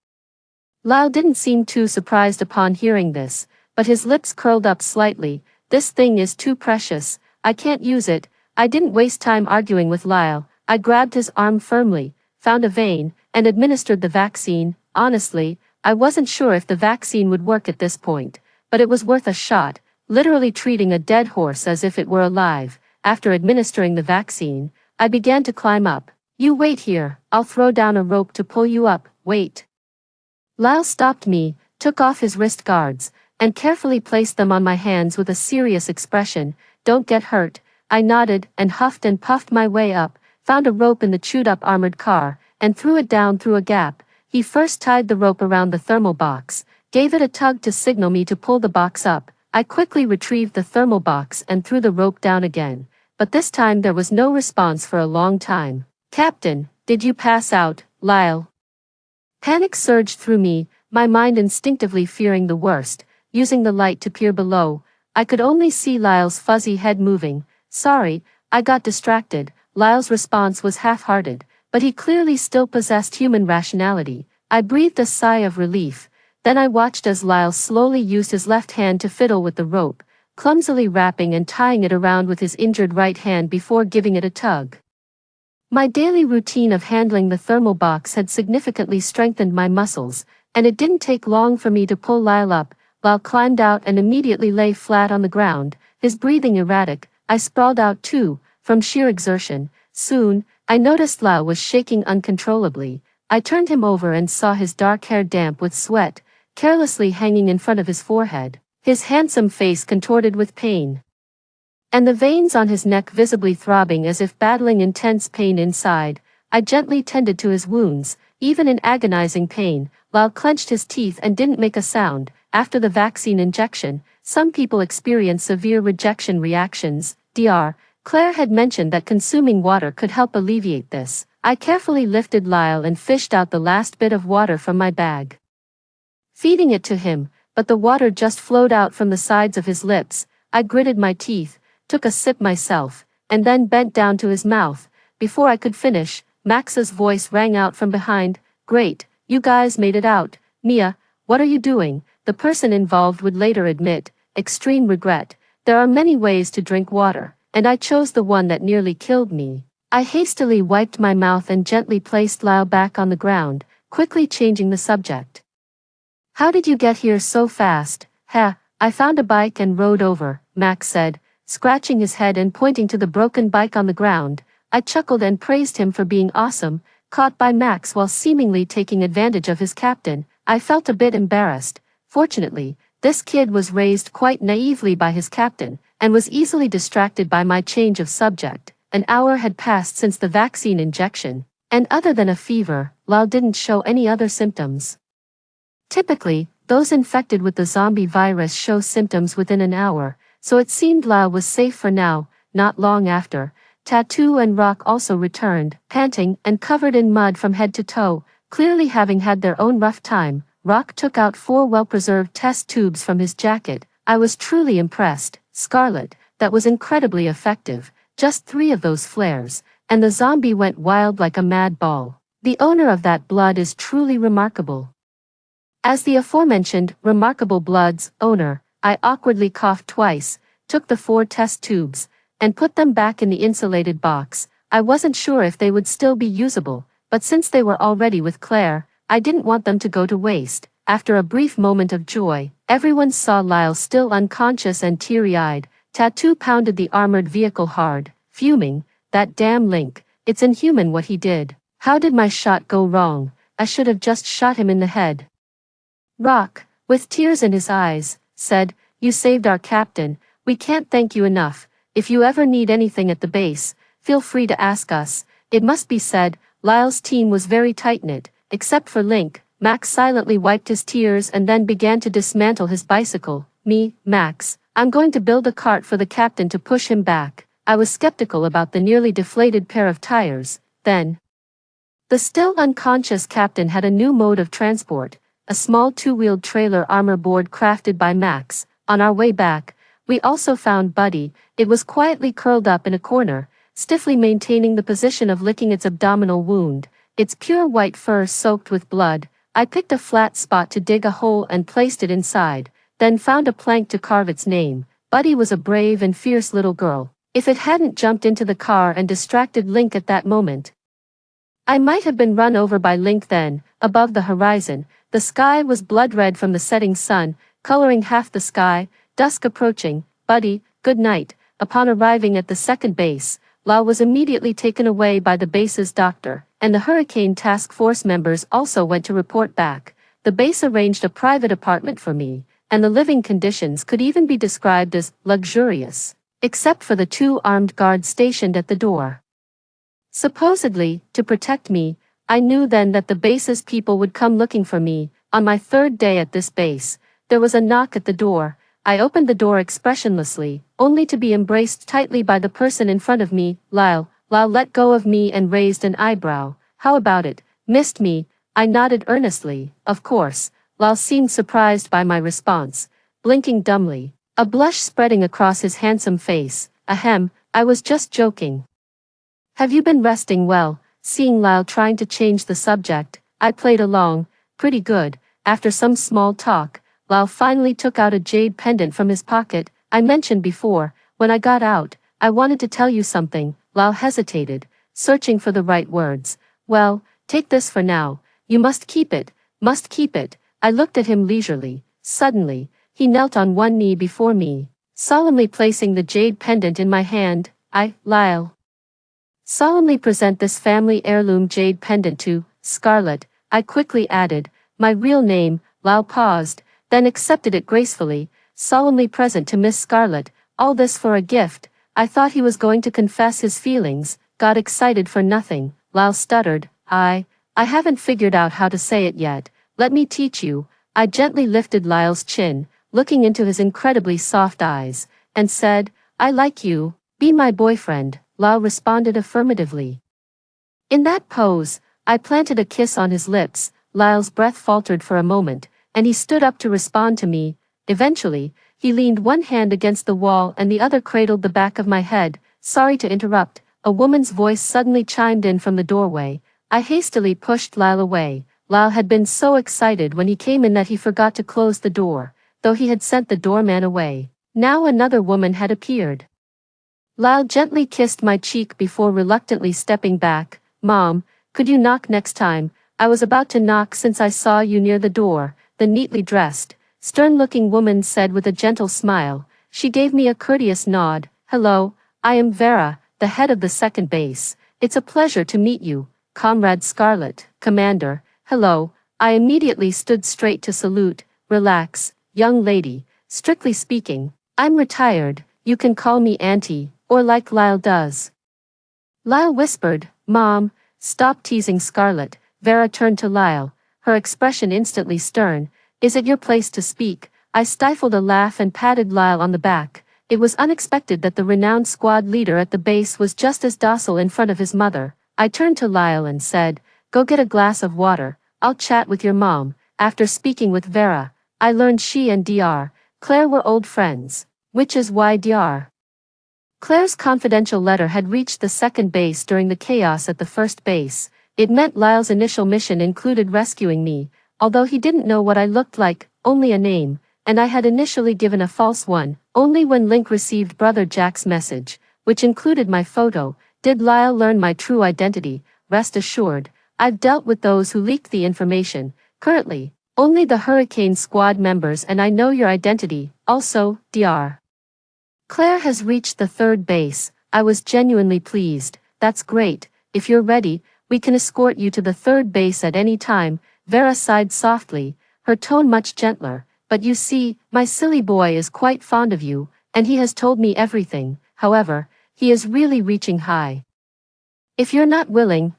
Lyle didn't seem too surprised upon hearing this, but his lips curled up slightly. This thing is too precious, I can't use it. I didn't waste time arguing with Lyle. I grabbed his arm firmly, found a vein, and administered the vaccine. Honestly, I wasn't sure if the vaccine would work at this point, but it was worth a shot, literally treating a dead horse as if it were alive. After administering the vaccine, I began to climb up. You wait here, I'll throw down a rope to pull you up, wait. Lyle stopped me, took off his wrist guards, and carefully placed them on my hands with a serious expression. Don't get hurt. I nodded and huffed and puffed my way up, found a rope in the chewed-up armored car, and threw it down through a gap. He first tied the rope around the thermal box, gave it a tug to signal me to pull the box up. I quickly retrieved the thermal box and threw the rope down again, but this time there was no response for a long time. Captain, did you pass out, Lyle? Panic surged through me, my mind instinctively fearing the worst. Using the light to peer below, I could only see Lyle's fuzzy head moving. Sorry, I got distracted. Lyle's response was half-hearted, but he clearly still possessed human rationality. I breathed a sigh of relief. Then I watched as Lyle slowly used his left hand to fiddle with the rope, clumsily wrapping and tying it around with his injured right hand before giving it a tug. My daily routine of handling the thermal box had significantly strengthened my muscles, and it didn't take long for me to pull Lyle up. Lyle climbed out and immediately lay flat on the ground, his breathing erratic. I sprawled out too, from sheer exertion. Soon, I noticed Lyle was shaking uncontrollably. I turned him over and saw his dark hair damp with sweat, carelessly hanging in front of his forehead, his handsome face contorted with pain, and the veins on his neck visibly throbbing as if battling intense pain inside. I gently tended to his wounds, even in agonizing pain. Lyle clenched his teeth and didn't make a sound. After the vaccine injection, some people experience severe rejection reactions, Dr. Claire had mentioned that consuming water could help alleviate this. I carefully lifted Lyle and fished out the last bit of water from my bag, feeding it to him, but the water just flowed out from the sides of his lips. I gritted my teeth, took a sip myself, and then bent down to his mouth. Before I could finish, Max's voice rang out from behind. Great, you guys made it out. Mia, what are you doing? The person involved would later admit, extreme regret. There are many ways to drink water, and I chose the one that nearly killed me. I hastily wiped my mouth and gently placed Lyle back on the ground, quickly changing the subject. How did you get here so fast? I found a bike and rode over, Max said, scratching his head and pointing to the broken bike on the ground. I chuckled and praised him for being awesome. Caught by Max while seemingly taking advantage of his captain, I felt a bit embarrassed. Fortunately, this kid was raised quite naively by his captain, and was easily distracted by my change of subject. An hour had passed since the vaccine injection, and other than a fever, Lyle didn't show any other symptoms. Typically, those infected with the zombie virus show symptoms within an hour, so it seemed Lyle was safe for now. Not long after, Tattoo and Rock also returned, panting and covered in mud from head to toe, clearly having had their own rough time. Rock took out 4 well-preserved test tubes from his jacket. I was truly impressed. Scarlet, that was incredibly effective. Just 3 of those flares, and the zombie went wild like a mad ball. The owner of that blood is truly remarkable. As the aforementioned remarkable blood's owner, I awkwardly coughed twice, took the 4 test tubes, and put them back in the insulated box. I wasn't sure if they would still be usable, but since they were already with Claire, I didn't want them to go to waste. After a brief moment of joy, everyone saw Lyle still unconscious and teary-eyed. Tattoo pounded the armored vehicle hard, fuming. That damn Link, it's inhuman what he did. How did my shot go wrong? I should have just shot him in the head. Rock, with tears in his eyes, said, you saved our captain. We can't thank you enough. If you ever need anything at the base, feel free to ask us. It must be said, Lyle's team was very tight-knit, except for Link. Max silently wiped his tears and then began to dismantle his bicycle. Max, I'm going to build a cart for the captain to push him back. I was skeptical about the nearly deflated pair of tires. Then, the still unconscious captain had a new mode of transport, a small 2-wheeled trailer armor board crafted by Max. On our way back, we also found Buddy. It was quietly curled up in a corner, stiffly maintaining the position of licking its abdominal wound. its pure white fur soaked with blood. I picked a flat spot to dig a hole and placed it inside, then found a plank to carve its name. Buddy was a brave and fierce little girl. If it hadn't jumped into the car and distracted Link at that moment, I might have been run over by Link then. Above the horizon, the sky was blood red from the setting sun, coloring half the sky. Dusk approaching. Buddy, good night. Upon arriving at the second base, Lau was immediately taken away by the base's doctor, and the Hurricane Task Force members also went to report back. The base arranged a private apartment for me, and the living conditions could even be described as luxurious, except for the 2 armed guards stationed at the door. Supposedly, to protect me. I knew then that the base's people would come looking for me. On my 3rd day at this base, there was a knock at the door. I opened the door expressionlessly, only to be embraced tightly by the person in front of me. Lyle let go of me and raised an eyebrow. How about it? Missed me? I nodded earnestly. Of course. Lyle seemed surprised by my response, blinking dumbly, a blush spreading across his handsome face. Ahem, I was just joking. Have you been resting well? Seeing Lyle trying to change the subject, I played along. Pretty good. After some small talk, Lyle finally took out a jade pendant from his pocket. I mentioned before, when I got out, I wanted to tell you something. Lyle hesitated, searching for the right words. Well, take this for now. You must keep it. Must keep it. I looked at him leisurely. Suddenly, he knelt on one knee before me, solemnly placing the jade pendant in my hand. Lyle, solemnly present this family heirloom jade pendant to Scarlet. I quickly added my real name. Lyle paused, then accepted it gracefully. Solemnly present to Miss Scarlet. All this for a gift. I thought he was going to confess his feelings. Got excited for nothing. Lyle stuttered. I haven't figured out how to say it yet. Let me teach you. I gently lifted Lyle's chin, looking into his incredibly soft eyes, and said, I like you. Be my boyfriend. Lyle responded affirmatively. In that pose, I planted a kiss on his lips. Lyle's breath faltered for a moment, and he stood up to respond to me. Eventually, he leaned one hand against the wall and the other cradled the back of my head. Sorry to interrupt. A woman's voice suddenly chimed in from the doorway. I hastily pushed Lyle away. Lyle had been so excited when he came in that he forgot to close the door, though he had sent the doorman away. Now another woman had appeared. Lyle gently kissed my cheek before reluctantly stepping back. Mom, could you knock next time? I was about to knock since I saw you near the door, the neatly dressed, stern-looking woman said with a gentle smile. She gave me a courteous nod. Hello, I am Vera, the head of the second base. It's a pleasure to meet you, Comrade Scarlet. Commander. Hello. I immediately stood straight to salute. Relax, young lady. Strictly speaking, I'm retired. You can call me Auntie, or like Lyle does. Lyle whispered. Mom, stop teasing Scarlet. Vera turned to Lyle, her expression instantly stern. Is it your place to speak? I stifled a laugh and patted Lyle on the back. It was unexpected that the renowned squad leader at the base was just as docile in front of his mother. I turned to Lyle and said, Go get a glass of water. I'll chat with your mom. After speaking with Vera, I learned she and Dr. Claire were old friends, which is why Dr. Claire's confidential letter had reached the second base during the chaos at the first base. It meant Lyle's initial mission included rescuing me, although he didn't know what I looked like, only a name, and I had initially given a false one. Only when Link received Brother Jack's message, which included my photo, did Lyle learn my true identity. Rest assured, I've dealt with those who leaked the information. Currently, only the Hurricane Squad members and I know your identity. Also, Dr. Claire has reached the third base. I was genuinely pleased. That's great. If you're ready, we can escort you to the third base at any time. Vera sighed softly, her tone much gentler. But you see, my silly boy is quite fond of you, and he has told me everything. However, he is really reaching high. If you're not willing,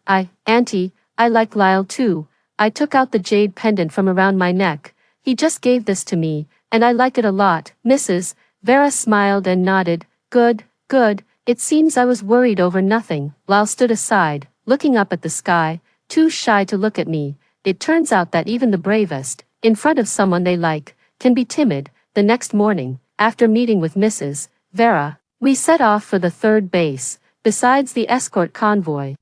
Auntie, I like Lyle too. I took out the jade pendant from around my neck. He just gave this to me, and I like it a lot. Mrs. Vera smiled and nodded. Good, good. It seems I was worried over nothing. Lyle stood aside, looking up at the sky, too shy to look at me. It turns out that even the bravest, in front of someone they like, can be timid. The next morning, after meeting with Mrs. Vera, we set off for the third base. Besides the escort convoy,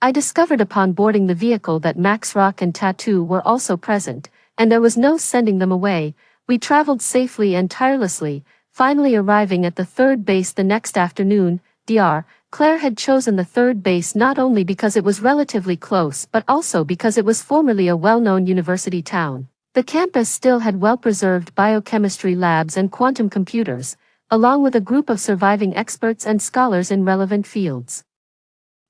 I discovered upon boarding the vehicle that Max Rock and Tattoo were also present, and there was no sending them away. We traveled safely and tirelessly, finally arriving at the third base the next afternoon. Dr. Claire had chosen the third base not only because it was relatively close but also because it was formerly a well-known university town. The campus still had well-preserved biochemistry labs and quantum computers, along with a group of surviving experts and scholars in relevant fields.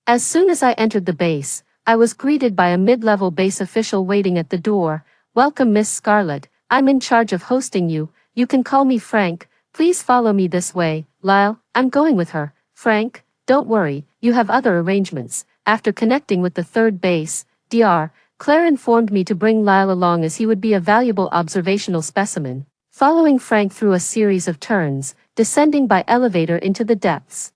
As soon as I entered the base, I was greeted by a mid-level base official waiting at the door. "Welcome, Miss Scarlett. I'm in charge of hosting you. You can call me Frank. Please follow me this way." "Lyle, I'm going with her." "Frank, don't worry, you have other arrangements." After connecting with the third base, Dr. Claire informed me to bring Lyle along as he would be a valuable observational specimen. Following Frank through a series of turns, descending by elevator into the depths,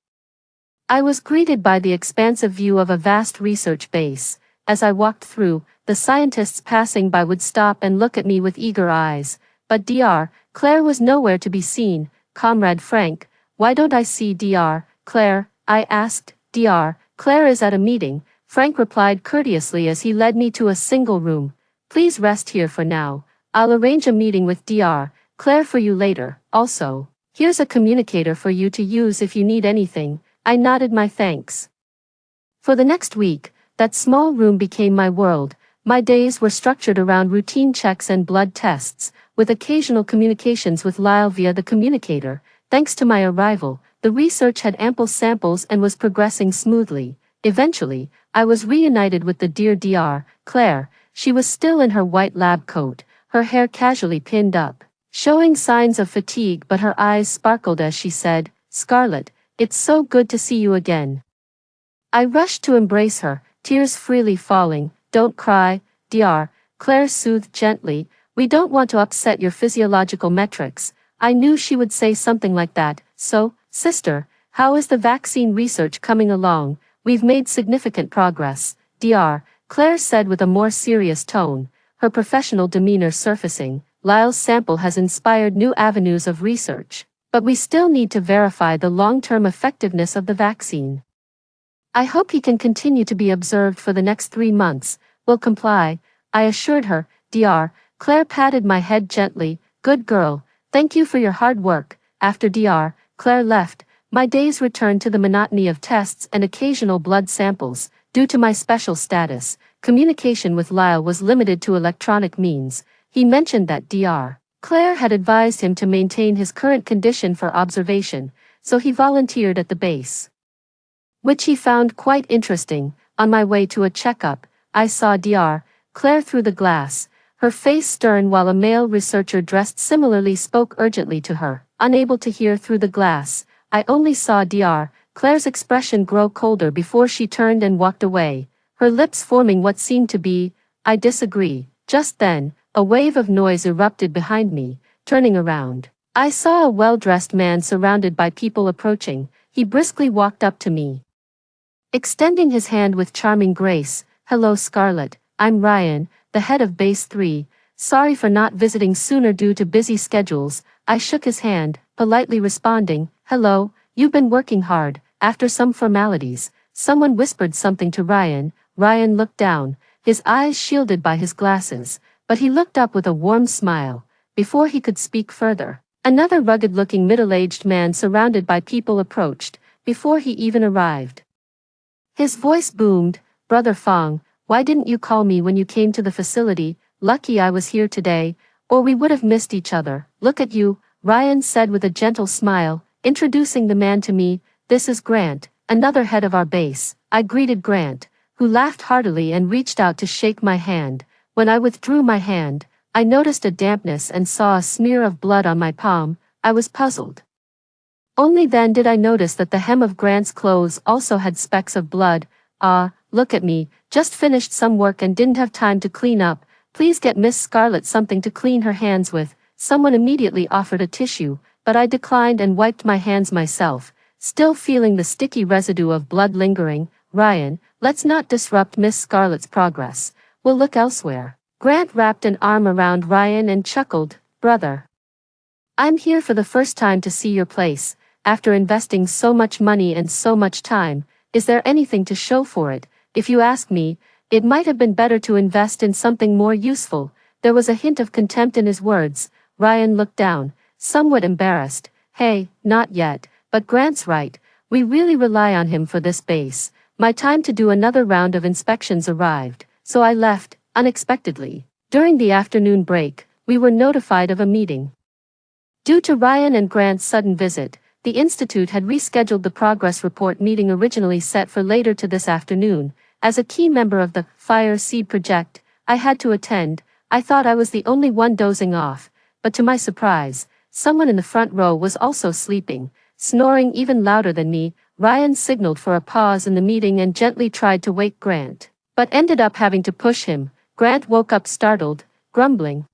I was greeted by the expansive view of a vast research base. As I walked through, the scientists passing by would stop and look at me with eager eyes, but Dr. Claire was nowhere to be seen. "Comrade Frank, why don't I see Dr. Claire?" I asked. "Dr. Claire is at a meeting," Frank replied courteously as he led me to a single room. "Please rest here for now. I'll arrange a meeting with Dr. Claire for you later. Also, here's a communicator for you to use if you need anything." I nodded my thanks. For the next week, that small room became my world. My days were structured around routine checks and blood tests, with occasional communications with Lyle via the communicator. Thanks to my arrival, the research had ample samples and was progressing smoothly. Eventually, I was reunited with the dear Dr. Claire. She was still in her white lab coat, her hair casually pinned up, showing signs of fatigue, but her eyes sparkled as she said, "Scarlett, it's so good to see you again." I rushed to embrace her, tears freely falling. "Don't cry, Dr. Claire soothed gently. "We don't want to upset your physiological metrics." I knew she would say something like that. "So, sister, how is the vaccine research coming along?" "We've made significant progress," Dr. Claire said with a more serious tone, her professional demeanor surfacing. "Lyle's sample has inspired new avenues of research, but we still need to verify the long-term effectiveness of the vaccine. I hope he can continue to be observed for the next 3 months." "We'll comply," I assured her. Dr. Claire patted my head gently. "Good girl, thank you for your hard work." After Dr. Claire left, my days returned to the monotony of tests and occasional blood samples. Due to my special status, communication with Lyle was limited to electronic means. He mentioned that Dr. Claire had advised him to maintain his current condition for observation, so he volunteered at the base, which he found quite interesting. On my way to a checkup, I saw Dr. Claire through the glass, her face stern while a male researcher dressed similarly spoke urgently to her. Unable to hear through the glass, I only saw Dr. Claire's expression grow colder before she turned and walked away, her lips forming what seemed to be, "I disagree." Just then, a wave of noise erupted behind me. Turning around, I saw a well-dressed man surrounded by people approaching. He briskly walked up to me, extending his hand with charming grace. "Hello, Scarlett, I'm Ryan, the head of Base 3. Sorry for not visiting sooner due to busy schedules." I shook his hand, politely responding, "Hello, you've been working hard." After some formalities, someone whispered something to Ryan. Ryan looked down, his eyes shielded by his glasses, but he looked up with a warm smile. Before he could speak further, another rugged-looking middle-aged man surrounded by people approached. Before he even arrived, his voice boomed, "Brother Fong, why didn't you call me when you came to the facility? Lucky I was here today, or we would have missed each other." "Look at you," Ryan said with a gentle smile, introducing the man to me. "This is Grant, another head of our base." I greeted Grant, who laughed heartily and reached out to shake my hand. When I withdrew my hand, I noticed a dampness and saw a smear of blood on my palm. I was puzzled. Only then did I notice that the hem of Grant's clothes also had specks of blood. "Ah, look at me, just finished some work and didn't have time to clean up. Please get Miss Scarlett something to clean her hands with." Someone immediately offered a tissue, but I declined and wiped my hands myself, still feeling the sticky residue of blood lingering. "Ryan, let's not disrupt Miss Scarlett's progress. We'll look elsewhere." Grant wrapped an arm around Ryan and chuckled. "Brother, I'm here for the first time to see your place. After investing so much money and so much time, is there anything to show for it?" If you ask me, it might have been better to invest in something more useful. There was a hint of contempt in his words. Ryan looked down, somewhat embarrassed. Hey, not yet, but Grant's right. We really rely on him for this base. My time to do another round of inspections arrived, so I left, unexpectedly. During the afternoon break, we were notified of a meeting. Due to Ryan and Grant's sudden visit, the Institute had rescheduled the progress report meeting originally set for later to this afternoon. As a key member of the Fire Seed project, I had to attend. I thought I was the only one dozing off, but to my surprise, someone in the front row was also sleeping, snoring even louder than me. Ryan signaled for a pause in the meeting and gently tried to wake Grant, but ended up having to push him. Grant woke up startled, grumbling.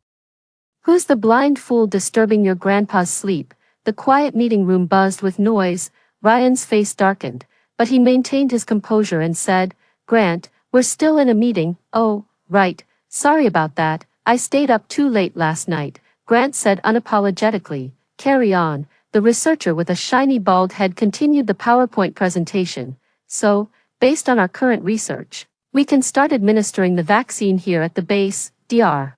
"Who's the blind fool disturbing your grandpa's sleep?" The quiet meeting room buzzed with noise. Ryan's face darkened, but he maintained his composure and said, "Grant, we're still in a meeting." "Oh, right, sorry about that, I stayed up too late last night," Grant said unapologetically. "Carry on." The researcher with a shiny bald head continued the PowerPoint presentation. "So, based on our current research, we can start administering the vaccine here at the base, Dr.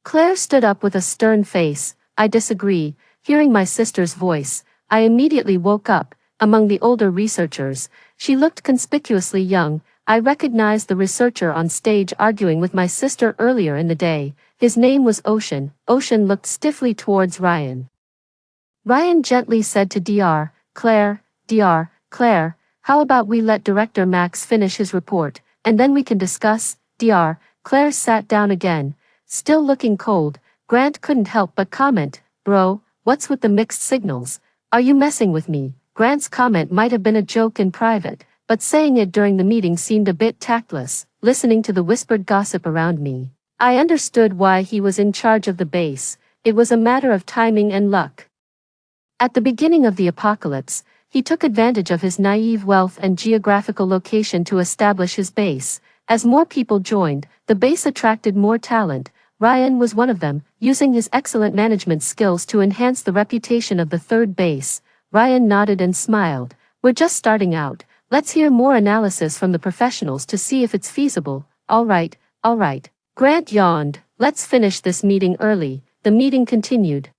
Claire stood up with a stern face. "I disagree." Hearing my sister's voice, I immediately woke up. Among the older researchers, she looked conspicuously young. I recognized the researcher on stage arguing with my sister earlier in the day. His name was Ocean. Ocean looked stiffly towards Ryan. Ryan gently said to Dr. Claire, "Dr. Claire, how about we let Director Max finish his report, and then we can discuss?" Dr. Claire sat down again, still looking cold. Grant couldn't help but comment, "Bro, what's with the mixed signals? Are you messing with me?" Grant's comment might have been a joke in private, but saying it during the meeting seemed a bit tactless. Listening to the whispered gossip around me, I understood why he was in charge of the base. It was a matter of timing and luck. At the beginning of the apocalypse, he took advantage of his naive wealth and geographical location to establish his base. As more people joined, the base attracted more talent. Ryan was one of them, using his excellent management skills to enhance the reputation of the third base. Ryan nodded and smiled. "We're just starting out. Let's hear more analysis from the professionals to see if it's feasible." All right. Grant yawned. "Let's finish this meeting early." The meeting continued.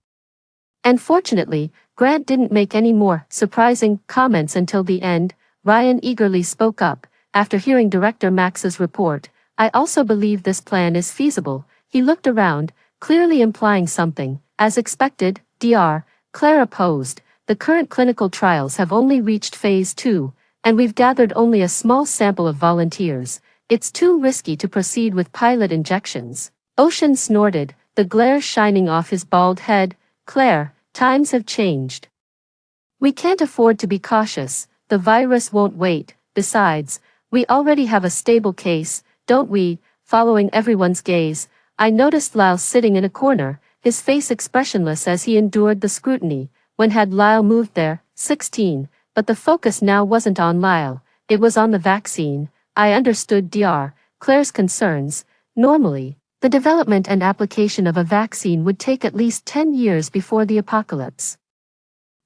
And fortunately, Grant didn't make any more surprising comments until the end. Ryan eagerly spoke up. "After hearing Director Max's report, I also believe this plan is feasible." He looked around, clearly implying something. As expected, Dr. Claire opposed. "The current clinical trials have only reached phase 2, and we've gathered only a small sample of volunteers. It's too risky to proceed with pilot injections." Ocean snorted, the glare shining off his bald head. "Claire, times have changed. We can't afford to be cautious. The virus won't wait. Besides, we already have a stable case, don't we?" Following everyone's gaze, I noticed Lyle sitting in a corner, his face expressionless as he endured the scrutiny. When had Lyle moved there? 16. But the focus now wasn't on Lyle, it was on the vaccine. I understood Dr. Claire's concerns. Normally, the development and application of a vaccine would take at least 10 years before the apocalypse.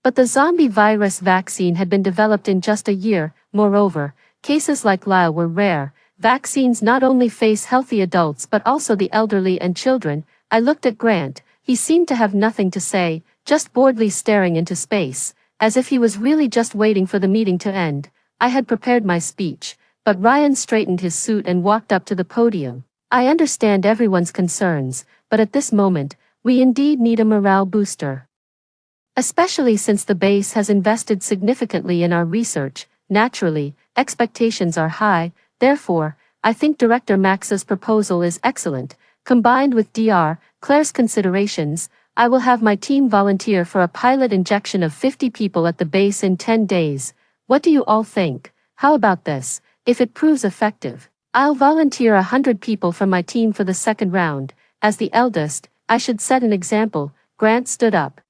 But the zombie virus vaccine had been developed in just a year. Moreover, cases like Lyle were rare. Vaccines not only face healthy adults but also the elderly and children. I looked at Grant. He seemed to have nothing to say, just boredly staring into space, as if he was really just waiting for the meeting to end. I had prepared my speech, but Ryan straightened his suit and walked up to the podium. "I understand everyone's concerns, but at this moment, we indeed need a morale booster. Especially since the base has invested significantly in our research. Naturally, expectations are high. Therefore, I think Director Max's proposal is excellent. Combined with Dr. Claire's considerations, I will have my team volunteer for a pilot injection of 50 people at the base in 10 days. What do you all think? How about this? If it proves effective, I'll volunteer 100 people from my team for the second round. As the eldest, I should set an example." Grant stood up.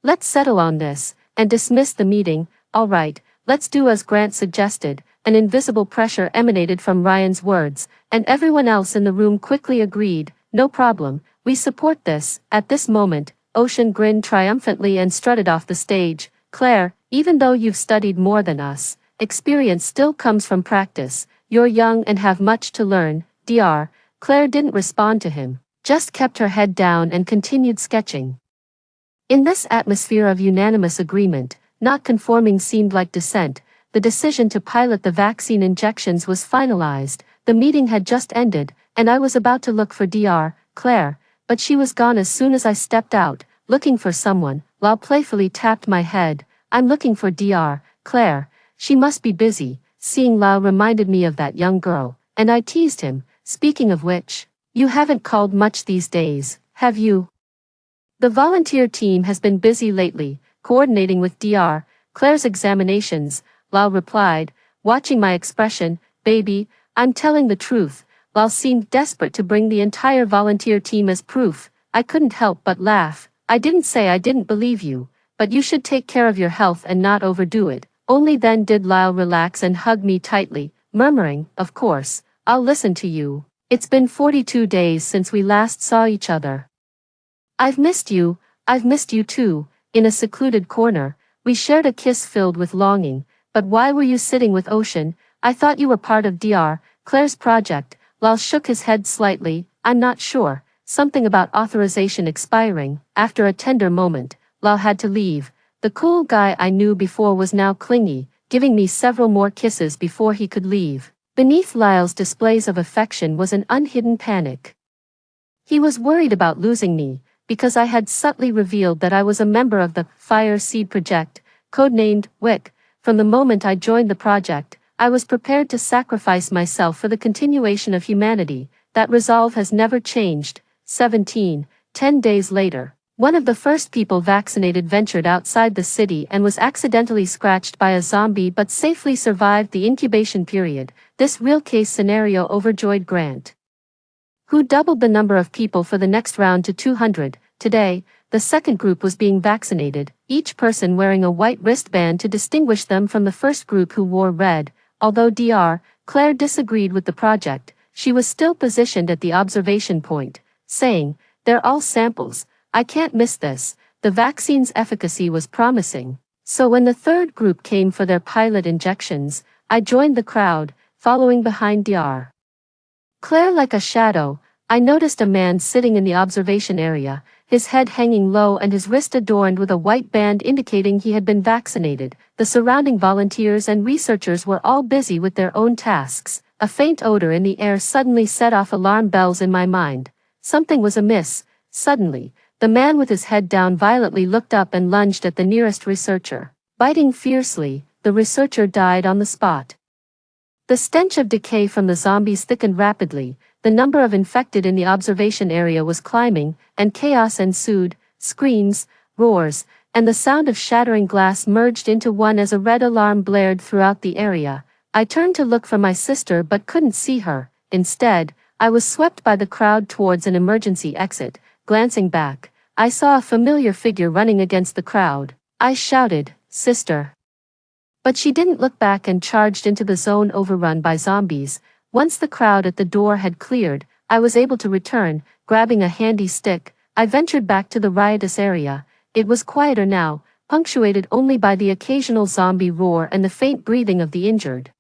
"Let's settle on this," and dismissed the meeting. "All right, let's do as Grant suggested." An invisible pressure emanated from Ryan's words, and everyone else in the room quickly agreed. "No problem, we support this." At this moment, Ocean grinned triumphantly and strutted off the stage. "Claire, even though you've studied more than us, experience still comes from practice. You're young and have much to learn, Dr. Claire didn't respond to him, just kept her head down and continued sketching. In this atmosphere of unanimous agreement, not conforming seemed like dissent. The decision to pilot the vaccine injections was finalized. The meeting had just ended, and I was about to look for Dr. Claire, but she was gone as soon as I stepped out, looking for someone. Lal playfully tapped my head. I'm looking for Dr. Claire. She must be busy. Seeing Lal reminded me of that young girl, and I teased him. Speaking of which, you haven't called much these days, have you? The volunteer team has been busy lately, coordinating with Dr. Claire's examinations, Lal replied, watching my expression. Baby, I'm telling the truth. Lal seemed desperate to bring the entire volunteer team as proof. I couldn't help but laugh. I didn't say I didn't believe you, but you should take care of your health and not overdo it. Only then did Lal relax and hug me tightly, murmuring, of course, I'll listen to you. It's been 42 days since we last saw each other. I've missed you too. In a secluded corner, we shared a kiss filled with longing. But why were you sitting with Ocean? I thought you were part of Dr. Claire's project. Lal shook his head slightly. I'm not sure. Something about authorization expiring. After a tender moment, Lal had to leave. The cool guy I knew before was now clingy, giving me several more kisses before he could leave. Beneath Lyle's displays of affection was an unhidden panic. He was worried about losing me, because I had subtly revealed that I was a member of the Fire Seed Project, codenamed WIC. From the moment I joined the project, I was prepared to sacrifice myself for the continuation of humanity. That resolve has never changed. 10 days later, one of the first people vaccinated ventured outside the city and was accidentally scratched by a zombie but safely survived the incubation period. This real-case scenario overjoyed Grant, who doubled the number of people for the next round to 200. Today, the second group was being vaccinated, each person wearing a white wristband to distinguish them from the first group who wore red. Although Dr. Claire disagreed with the project, she was still positioned at the observation point, saying, "They're all samples. I can't miss this." The vaccine's efficacy was promising. So when the third group came for their pilot injections, I joined the crowd, following behind Dr. Claire like a shadow. I noticed a man sitting in the observation area, his head hanging low and his wrist adorned with a white band indicating he had been vaccinated. The surrounding volunteers and researchers were all busy with their own tasks. A faint odor in the air suddenly set off alarm bells in my mind. Something was amiss. Suddenly, the man with his head down violently looked up and lunged at the nearest researcher. Biting fiercely, the researcher died on the spot. The stench of decay from the zombies thickened rapidly. The number of infected in the observation area was climbing, and chaos ensued. Screams, roars, and the sound of shattering glass merged into one as a red alarm blared throughout the area. I turned to look for my sister but couldn't see her. Instead, I was swept by the crowd towards an emergency exit. Glancing back, I saw a familiar figure running against the crowd. I shouted, "Sister!" But she didn't look back and charged into the zone overrun by zombies. Once the crowd at the door had cleared, I was able to return. Grabbing a handy stick, I ventured back to the riotous area. It was quieter now, punctuated only by the occasional zombie roar and the faint breathing of the injured.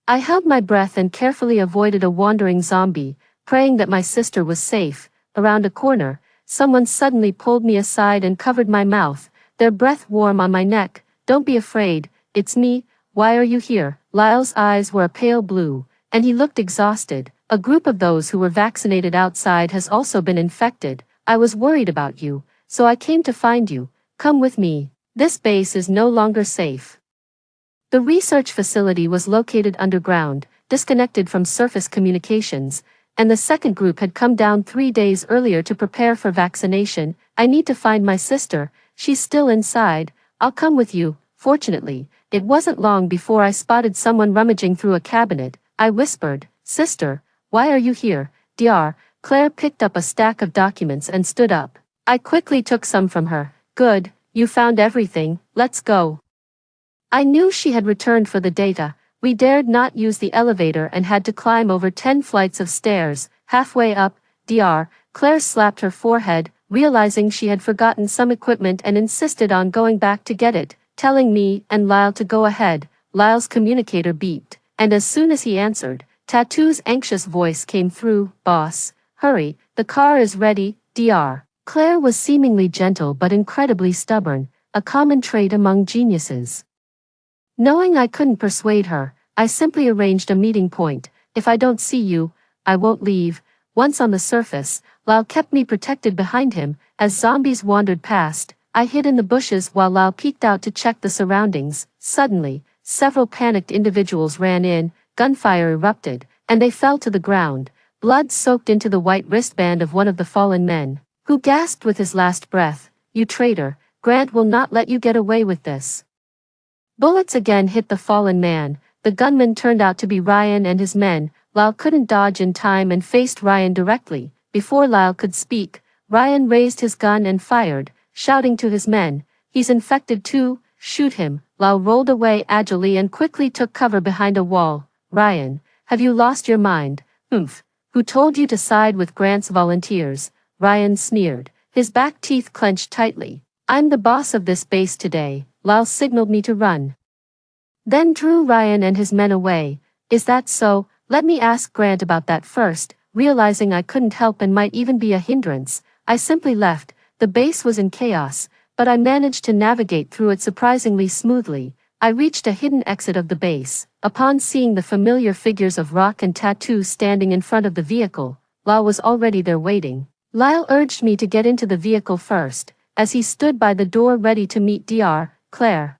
I held my breath and carefully avoided a wandering zombie, praying that my sister was safe. Around a corner, someone suddenly pulled me aside and covered my mouth, their breath warm on my neck. "Don't be afraid, it's me. Why are you here?" Lyle's eyes were a pale blue, and he looked exhausted. "A group of those who were vaccinated outside has also been infected. I was worried about you, so I came to find you. Come with me. This base is no longer safe." The research facility was located underground, disconnected from surface communications, and the second group had come down 3 days earlier to prepare for vaccination. "I need to find my sister. She's still inside. I'll come with you." Fortunately, it wasn't long before I spotted someone rummaging through a cabinet. I whispered, "Sister, why are you here?" Dr. Claire picked up a stack of documents and stood up. I quickly took some from her. "Good, you found everything, let's go." I knew she had returned for the data. We dared not use the elevator and had to climb over 10 flights of stairs. Halfway up, Dr. Claire slapped her forehead, realizing she had forgotten some equipment and insisted on going back to get it, telling me and Lyle to go ahead. Lyle's communicator beeped, and as soon as he answered, Tattoo's anxious voice came through, "Boss, hurry, the car is ready, Dr." Claire was seemingly gentle but incredibly stubborn, a common trait among geniuses. Knowing I couldn't persuade her, I simply arranged a meeting point. "If I don't see you, I won't leave." Once on the surface, Lal kept me protected behind him. As zombies wandered past, I hid in the bushes while Lal peeked out to check the surroundings. Suddenly, several panicked individuals ran in, gunfire erupted, and they fell to the ground. Blood soaked into the white wristband of one of the fallen men, who gasped with his last breath, "You traitor, Grant will not let you get away with this." Bullets again hit the fallen man. The gunman turned out to be Ryan and his men. Lyle couldn't dodge in time and faced Ryan directly. Before Lyle could speak, Ryan raised his gun and fired, shouting to his men, "He's infected too, shoot him." Lyle rolled away agilely and quickly took cover behind a wall. "Ryan, have you lost your mind? Oomph. Who told you to side with Grant's volunteers?" Ryan sneered, his back teeth clenched tightly. "I'm the boss of this base today." Lyle signaled me to run, then drew Ryan and his men away. "Is that so? Let me ask Grant about that first." Realizing I couldn't help and might even be a hindrance, I simply left. The base was in chaos, but I managed to navigate through it surprisingly smoothly. I reached a hidden exit of the base. Upon seeing the familiar figures of Rock and Tattoo standing in front of the vehicle, Lyle was already there waiting. Lyle urged me to get into the vehicle first, as he stood by the door ready to meet Dr. Claire.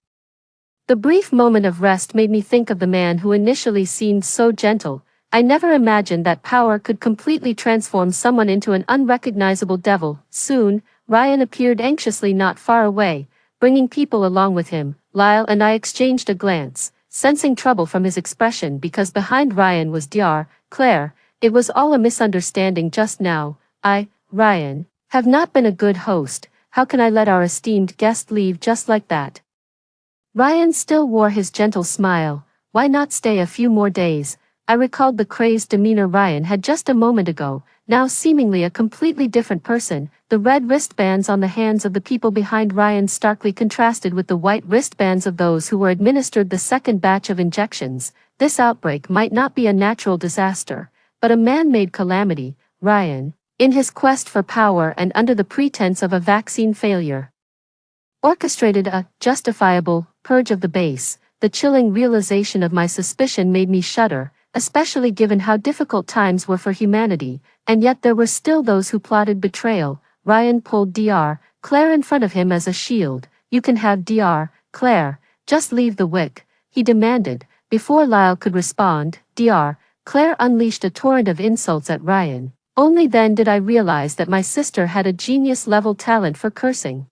The brief moment of rest made me think of the man who initially seemed so gentle. I never imagined that power could completely transform someone into an unrecognizable devil. Soon, Ryan appeared anxiously not far away, bringing people along with him. Lyle and I exchanged a glance, sensing trouble from his expression because behind Ryan was Dr. Claire. "It was all a misunderstanding just now. Ryan, have not been a good host. How can I let our esteemed guest leave just like that?" Ryan still wore his gentle smile. "Why not stay a few more days?" I recalled the crazed demeanor Ryan had just a moment ago, now seemingly a completely different person. The red wristbands on the hands of the people behind Ryan starkly contrasted with the white wristbands of those who were administered the second batch of injections. This outbreak might not be a natural disaster, but a man-made calamity. Ryan, in his quest for power and under the pretense of a vaccine failure, orchestrated a justifiable purge of the base. The chilling realization of my suspicion made me shudder, especially given how difficult times were for humanity, and yet there were still those who plotted betrayal. Ryan pulled Dr. Claire in front of him as a shield. "You can have Dr. Claire, just leave the wick," he demanded. Before Lyle could respond, Dr. Claire unleashed a torrent of insults at Ryan. Only then did I realize that my sister had a genius-level talent for cursing.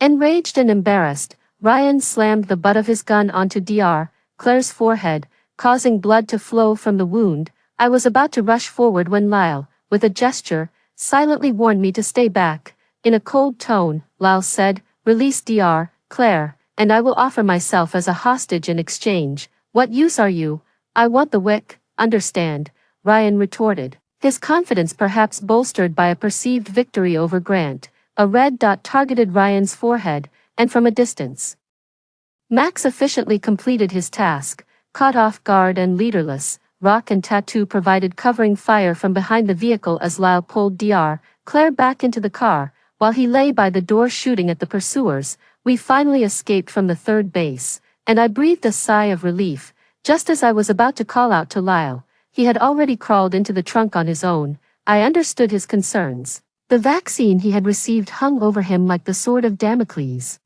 Enraged and embarrassed, Ryan slammed the butt of his gun onto Dr. Claire's forehead, causing blood to flow from the wound. I was about to rush forward when Lyle, with a gesture, silently warned me to stay back. In a cold tone, Lyle said, "Release Dr. Claire, and I will offer myself as a hostage in exchange." "What use are you?" "I want the wick, understand?" Ryan retorted, his confidence perhaps bolstered by a perceived victory over Grant. A red dot targeted Ryan's forehead, and from a distance, Max efficiently completed his task. Caught off guard and leaderless, Rock and Tattoo provided covering fire from behind the vehicle as Lyle pulled Dr. Claire back into the car. While he lay by the door shooting at the pursuers, we finally escaped from the third base, and I breathed a sigh of relief. Just as I was about to call out to Lyle, he had already crawled into the trunk on his own. I understood his concerns. The vaccine he had received hung over him like the sword of Damocles,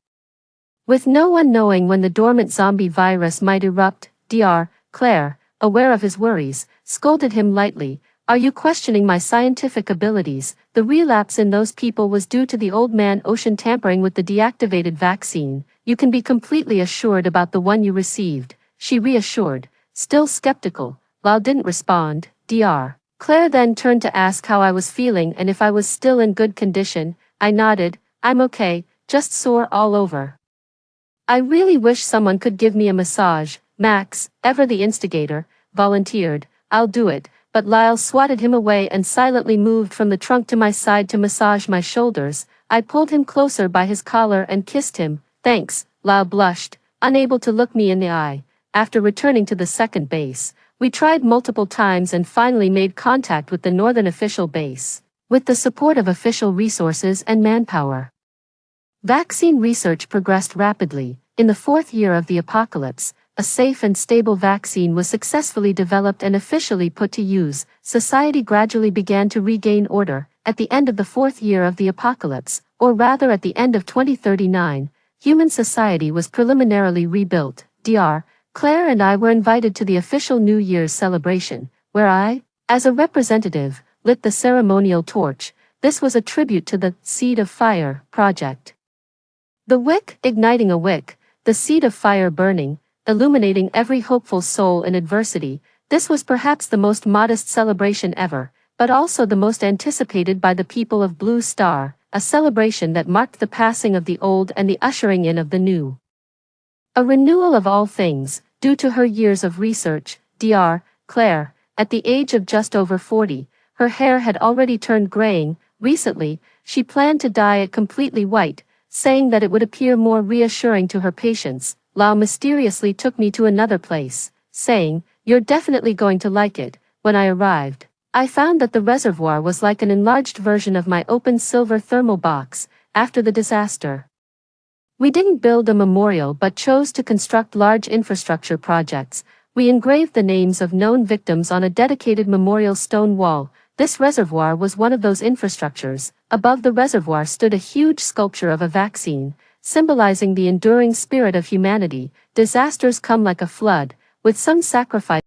with no one knowing when the dormant zombie virus might erupt. Dr. Claire, aware of his worries, scolded him lightly. "Are you questioning my scientific abilities? The relapse in those people was due to the old man Ocean tampering with the deactivated vaccine. You can be completely assured about the one you received," she reassured. Still skeptical, Lyle didn't respond. Dr. Claire then turned to ask how I was feeling and if I was still in good condition. I nodded. "I'm okay, just sore all over. I really wish someone could give me a massage." Max, ever the instigator, volunteered. "I'll do it," but Lyle swatted him away and silently moved from the trunk to my side to massage my shoulders. I pulled him closer by his collar and kissed him. "Thanks," Lyle blushed, unable to look me in the eye. after returning to the second base, we tried multiple times and finally made contact with the northern official base, with the support of official resources and manpower. Vaccine research progressed rapidly. In the fourth year of the apocalypse, a safe and stable vaccine was successfully developed and officially put to use. Society gradually began to regain order. At the end of the fourth year of the apocalypse, or rather at the end of 2039, human society was preliminarily rebuilt. Dr. Claire and I were invited to the official New Year's celebration, where I, as a representative, lit the ceremonial torch. This was a tribute to the Seed of Fire project. The wick, igniting a wick, the seed of fire burning, illuminating every hopeful soul in adversity. This was perhaps the most modest celebration ever, but also the most anticipated by the people of Blue Star, a celebration that marked the passing of the old and the ushering in of the new. A renewal of all things, due to her years of research. Dr. Claire, at the age of just over 40, her hair had already turned graying. Recently, she planned to dye it completely white, saying that it would appear more reassuring to her patients. Lau mysteriously took me to another place, saying, "You're definitely going to like it." When I arrived, I found that the reservoir was like an enlarged version of my open silver thermal box. After the disaster, we didn't build a memorial but chose to construct large infrastructure projects. We engraved the names of known victims on a dedicated memorial stone wall. This reservoir was one of those infrastructures. Above the reservoir stood a huge sculpture of a vaccine, symbolizing the enduring spirit of humanity. Disasters come like a flood, with some sacrifice.